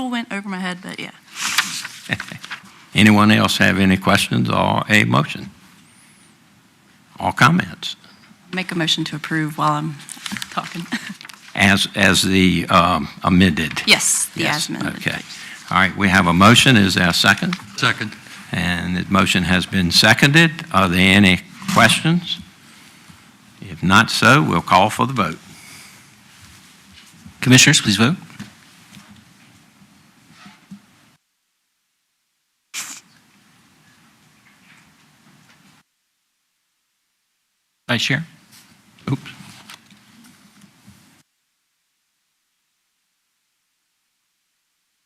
K: went over my head, but yeah.
C: Anyone else have any questions or a motion? Or comments?
K: Make a motion to approve while I'm talking.
C: As the amended?
K: Yes, the
C: Yes,
K: as amended.
C: okay. All right, we have a motion. Is there a second?
O: Second.
C: And the motion has been seconded. Are there any questions? If not so, we'll call for the vote.
E: Commissioners, please vote. Vice Chair?
C: Oops.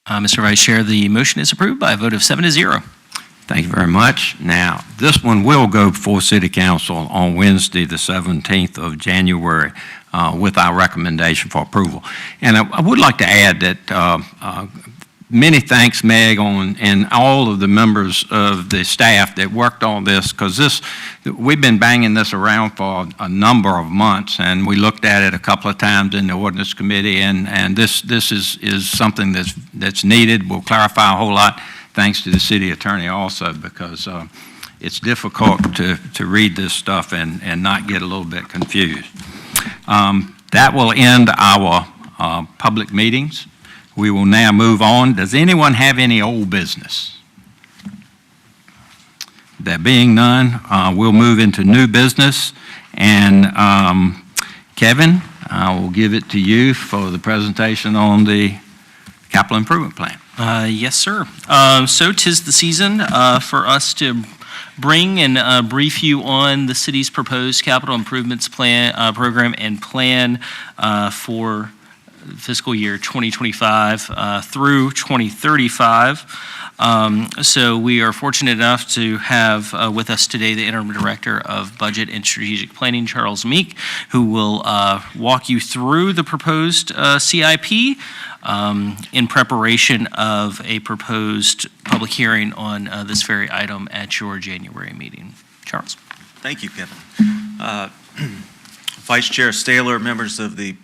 E: Mr. Vice Chair, the motion is approved by a vote of 7-0.
C: Thank you very much. Now, this one will go before City Council on Wednesday, the 17th of January, with our recommendation for approval. And I would like to add that many thanks, Meg, and all of the members of the staff that worked on this, because we've been banging this around for a number of months, and we looked at it a couple of times in the ordinance committee, and this is something that's needed. Will clarify a whole lot, thanks to the city attorney also, because it's difficult to read this stuff and not get a little bit confused. That will end our public meetings. We will now move on. Does anyone have any old business? There being none, we'll move into new business. And Kevin, I will give it to you for the presentation on the capital improvement plan.
E: Yes, sir. So 'tis the season for us to bring and brief you on the city's proposed capital improvements plan, program and plan for fiscal year 2025 through 2035. So we are fortunate enough to have with us today the Interim Director of Budget and Strategic Planning, Charles Meek, who will walk you through the proposed CIP in preparation of a proposed public hearing on this very item at your January meeting. Charles.
V: Thank you, Kevin. Vice Chair Staylor, members of the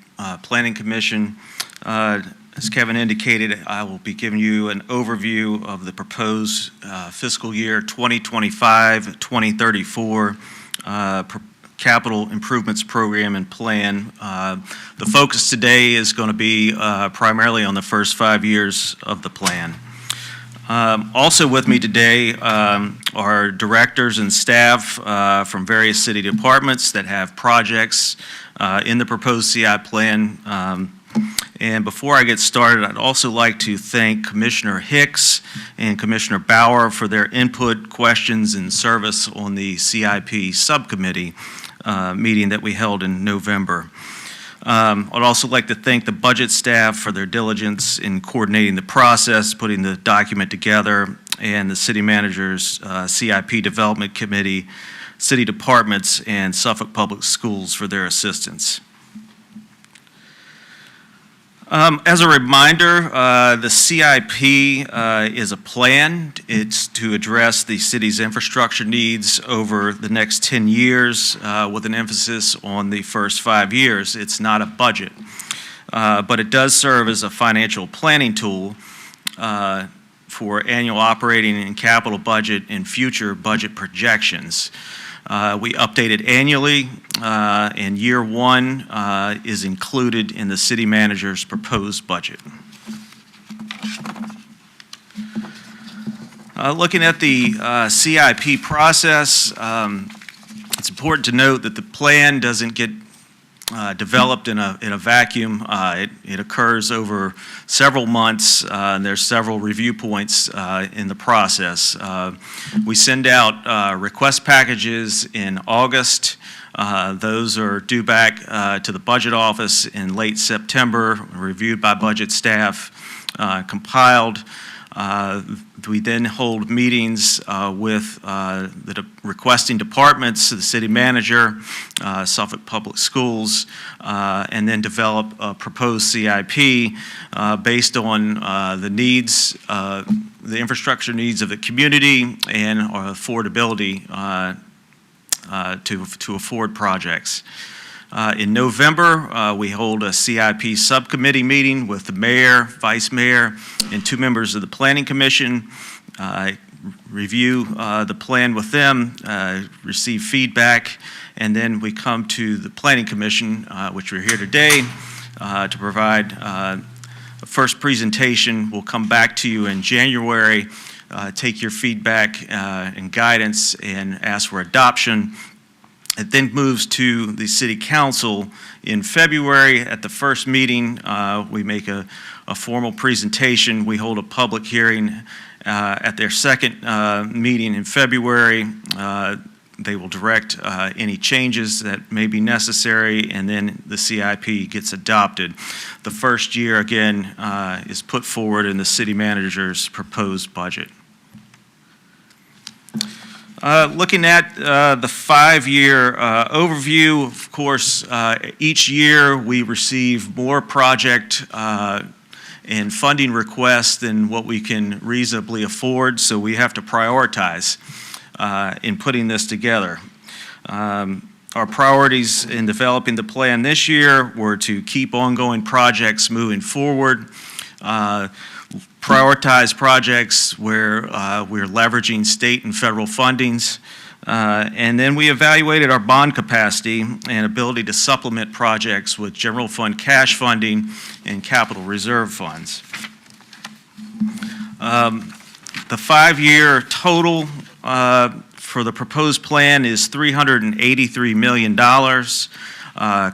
V: Planning Commission, as Kevin indicated, I will be giving you an overview of the proposed fiscal year 2025-2034 capital improvements program and plan. The focus today is going to be primarily on the first 5 years of the plan. Also with me today are directors and staff from various city departments that have projects in the proposed CI plan. And before I get started, I'd also like to thank Commissioner Hicks and Commissioner Bauer for their input, questions, and service on the CIP subcommittee meeting that we held in November. I'd also like to thank the budget staff for their diligence in coordinating the process, putting the document together, and the city manager's CIP development committee, city departments, and Suffolk Public Schools for their assistance. As a reminder, the CIP is a plan. It's to address the city's infrastructure needs over the next 10 years with an emphasis on the first 5 years. It's not a budget, but it does serve as a financial planning tool for annual operating and capital budget and future budget projections. We update it annually, and year one is included in the city manager's proposed budget. Looking at the CIP process, it's important to note that the plan doesn't get developed in a vacuum. It occurs over several months, and there's several review points in the process. We send out request packages in August. Those are due back to the budget office in late September, reviewed by budget staff, compiled. We then hold meetings with the requesting departments, the city manager, Suffolk Public Schools, and then develop a proposed CIP based on the needs, the infrastructure needs of the community and affordability to afford projects. In November, we hold a CIP subcommittee meeting with the mayor, vice mayor, and 2 members of the planning commission. Review the plan with them, receive feedback, and then we come to the planning commission, which we're here today, to provide a first presentation. We'll come back to you in January, take your feedback and guidance, and ask for adoption. It then moves to the City Council in February. At the first meeting, we make a formal presentation. We hold a public hearing at their second meeting in February. They will direct any changes that may be necessary, and then the CIP gets adopted. The first year, again, is put forward in the city manager's proposed budget. Looking at the 5-year overview, of course, each year we receive more project and funding requests than what we can reasonably afford, so we have to prioritize in putting this together. Our priorities in developing the plan this year were to keep ongoing projects moving forward, prioritize projects where we're leveraging state and federal fundings, and then we evaluated our bond capacity and ability to supplement projects with general fund cash funding and capital reserve funds. The 5-year total for the proposed plan is $383 million,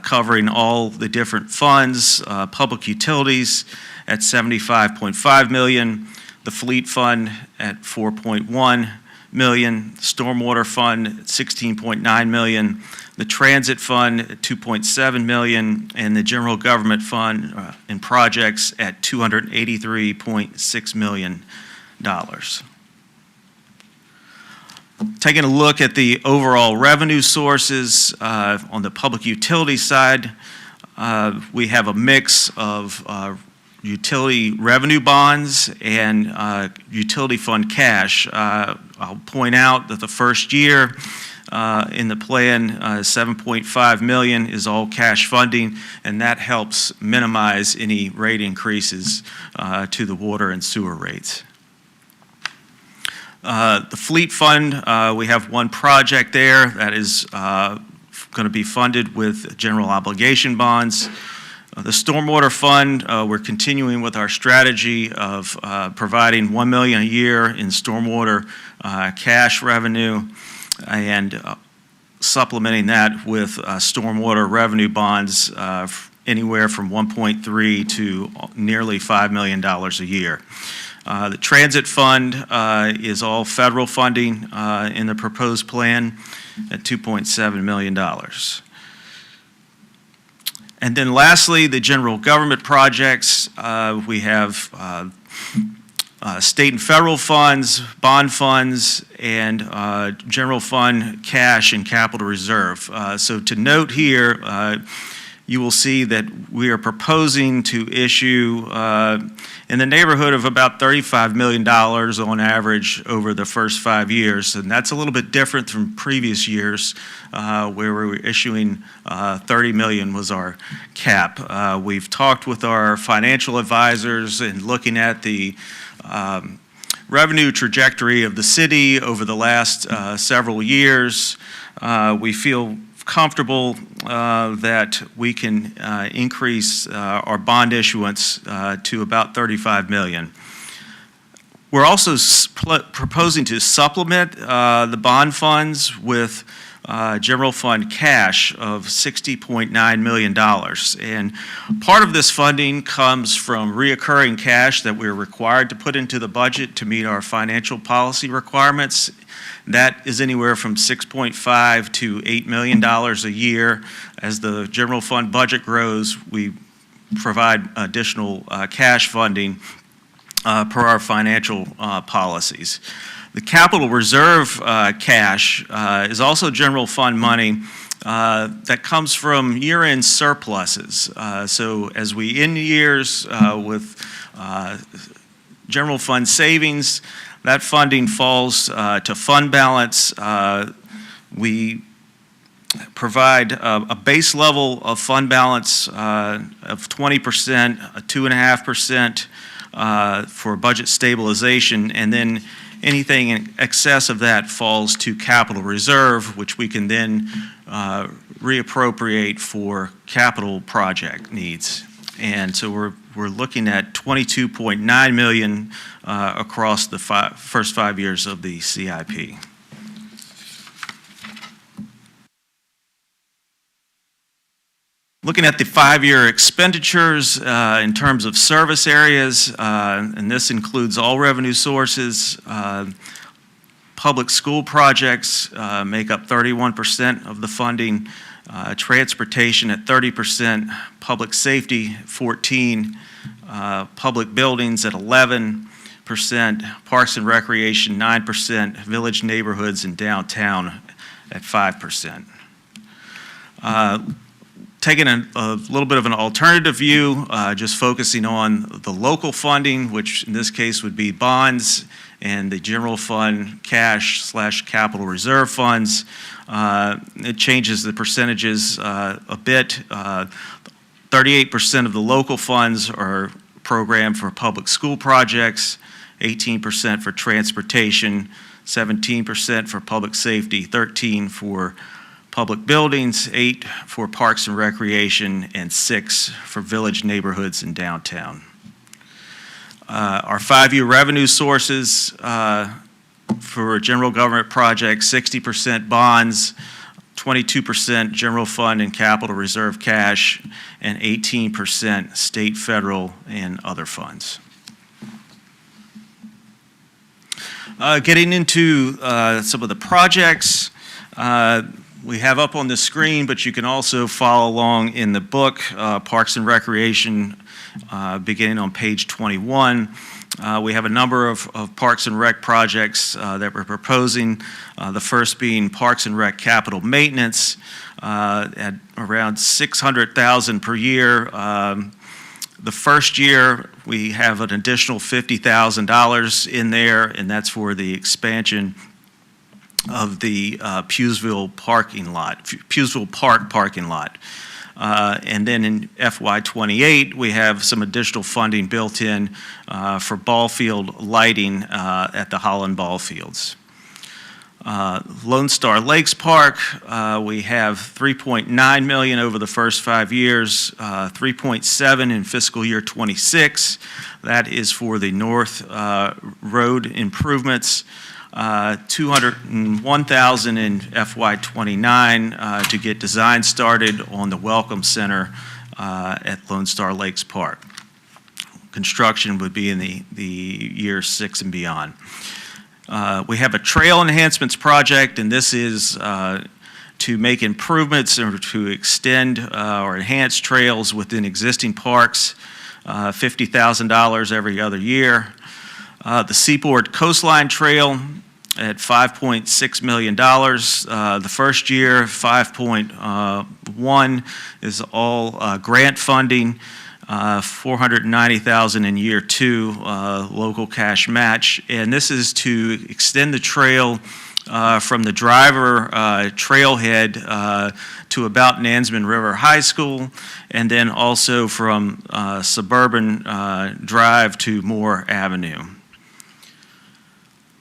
V: covering all the different funds, public utilities at $75.5 million, the fleet fund at $4.1 million, stormwater fund at $16.9 million, the transit fund at $2.7 million, and the general government fund and projects at $283.6 million. Taking a look at the overall revenue sources, on the public utility side, we have a mix of utility revenue bonds and utility fund cash. I'll point out that the first year in the plan, $7.5 million is all cash funding, and that helps minimize any rate increases to the water and sewer rates. The fleet fund, we have one project there that is going to be funded with general obligation bonds. The stormwater fund, we're continuing with our strategy of providing $1 million a year in stormwater cash revenue and supplementing that with stormwater revenue bonds anywhere from 1.3 to nearly $5 million a year. The transit fund is all federal funding in the proposed plan at $2.7 million. And then lastly, the general government projects. We have state and federal funds, bond funds, and general fund cash and capital reserve. So to note here, you will see that we are proposing to issue in the neighborhood of about $35 million on average over the first 5 years. And that's a little bit different from previous years where we were issuing $30 million was our cap. We've talked with our financial advisors and looking at the revenue trajectory of the city over the last several years. We feel comfortable that we can increase our bond issuance to about $35 million. We're also proposing to supplement the bond funds with general fund cash of $60.9 million. And part of this funding comes from reoccurring cash that we're required to put into the budget to meet our financial policy requirements. That is anywhere from $6.5 to $8 million a year. As the general fund budget grows, we provide additional cash funding per our financial policies. The capital reserve cash is also general fund money that comes from year-end surpluses. So as we end years with general fund savings, that funding falls to fund balance. We provide a base level of fund balance of 20%, 2.5% for budget stabilization, and then anything in excess of that falls to capital reserve, which we can then reappropriate for capital project needs. And so we're looking at $22.9 million across the first 5 years of the CIP. Looking at the 5-year expenditures in terms of service areas, and this includes all revenue sources. Public school projects make up 31% of the funding, transportation at 30%, public safety 14%, public buildings at 11%, parks and recreation 9%, village neighborhoods and downtown at 5%. Taking a little bit of an alternative view, just focusing on the local funding, which in this case would be bonds and the general fund cash/capital reserve funds. It changes the percentages a bit. 38% of the local funds are programmed for public school projects, 18% for transportation, 17% for public safety, 13% for public buildings, 8% for parks and recreation, and 6% for village neighborhoods and downtown. Our 5-year revenue sources for general government projects, 60% bonds, 22% general fund and capital reserve cash, and 18% state, federal, and other funds. Getting into some of the projects, we have up on the screen, but you can also follow along in the book, Parks and Recreation, beginning on page 21. We have a number of Parks and Rec projects that we're proposing. The first being Parks and Rec capital maintenance at around $600,000 per year. The first year, we have an additional $50,000 in there, and that's for the expansion of the Pughesville Park parking lot. And then in FY28, we have some additional funding built in for ball field lighting at the Holland ball fields. Lone Star Lakes Park, we have $3.9 million over the first 5 years, $3.7 in fiscal year 26. That is for the North Road improvements. $201,000 in FY29 to get design started on the Welcome Center at Lone Star Lakes Park. Construction would be in the year 6 and beyond. We have a trail enhancements project, and this is to make improvements or to extend or enhance trails within existing parks, $50,000 every other year. The Seaboard Coastline Trail, at $5.6 million. The first year, 5.1 is all grant funding, $490,000 in year 2, local cash match. And this is to extend the trail from the driver trailhead to about Nansman River High School, and then also from Suburban Drive to Moore Avenue.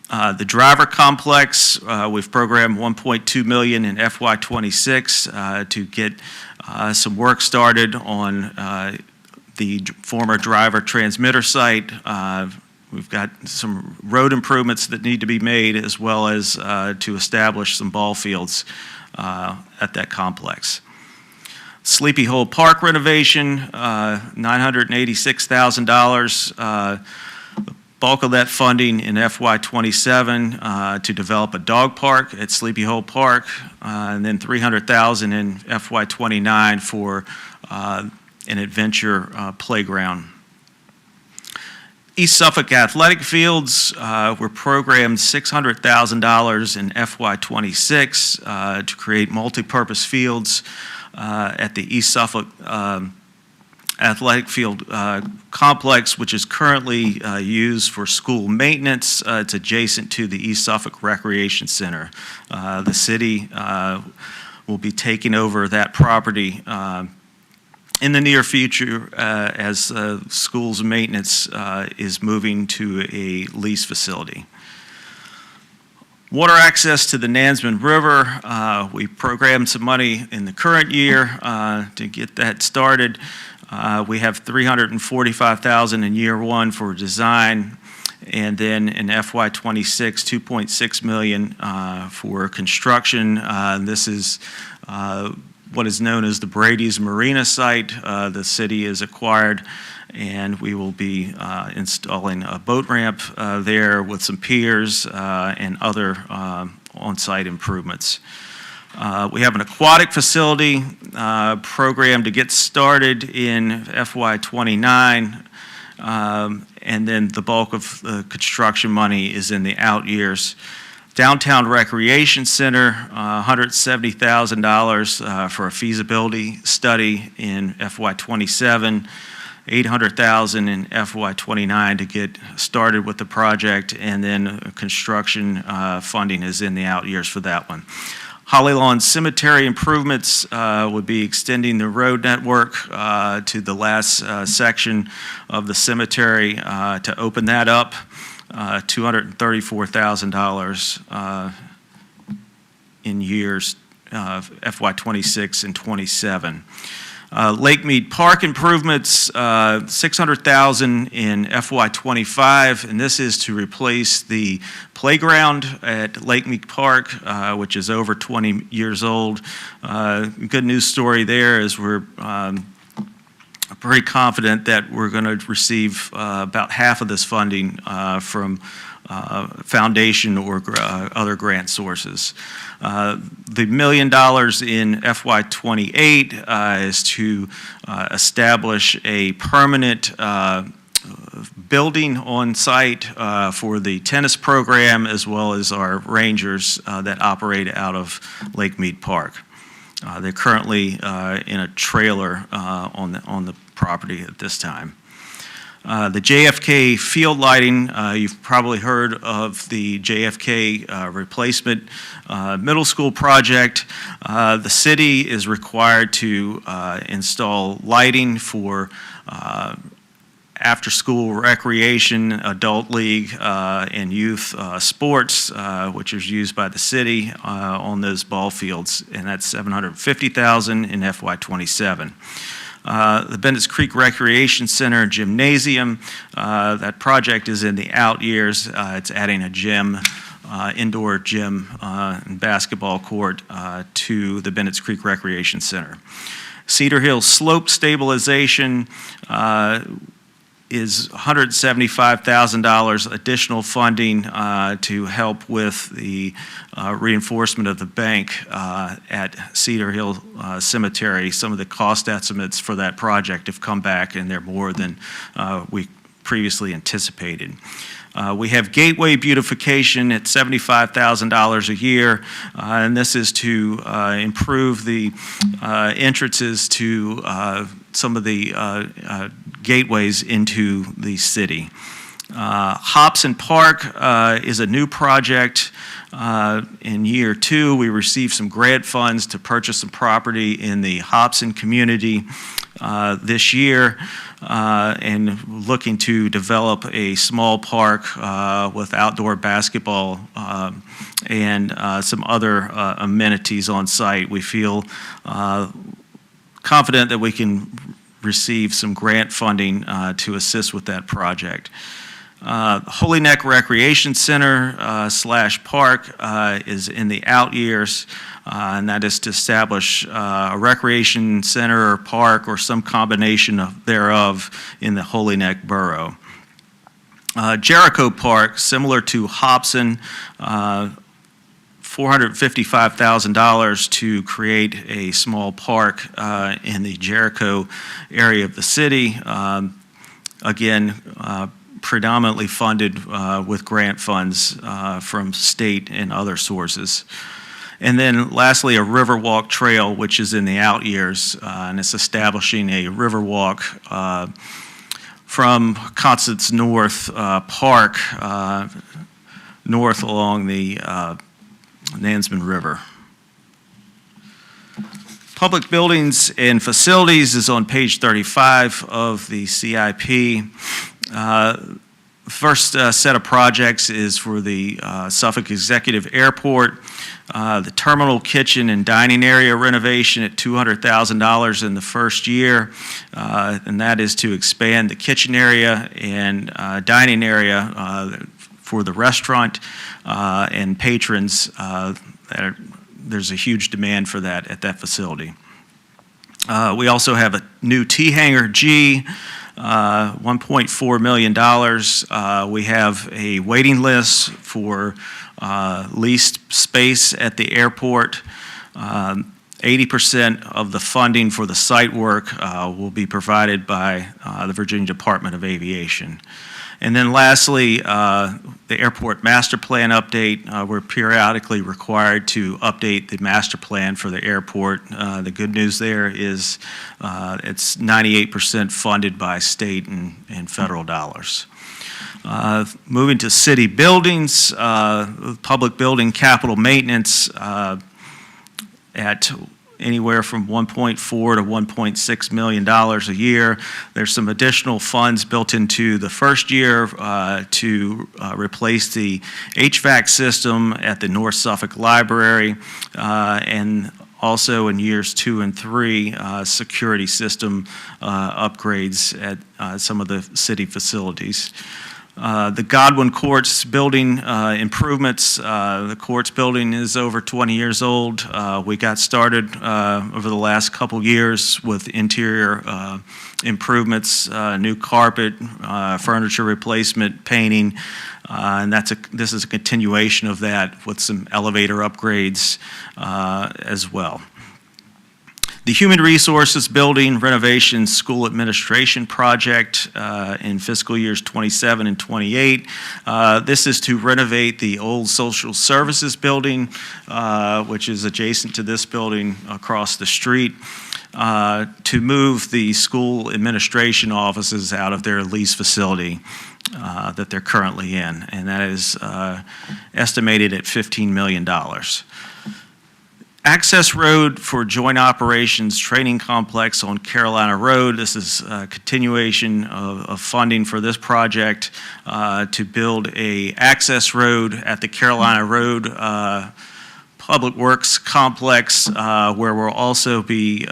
V: The driver complex, we've programmed $1.2 million in FY26 to get some work started on the former driver transmitter site. We've got some road improvements that need to be made, as well as to establish some ball fields at that complex. Sleepy Hole Park renovation, $986,000. The bulk of that funding in FY27 to develop a dog park at Sleepy Hole Park, and then $300,000 in FY29 for an adventure playground. East Suffolk Athletic Fields, we're programmed $600,000 in FY26 to create multi-purpose fields at the East Suffolk Athletic Field complex, which is currently used for school maintenance. It's adjacent to the East Suffolk Recreation Center. The city will be taking over that property in the near future as schools maintenance is moving to a lease facility. Water access to the Nansman River, we programmed some money in the current year to get that started. We have $345,000 in year 1 for design, and then in FY26, $2.6 million for construction. This is what is known as the Brady's Marina site. The city is acquired, and we will be installing a boat ramp there with some piers and other on-site improvements. We have an aquatic facility program to get started in FY29, and then the bulk of the construction money is in the out years. Downtown Recreation Center, $170,000 for a feasibility study in FY27, $800,000 in FY29 to get started with the project, and then construction funding is in the out years for that one. Holly Lawn Cemetery improvements would be extending the road network to the last section of the cemetery to open that up. $234,000 in years FY26 and 27. Lake Mead Park improvements, $600,000 in FY25, and this is to replace the playground at Lake Mead Park, which is over 20 years old. Good news story there is we're pretty confident that we're going to receive about half of this funding from foundation or other grant sources. The $1 million in FY28 is to establish a permanent building on site for the tennis program, as well as our rangers that operate out of Lake Mead Park. They're currently in a trailer on the property at this time. The JFK field lighting, you've probably heard of the JFK replacement middle school project. The city is required to install lighting for after-school recreation, adult league, and youth sports, which is used by the city on those ball fields, and that's $750,000 in FY27. The Bennett's Creek Recreation Center Gymnasium, that project is in the out years. It's adding a gym, indoor gym and basketball court to the Bennett's Creek Recreation Center. Cedar Hill Slope Stabilization is $175,000 additional funding to help with the reinforcement of the bank at Cedar Hill Cemetery. Some of the cost estimates for that project have come back, and they're more than we previously anticipated. We have gateway beautification at $75,000 a year, and this is to improve the entrances to some of the gateways into the city. Hobson Park is a new project. In year 2, we received some grant funds to purchase some property in the Hobson community this year, and looking to develop a small park with outdoor basketball and some other amenities on site. We feel confident that we can receive some grant funding to assist with that project. Holy Neck Recreation Center / park is in the out years, and that is to establish a recreation center or park or some combination thereof in the Holy Neck borough. Jericho Park, similar to Hobson, $455,000 to create a small park in the Jericho area of the city. Again, predominantly funded with grant funds from state and other sources. And then lastly, a Riverwalk Trail, which is in the out years, and it's establishing a Riverwalk from Constance North Park north along the Nansemond River. Public buildings and facilities is on page 35 of the CIP. First set of projects is for the Suffolk Executive Airport, the terminal kitchen and dining area renovation at $200,000 in the first year, and that is to expand the kitchen area and dining area for the restaurant and patrons. There's a huge demand for that at that facility. We also have a new T-Hangar G, $1.4 million. We have a waiting list for leased space at the airport. 80% of the funding for the site work will be provided by the Virginia Department of Aviation. And then lastly, the airport master plan update. We're periodically required to update the master plan for the airport. The good news there is it's 98% funded by state and federal dollars. Moving to city buildings, public building capital maintenance at anywhere from $1.4 to $1.6 million a year. There's some additional funds built into the first year to replace the HVAC system at the North Suffolk Library, and also in years 2 and 3, security system upgrades at some of the city facilities. The Godwin Courts building improvements. The courts building is over 20 years old. We got started over the last couple years with interior improvements, new carpet, furniture replacement, painting, and this is a continuation of that with some elevator upgrades as well. The Human Resources Building Renovation School Administration Project in fiscal years 27 and 28. This is to renovate the old Social Services Building, which is adjacent to this building across the street, to move the school administration offices out of their lease facility that they're currently in, and that is estimated at $15 million. Access road for Joint Operations Training Complex on Carolina Road. This is a continuation of funding for this project to build a access road at the Carolina Road Public Works Complex, where we'll also be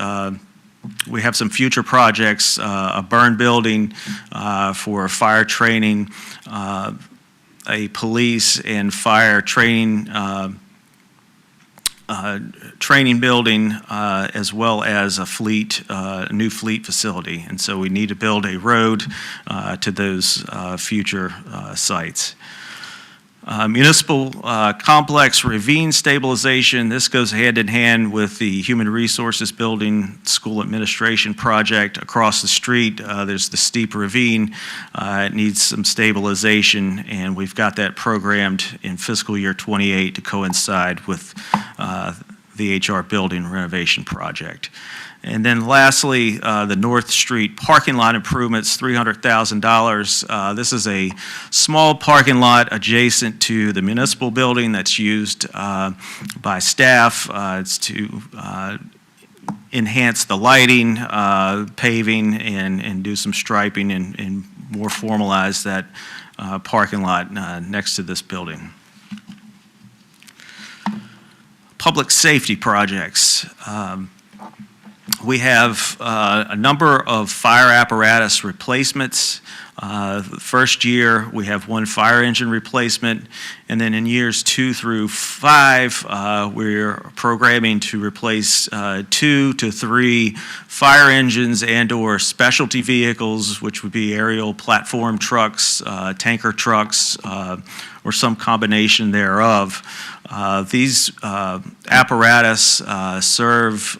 V: we have some future projects, a burn building for fire training, a police and fire training training building, as well as a new fleet facility. And so we need to build a road to those future sites. Municipal complex ravine stabilization, this goes hand in hand with the Human Resources Building School Administration project across the street. There's the steep ravine. It needs some stabilization, and we've got that programmed in fiscal year 28 to coincide with the HR building renovation project. And then lastly, the North Street parking lot improvements, $300,000. This is a small parking lot adjacent to the municipal building that's used by staff. It's to enhance the lighting, paving, and do some striping and more formalize that parking lot next to this building. Public safety projects. We have a number of fire apparatus replacements. First year, we have one fire engine replacement, and then in years 2 through 5, we're programming to replace 2 to 3 fire engines and/or specialty vehicles, which would be aerial platform trucks, tanker trucks, or some combination thereof. These apparatus serve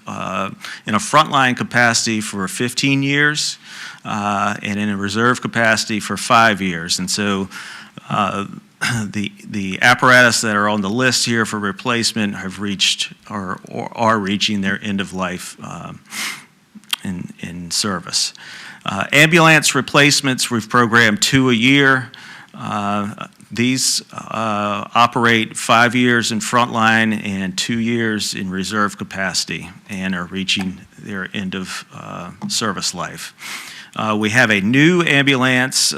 V: in a frontline capacity for 15 years and in a reserve capacity for 5 years. And so the apparatus that are on the list here for replacement have reached or are reaching their end of life in service. Ambulance replacements, we've programmed 2 a year. These operate 5 years in frontline and 2 years in reserve capacity and are reaching their end of service life. We have a new ambulance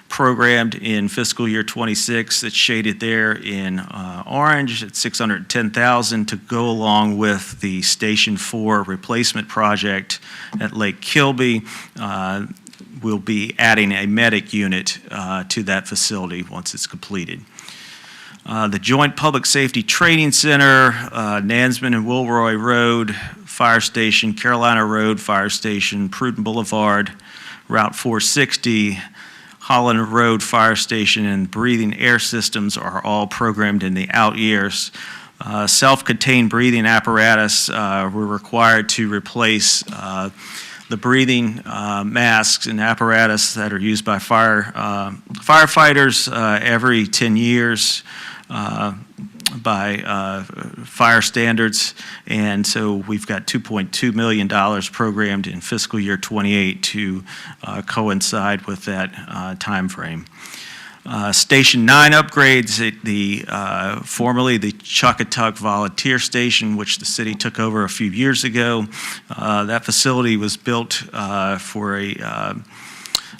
V: programmed in fiscal year 26 that's shaded there in orange at $610,000 to go along with the Station 4 replacement project at Lake Kilby. We'll be adding a medic unit to that facility once it's completed. The Joint Public Safety Training Center, Nansman and Wilroy Road Fire Station, Carolina Road Fire Station, Pruden Boulevard, Route 460, Holland Road Fire Station, and breathing air systems are all programmed in the out years. Self-contained breathing apparatus, we're required to replace the breathing masks and apparatus that are used by firefighters every 10 years by fire standards. And so we've got $2.2 million programmed in fiscal year 28 to coincide with that time frame. Station 9 upgrades, formerly the Chuckatuck Volunteer Station, which the city took over a few years ago. That facility was built for a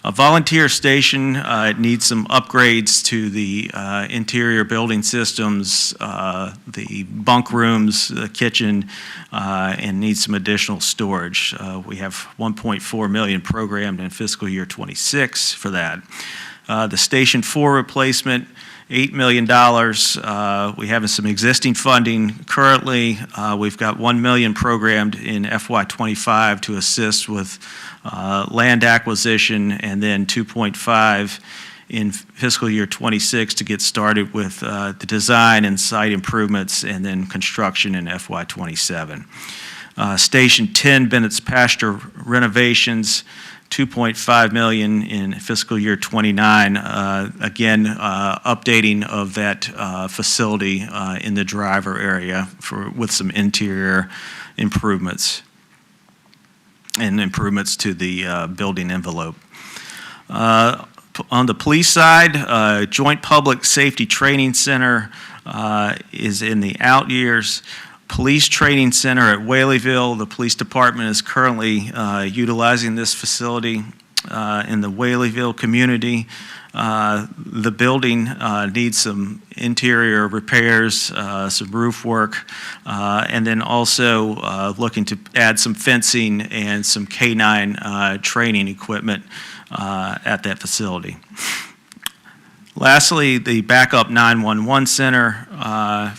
V: volunteer station. It needs some upgrades to the interior building systems, the bunk rooms, the kitchen, and needs some additional storage. We have $1.4 million programmed in fiscal year 26 for that. The Station 4 replacement, $8 million. We have some existing funding currently. We've got $1 million programmed in FY25 to assist with land acquisition, and then $2.5 in fiscal year 26 to get started with the design and site improvements, and then construction in FY27. Station 10, Bennett's Pasture renovations, $2.5 million in fiscal year 29. Again, updating of that facility in the driver area with some interior improvements and improvements to the building envelope. On the police side, Joint Public Safety Training Center is in the out years. Police Training Center at Whaleyville. The police department is currently utilizing this facility in the Whaleyville community. The building needs some interior repairs, some roof work, and then also looking to add some fencing and some K-9 training equipment at that facility. Lastly, the Backup 911 Center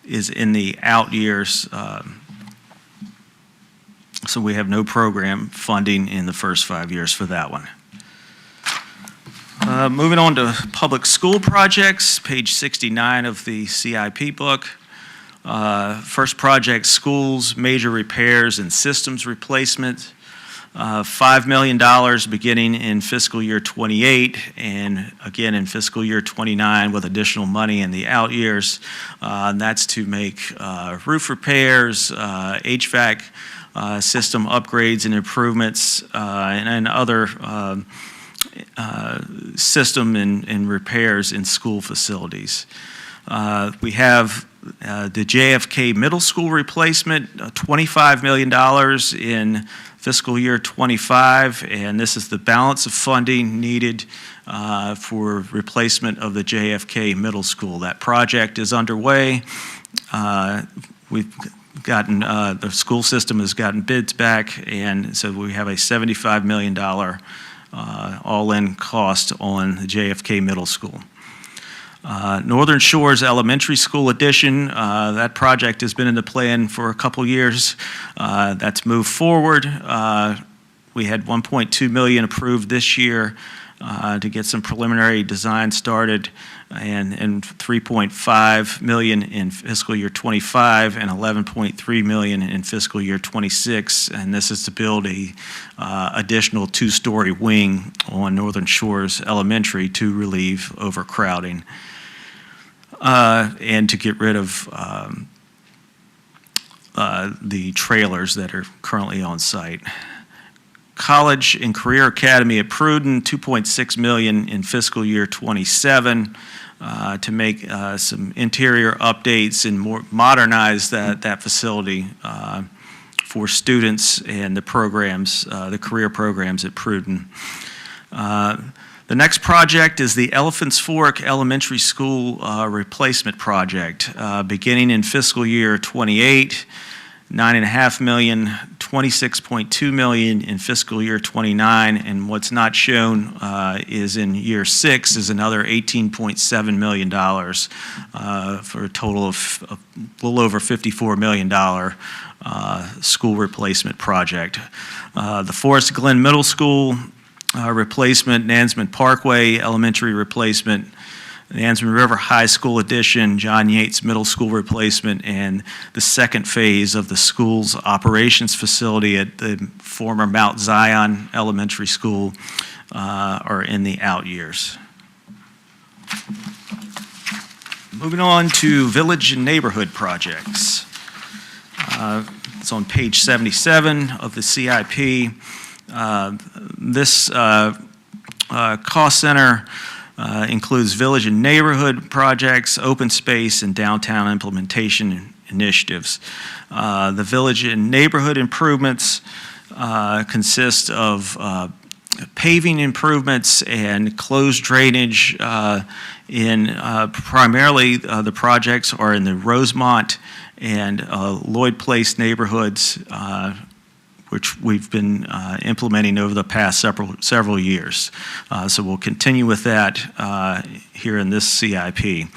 V: is in the out years, so we have no program funding in the first 5 years for that one. Moving on to public school projects, page 69 of the CIP book. First project, schools, major repairs and systems replacement. $5 million beginning in fiscal year '28 and again in fiscal year '29 with additional money in the out years. And that's to make roof repairs, HVAC system upgrades and improvements, and other system and repairs in school facilities. We have the JFK Middle School replacement, $25 million in fiscal year '25, and this is the balance of funding needed for replacement of the JFK Middle School. That project is underway. We've gotten, the school system has gotten bids back, and so we have a $75 million all-in cost on the JFK Middle School. Northern Shores Elementary School addition, that project has been in the plan for a couple years. That's moved forward. We had $1.2 million approved this year to get some preliminary design started, and $3.5 million in fiscal year '25 and $11.3 million in fiscal year '26. And this is to build a additional two-story wing on Northern Shores Elementary to relieve overcrowding. And to get rid of the trailers that are currently on site. College and Career Academy at Pruden, $2.6 million in fiscal year '27 to make some interior updates and modernize that facility for students and the programs, the career programs at Pruden. The next project is the Elephants Fork Elementary School replacement project, beginning in fiscal year '28, $9.5 million, $26.2 million in fiscal year ~29, and what's not shown is in year 6 is another $18.7 million for a total of a little over $54 million school replacement project. The Forest Glen Middle School replacement, Nansman Parkway Elementary replacement, the Nansman River High School addition, John Yates Middle School replacement, and the second phase of the school's operations facility at the former Mount Zion Elementary School are in the out years. Moving on to village and neighborhood projects. It's on page 77 of the CIP. This cost center includes village and neighborhood projects, open space, and downtown implementation initiatives. The village and neighborhood improvements consist of paving improvements and closed drainage in primarily the projects are in the Rosemont and Lloyd Place neighborhoods, which we've been implementing over the past several years. So we'll continue with that here in this CIP.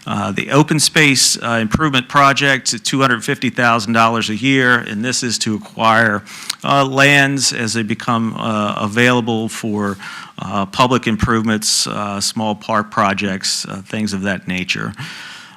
V: The open space improvement project is $250,000 a year, and this is to acquire lands as they become available for public improvements, small park projects, things of that nature.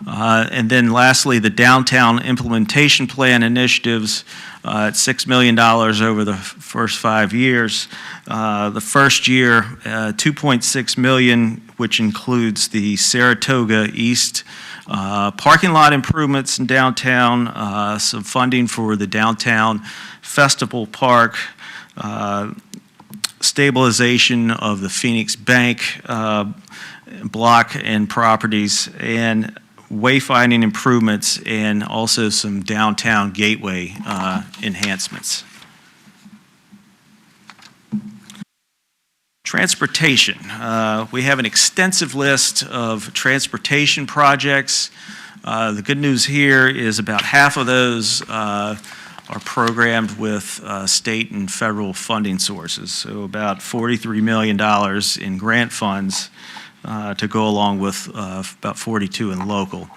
V: And then lastly, the downtown implementation plan initiatives at $6 million over the first 5 years. The first year, $2.6 million, which includes the Saratoga East parking lot improvements in downtown, some funding for the downtown Festival Park, stabilization of the Phoenix Bank block and properties, and wayfinding improvements, and also some downtown gateway enhancements. Transportation. We have an extensive list of transportation projects. The good news here is about half of those are programmed with state and federal funding sources, so about $43 million in grant funds to go along with about 42 in local.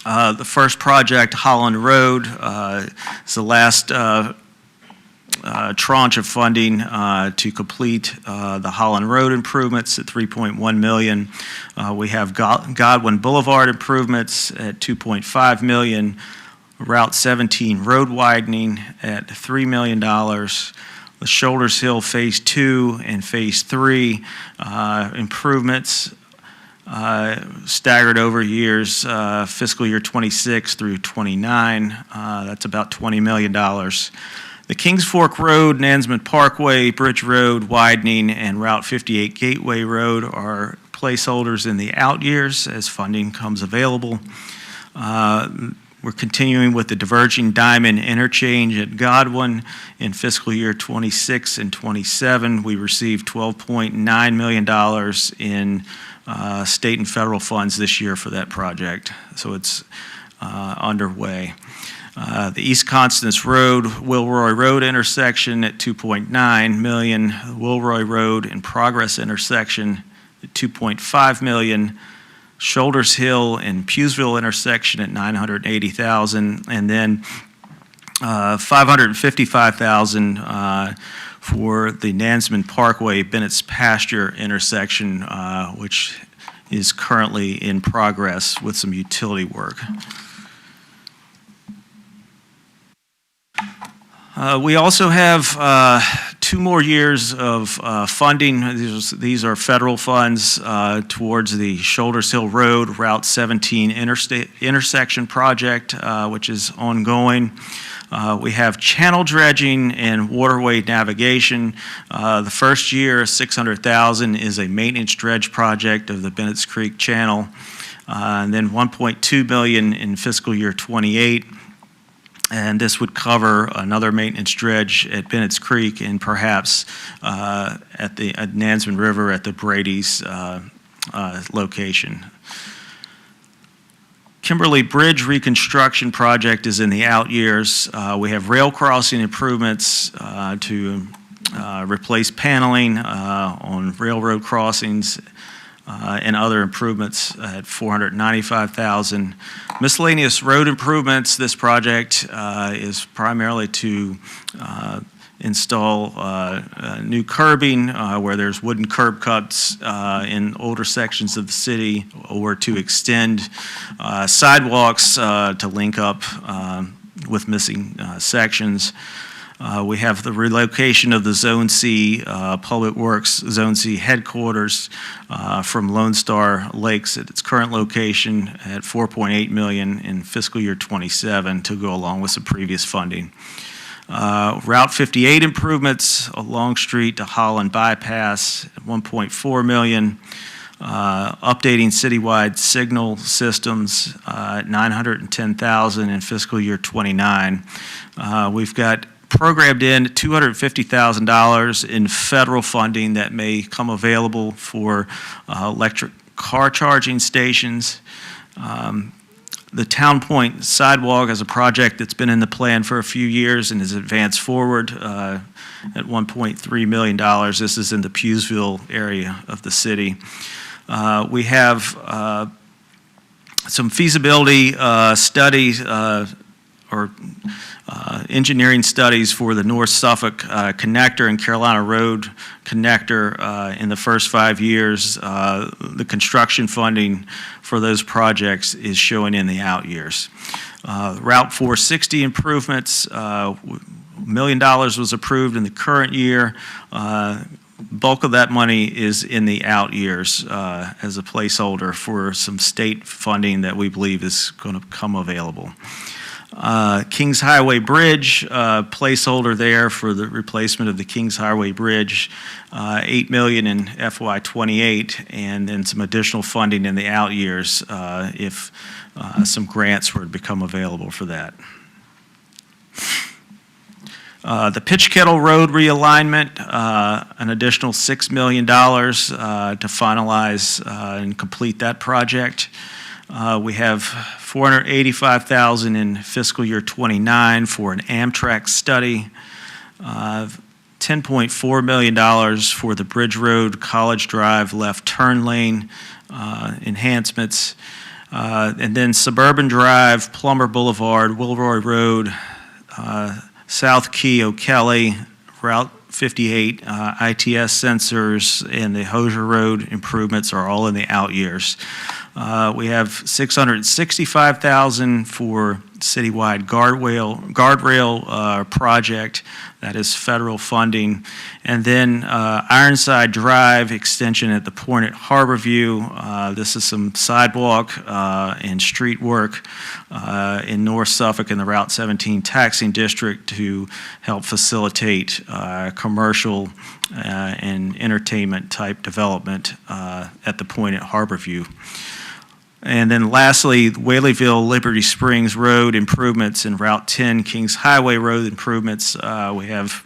V: The first project, Holland Road, is the last tranche of funding to complete the Holland Road improvements at $3.1 million. We have Godwin Boulevard improvements at $2.5 million, Route 17 road widening at $3 million, the Shoulders Hill Phase 2 and Phase 3 improvements staggered over years, fiscal year 26 through 29. That's about $20 million. The Kings Fork Road, Nansman Parkway, Bridge Road widening, and Route 58 Gateway Road are placeholders in the out years as funding comes available. We're continuing with the diverging diamond interchange at Godwin in fiscal year 26 and 27. We received $12.9 million in state and federal funds this year for that project, so it's underway. The East Constance Road, Wilroy Road intersection at $2.9 million, Wilroy Road in progress intersection at $2.5 million, Shoulders Hill and Pewsville intersection at $980,000, and then $555,000 for the Nansman Parkway Bennett's Pasture intersection, which is currently in progress with some utility work. We also have 2 more years of funding. These are federal funds towards the Shoulders Hill Road Route 17 intersection project, which is ongoing. We have channel dredging and waterway navigation. The first year, $600,000 is a maintenance dredge project of the Bennett's Creek Channel, and then $1.2 million in fiscal year 28. And this would cover another maintenance dredge at Bennett's Creek and perhaps at Nansman River at the Brady's location. Kimberly Bridge reconstruction project is in the out years. We have rail crossing improvements to replace paneling on railroad crossings and other improvements at $495,000. Miscellaneous road improvements, this project is primarily to install new curbing where there's wooden curb cuts in older sections of the city, or to extend sidewalks to link up with missing sections. We have the relocation of the Zone C Public Works Zone C headquarters from Lone Star Lakes at its current location at $4.8 million in fiscal year 27 to go along with some previous funding. Route 58 improvements, a Long Street to Holland bypass at $1.4 million. Updating citywide signal systems at $910,000 in fiscal year 29. We've got programmed in $250,000 in federal funding that may come available for electric car charging stations. The Town Point sidewalk is a project that's been in the plan for a few years and has advanced forward at $1.3 million. This is in the Pewsville area of the city. We have some feasibility studies or engineering studies for the North Suffolk connector and Carolina Road connector in the first 5 years. The construction funding for those projects is showing in the out years. Route 460 improvements, $1 million was approved in the current year. Bulk of that money is in the out years as a placeholder for some state funding that we believe is going to come available. Kings Highway Bridge, placeholder there for the replacement of the Kings Highway Bridge, $8 million in FY 28, and then some additional funding in the out years if some grants were to become available for that. The Pitch Kettle Road realignment, an additional $6 million to finalize and complete that project. We have $485,000 in fiscal year 29 for an Amtrak study, $10.4 million for the Bridge Road College Drive left turn lane enhancements, and then Suburban Drive, Plummer Boulevard, Wilroy Road, South Key, O'Kelly, Route 58, ITS sensors, and the Hosier Road improvements are all in the out years. We have $665,000 for citywide guardrail project. That is federal funding. And then Ironside Drive extension at the point at Harborview. This is some sidewalk and street work in North Suffolk in the Route 17 taxing district to help facilitate commercial and entertainment type development at the point at Harborview. And then lastly, Whaleyville Liberty Springs Road improvements and Route 10 Kings Highway Road improvements we have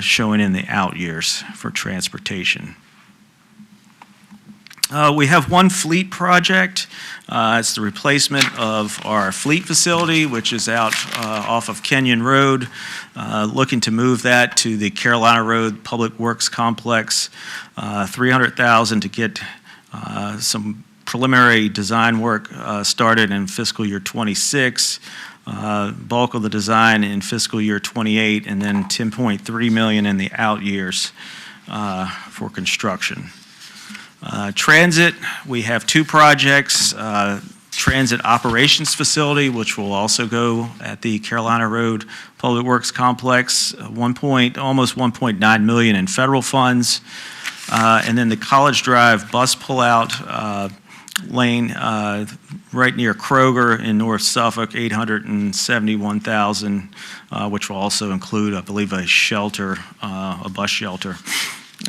V: showing in the out years for transportation. We have one fleet project. It's the replacement of our fleet facility, which is out off of Kenyon Road. Looking to move that to the Carolina Road Public Works Complex. $300,000 to get some preliminary design work started in fiscal year 26, bulk of the design in fiscal year 28, and then $10.3 million in the out years for construction. Transit, we have two projects. Transit Operations Facility, which will also go at the Carolina Road Public Works Complex, almost $1.9 million in federal funds. And then the College Drive bus pullout lane right near Kroger in North Suffolk, $871,000, which will also include, I believe, a shelter, a bus shelter,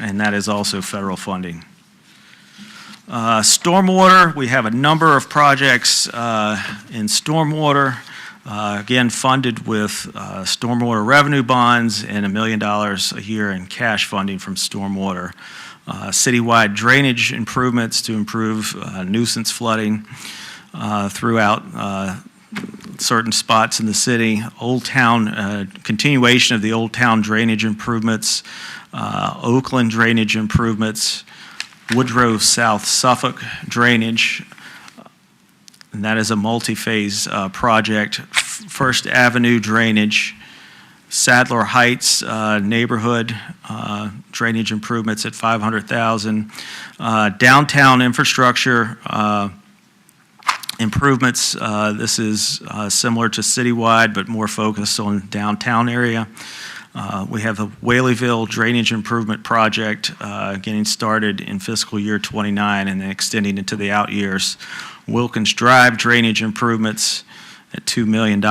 V: and that is also federal funding. Stormwater, we have a number of projects in stormwater, again funded with stormwater revenue bonds and $1 million a year in cash funding from stormwater. Citywide drainage improvements to improve nuisance flooding throughout certain spots in the city. Old Town, continuation of the Old Town drainage improvements, Oakland drainage improvements, Woodrow South Suffolk drainage, and that is a multi-phase project. First Avenue drainage, Sadler Heights neighborhood drainage improvements at $500,000. Downtown infrastructure improvements. This is similar to citywide, but more focused on downtown area. We have the Whaleyville Drainage Improvement Project getting started in fiscal year 29 and then extending into the out years. Wilkins Drive drainage improvements at $2 million.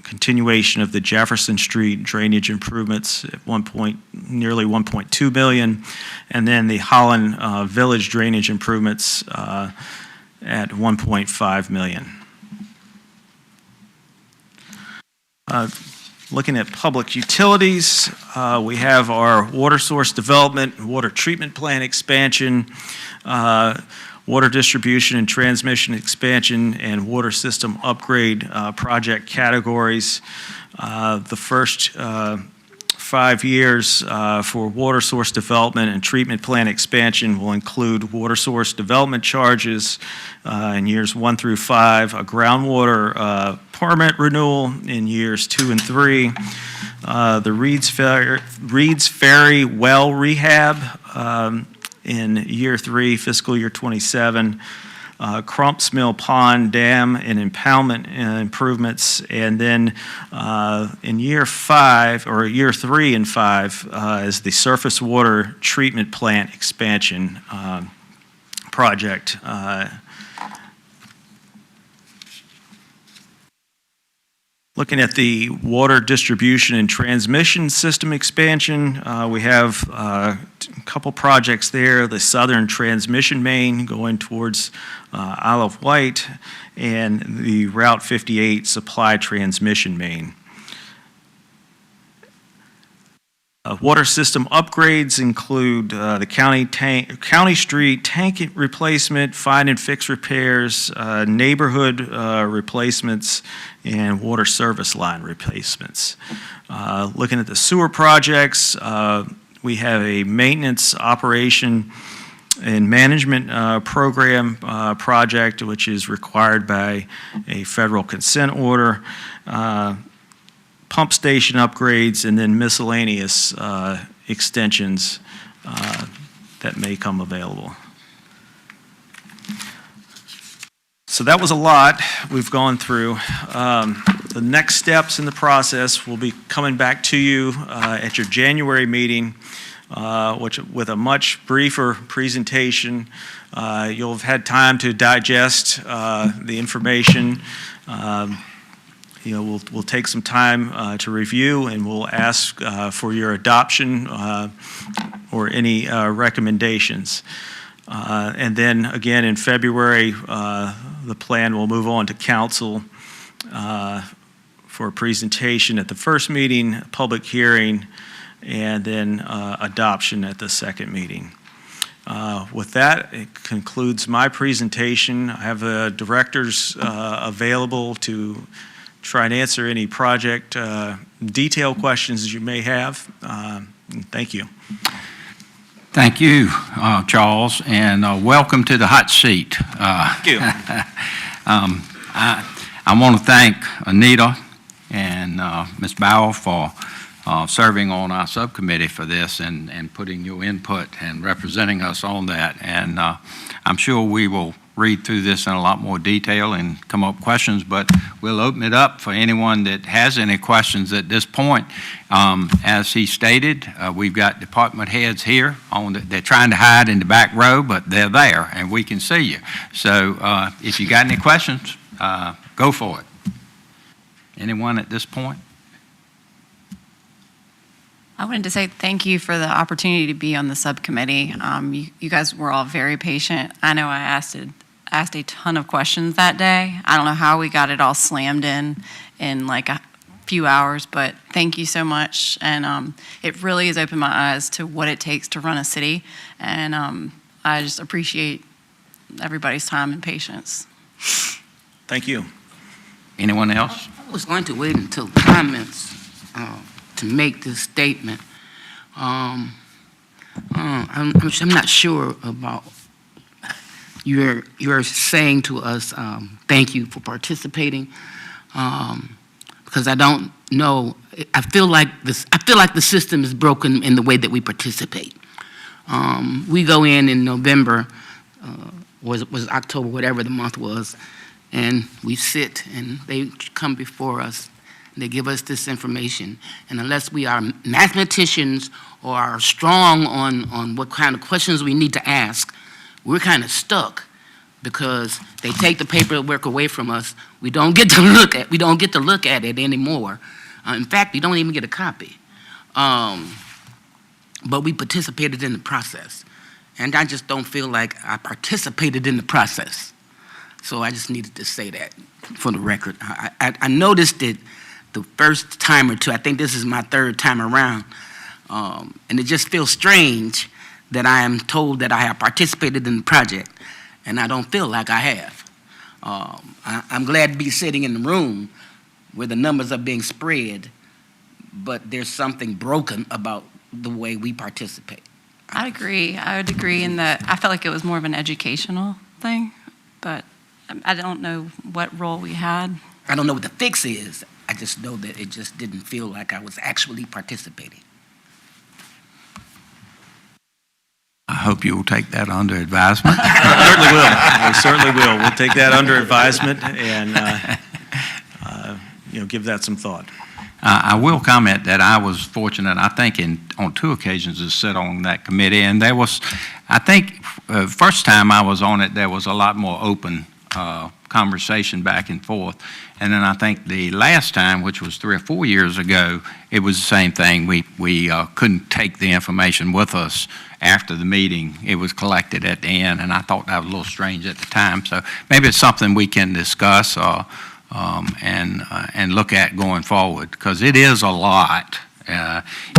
V: Continuation of the Jefferson Street drainage improvements at nearly $1.2 million. And then the Holland Village drainage improvements at $1.5 million. Looking at public utilities, we have our water source development, water treatment plant expansion, water distribution and transmission expansion, and water system upgrade project categories. The first 5 years for water source development and treatment plant expansion will include water source development charges in years 1 through 5, a groundwater permit renewal in years 2 and 3, the Reed's Ferry well rehab in year 3, fiscal year 27, Crumps Mill Pond Dam and impoundment improvements, and then in year 5, or year 3 and 5, is the surface water treatment plant expansion project. Looking at the water distribution and transmission system expansion, we have a couple projects there. The southern transmission main going towards Isle of Wight, and the Route 58 supply transmission main. Water system upgrades include the County Street tank replacement, find and fix repairs, neighborhood replacements, and water service line replacements. Looking at the sewer projects, we have a maintenance operation and management program project, which is required by a federal consent order. pump station upgrades, and then miscellaneous extensions that may come available. So that was a lot we've gone through. The next steps in the process will be coming back to you at your January meeting, with a much briefer presentation. You'll have had time to digest the information. We'll take some time to review, and we'll ask for your adoption or any recommendations. And then again in February, the plan will move on to council for a presentation at the first meeting, public hearing, and then adoption at the second meeting. With that, it concludes my presentation. I have the directors available to try and answer any project detail questions you may have. Thank you.
C: Thank you, Charles, and welcome to the hot seat.
V: Thank you.
C: I want to thank Anita and Ms. Bauer for serving on our subcommittee for this and putting your input and representing us on that. And I'm sure we will read through this in a lot more detail and come up with questions, but we'll open it up for anyone that has any questions at this point. As he stated, we've got department heads here. They're trying to hide in the back row, but they're there and we can see you. So if you got any questions, go for it. Anyone at this point?
K: I wanted to say thank you for the opportunity to be on the subcommittee. You guys were all very patient. I know I asked a ton of questions that day. I don't know how we got it all slammed in like a few hours, but thank you so much. And it really has opened my eyes to what it takes to run a city. And I just appreciate everybody's time and patience.
V: Thank you.
C: Anyone else?
G: I was going to wait until comments to make this statement. I'm not sure about you're saying to us, thank you for participating, because I don't know. I feel like the system is broken in the way that we participate. We go in November, was October, whatever the month was, and we sit and they come before us. They give us this information, and unless we are mathematicians or are strong on what kind of questions we need to ask, we're kind of stuck because they take the paperwork away from us. We don't get to look at it anymore. In fact, we don't even get a copy. But we participated in the process, and I just don't feel like I participated in the process. So I just needed to say that for the record. I noticed it the first time or two. I think this is my third time around. And it just feels strange that I am told that I have participated in the project, and I don't feel like I have. I'm glad to be sitting in the room where the numbers are being spread, but there's something broken about the way we participate.
K: I agree. I would agree in that I felt like it was more of an educational thing, but I don't know what role we had.
G: I don't know what the fix is. I just know that it just didn't feel like I was actually participating.
C: I hope you will take that under advisement.
V: Certainly will. We certainly will. We'll take that under advisement and give that some thought.
C: I will comment that I was fortunate, I think, on 2 occasions to sit on that committee, and there was, I think, first time I was on it, there was a lot more open conversation back and forth. And then I think the last time, which was 3 or 4 years ago, it was the same thing. We couldn't take the information with us after the meeting. It was collected at the end, and I thought that was a little strange at the time. So maybe it's something we can discuss and look at going forward, because it is a lot.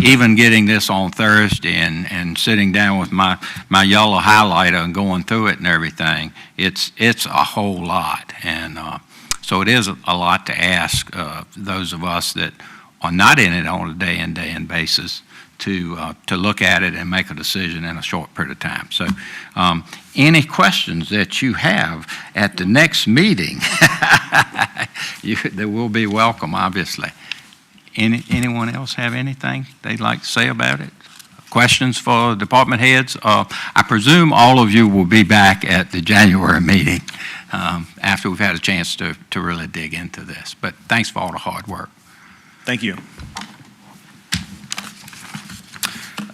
C: Even getting this on Thursday and sitting down with my yellow highlighter and going through it and everything, it's a whole lot. And so it is a lot to ask those of us that are not in it on a day-in basis to look at it and make a decision in a short period of time. So any questions that you have at the next meeting, they will be welcome, obviously. Anyone else have anything they'd like to say about it? Questions for department heads? I presume all of you will be back at the January meeting after we've had a chance to really dig into this. But thanks for all the hard work.
V: Thank you.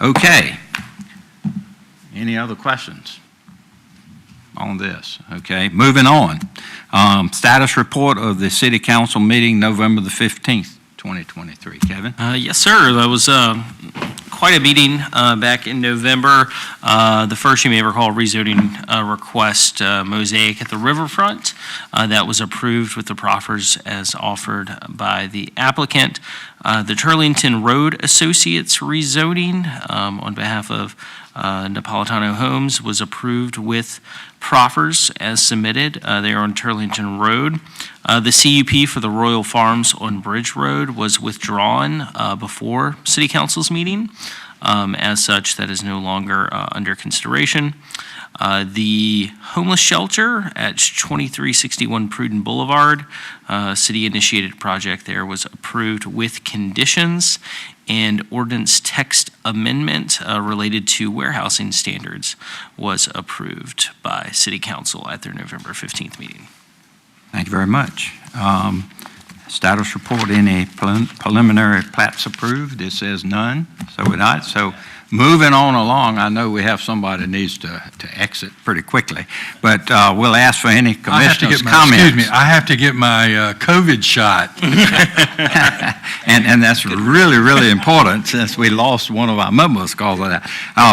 C: Okay. Any other questions on this? Okay, moving on. Status report of the city council meeting November the 15th, 2023. Kevin?
E: Yes, sir. That was quite a meeting back in November. The first, you may recall, rezoning request, Mosaic at the riverfront. That was approved with the proffers as offered by the applicant. The Turlington Road Associates rezoning on behalf of Napolitano Homes was approved with proffers as submitted. They are on Turlington Road. The CUP for the Royal Farms on Bridge Road was withdrawn before City Council's meeting. As such, that is no longer under consideration. The homeless shelter at 2361 Pruden Boulevard, city-initiated project there, was approved with conditions, and ordinance text amendment related to warehousing standards was approved by City Council at their November 15th meeting.
C: Thank you very much. Status report, any preliminary plats approved? It says none, so we're not. So moving on along, I know we have somebody that needs to exit pretty quickly, but we'll ask for any commissioners' comments.
D: Excuse me, I have to get my COVID shot.
C: and that's really, really important since we lost one of our members because of that.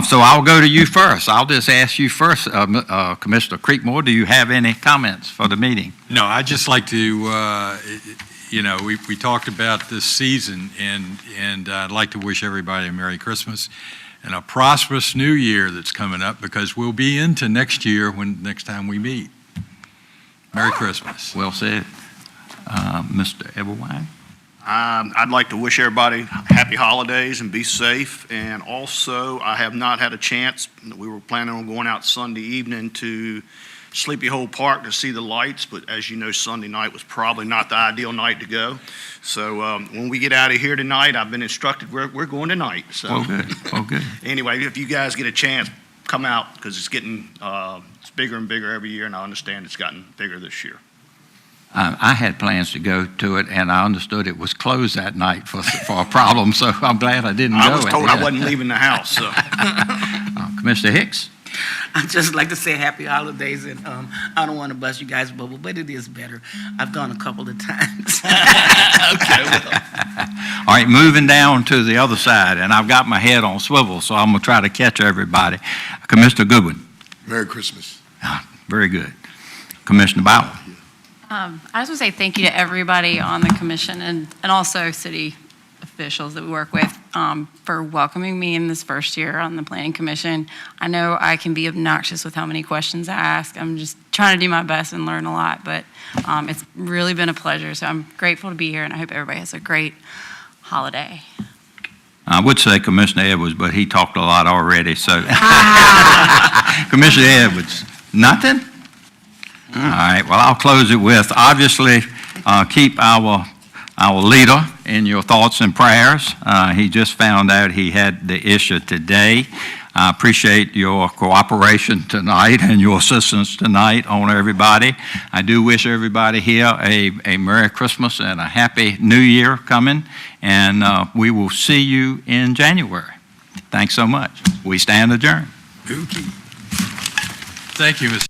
C: So I'll go to you first. I'll just ask you first, Commissioner Creekmore, do you have any comments for the meeting?
D: No, I'd just like to, we talked about this season, and I'd like to wish everybody a Merry Christmas and a prosperous New Year that's coming up, because we'll be into next year next time we meet. Merry Christmas.
C: Well said. Mr. Everwine?
O: I'd like to wish everybody happy holidays and be safe. And also, I have not had a chance. We were planning on going out Sunday evening to Sleepy Hole Park to see the lights, but as you know, Sunday night was probably not the ideal night to go. So when we get out of here tonight, I've been instructed we're going tonight. So.
C: Oh, good. Oh, good.
O: Anyway, if you guys get a chance, come out, because it's getting it's bigger and bigger every year, and I understand it's gotten bigger this year.
C: I had plans to go to it, and I understood it was closed that night for a problem, so I'm glad I didn't go.
O: I was told I wasn't leaving the house. So.
C: Commissioner Hicks?
G: I'd just like to say happy holidays, and I don't want to bust you guys' bubble, but it is better. I've gone a couple of times.
O: Okay. Well.
C: All right, moving down to the other side, and I've got my head on swivel, so I'm going to try to catch everybody. Commissioner Goodwin?
M: Merry Christmas.
C: Very good. Commissioner Bauer?
K: I just want to say thank you to everybody on the commission and also city officials that we work with for welcoming me in this first year on the planning commission. I know I can be obnoxious with how many questions I ask. I'm just trying to do my best and learn a lot, but it's really been a pleasure. So I'm grateful to be here, and I hope everybody has a great holiday.
C: I would say Commissioner Edwards, but he talked a lot already, so. Commissioner Edwards, nothing? All right, well, I'll close it with, obviously, keep our leader in your thoughts and prayers. He just found out he had the issue today. I appreciate your cooperation tonight and your assistance tonight on everybody. I do wish everybody here a Merry Christmas and a Happy New Year coming, and we will see you in January. Thanks so much. We stand adjourned.
D: Okay. Thank you, Mr.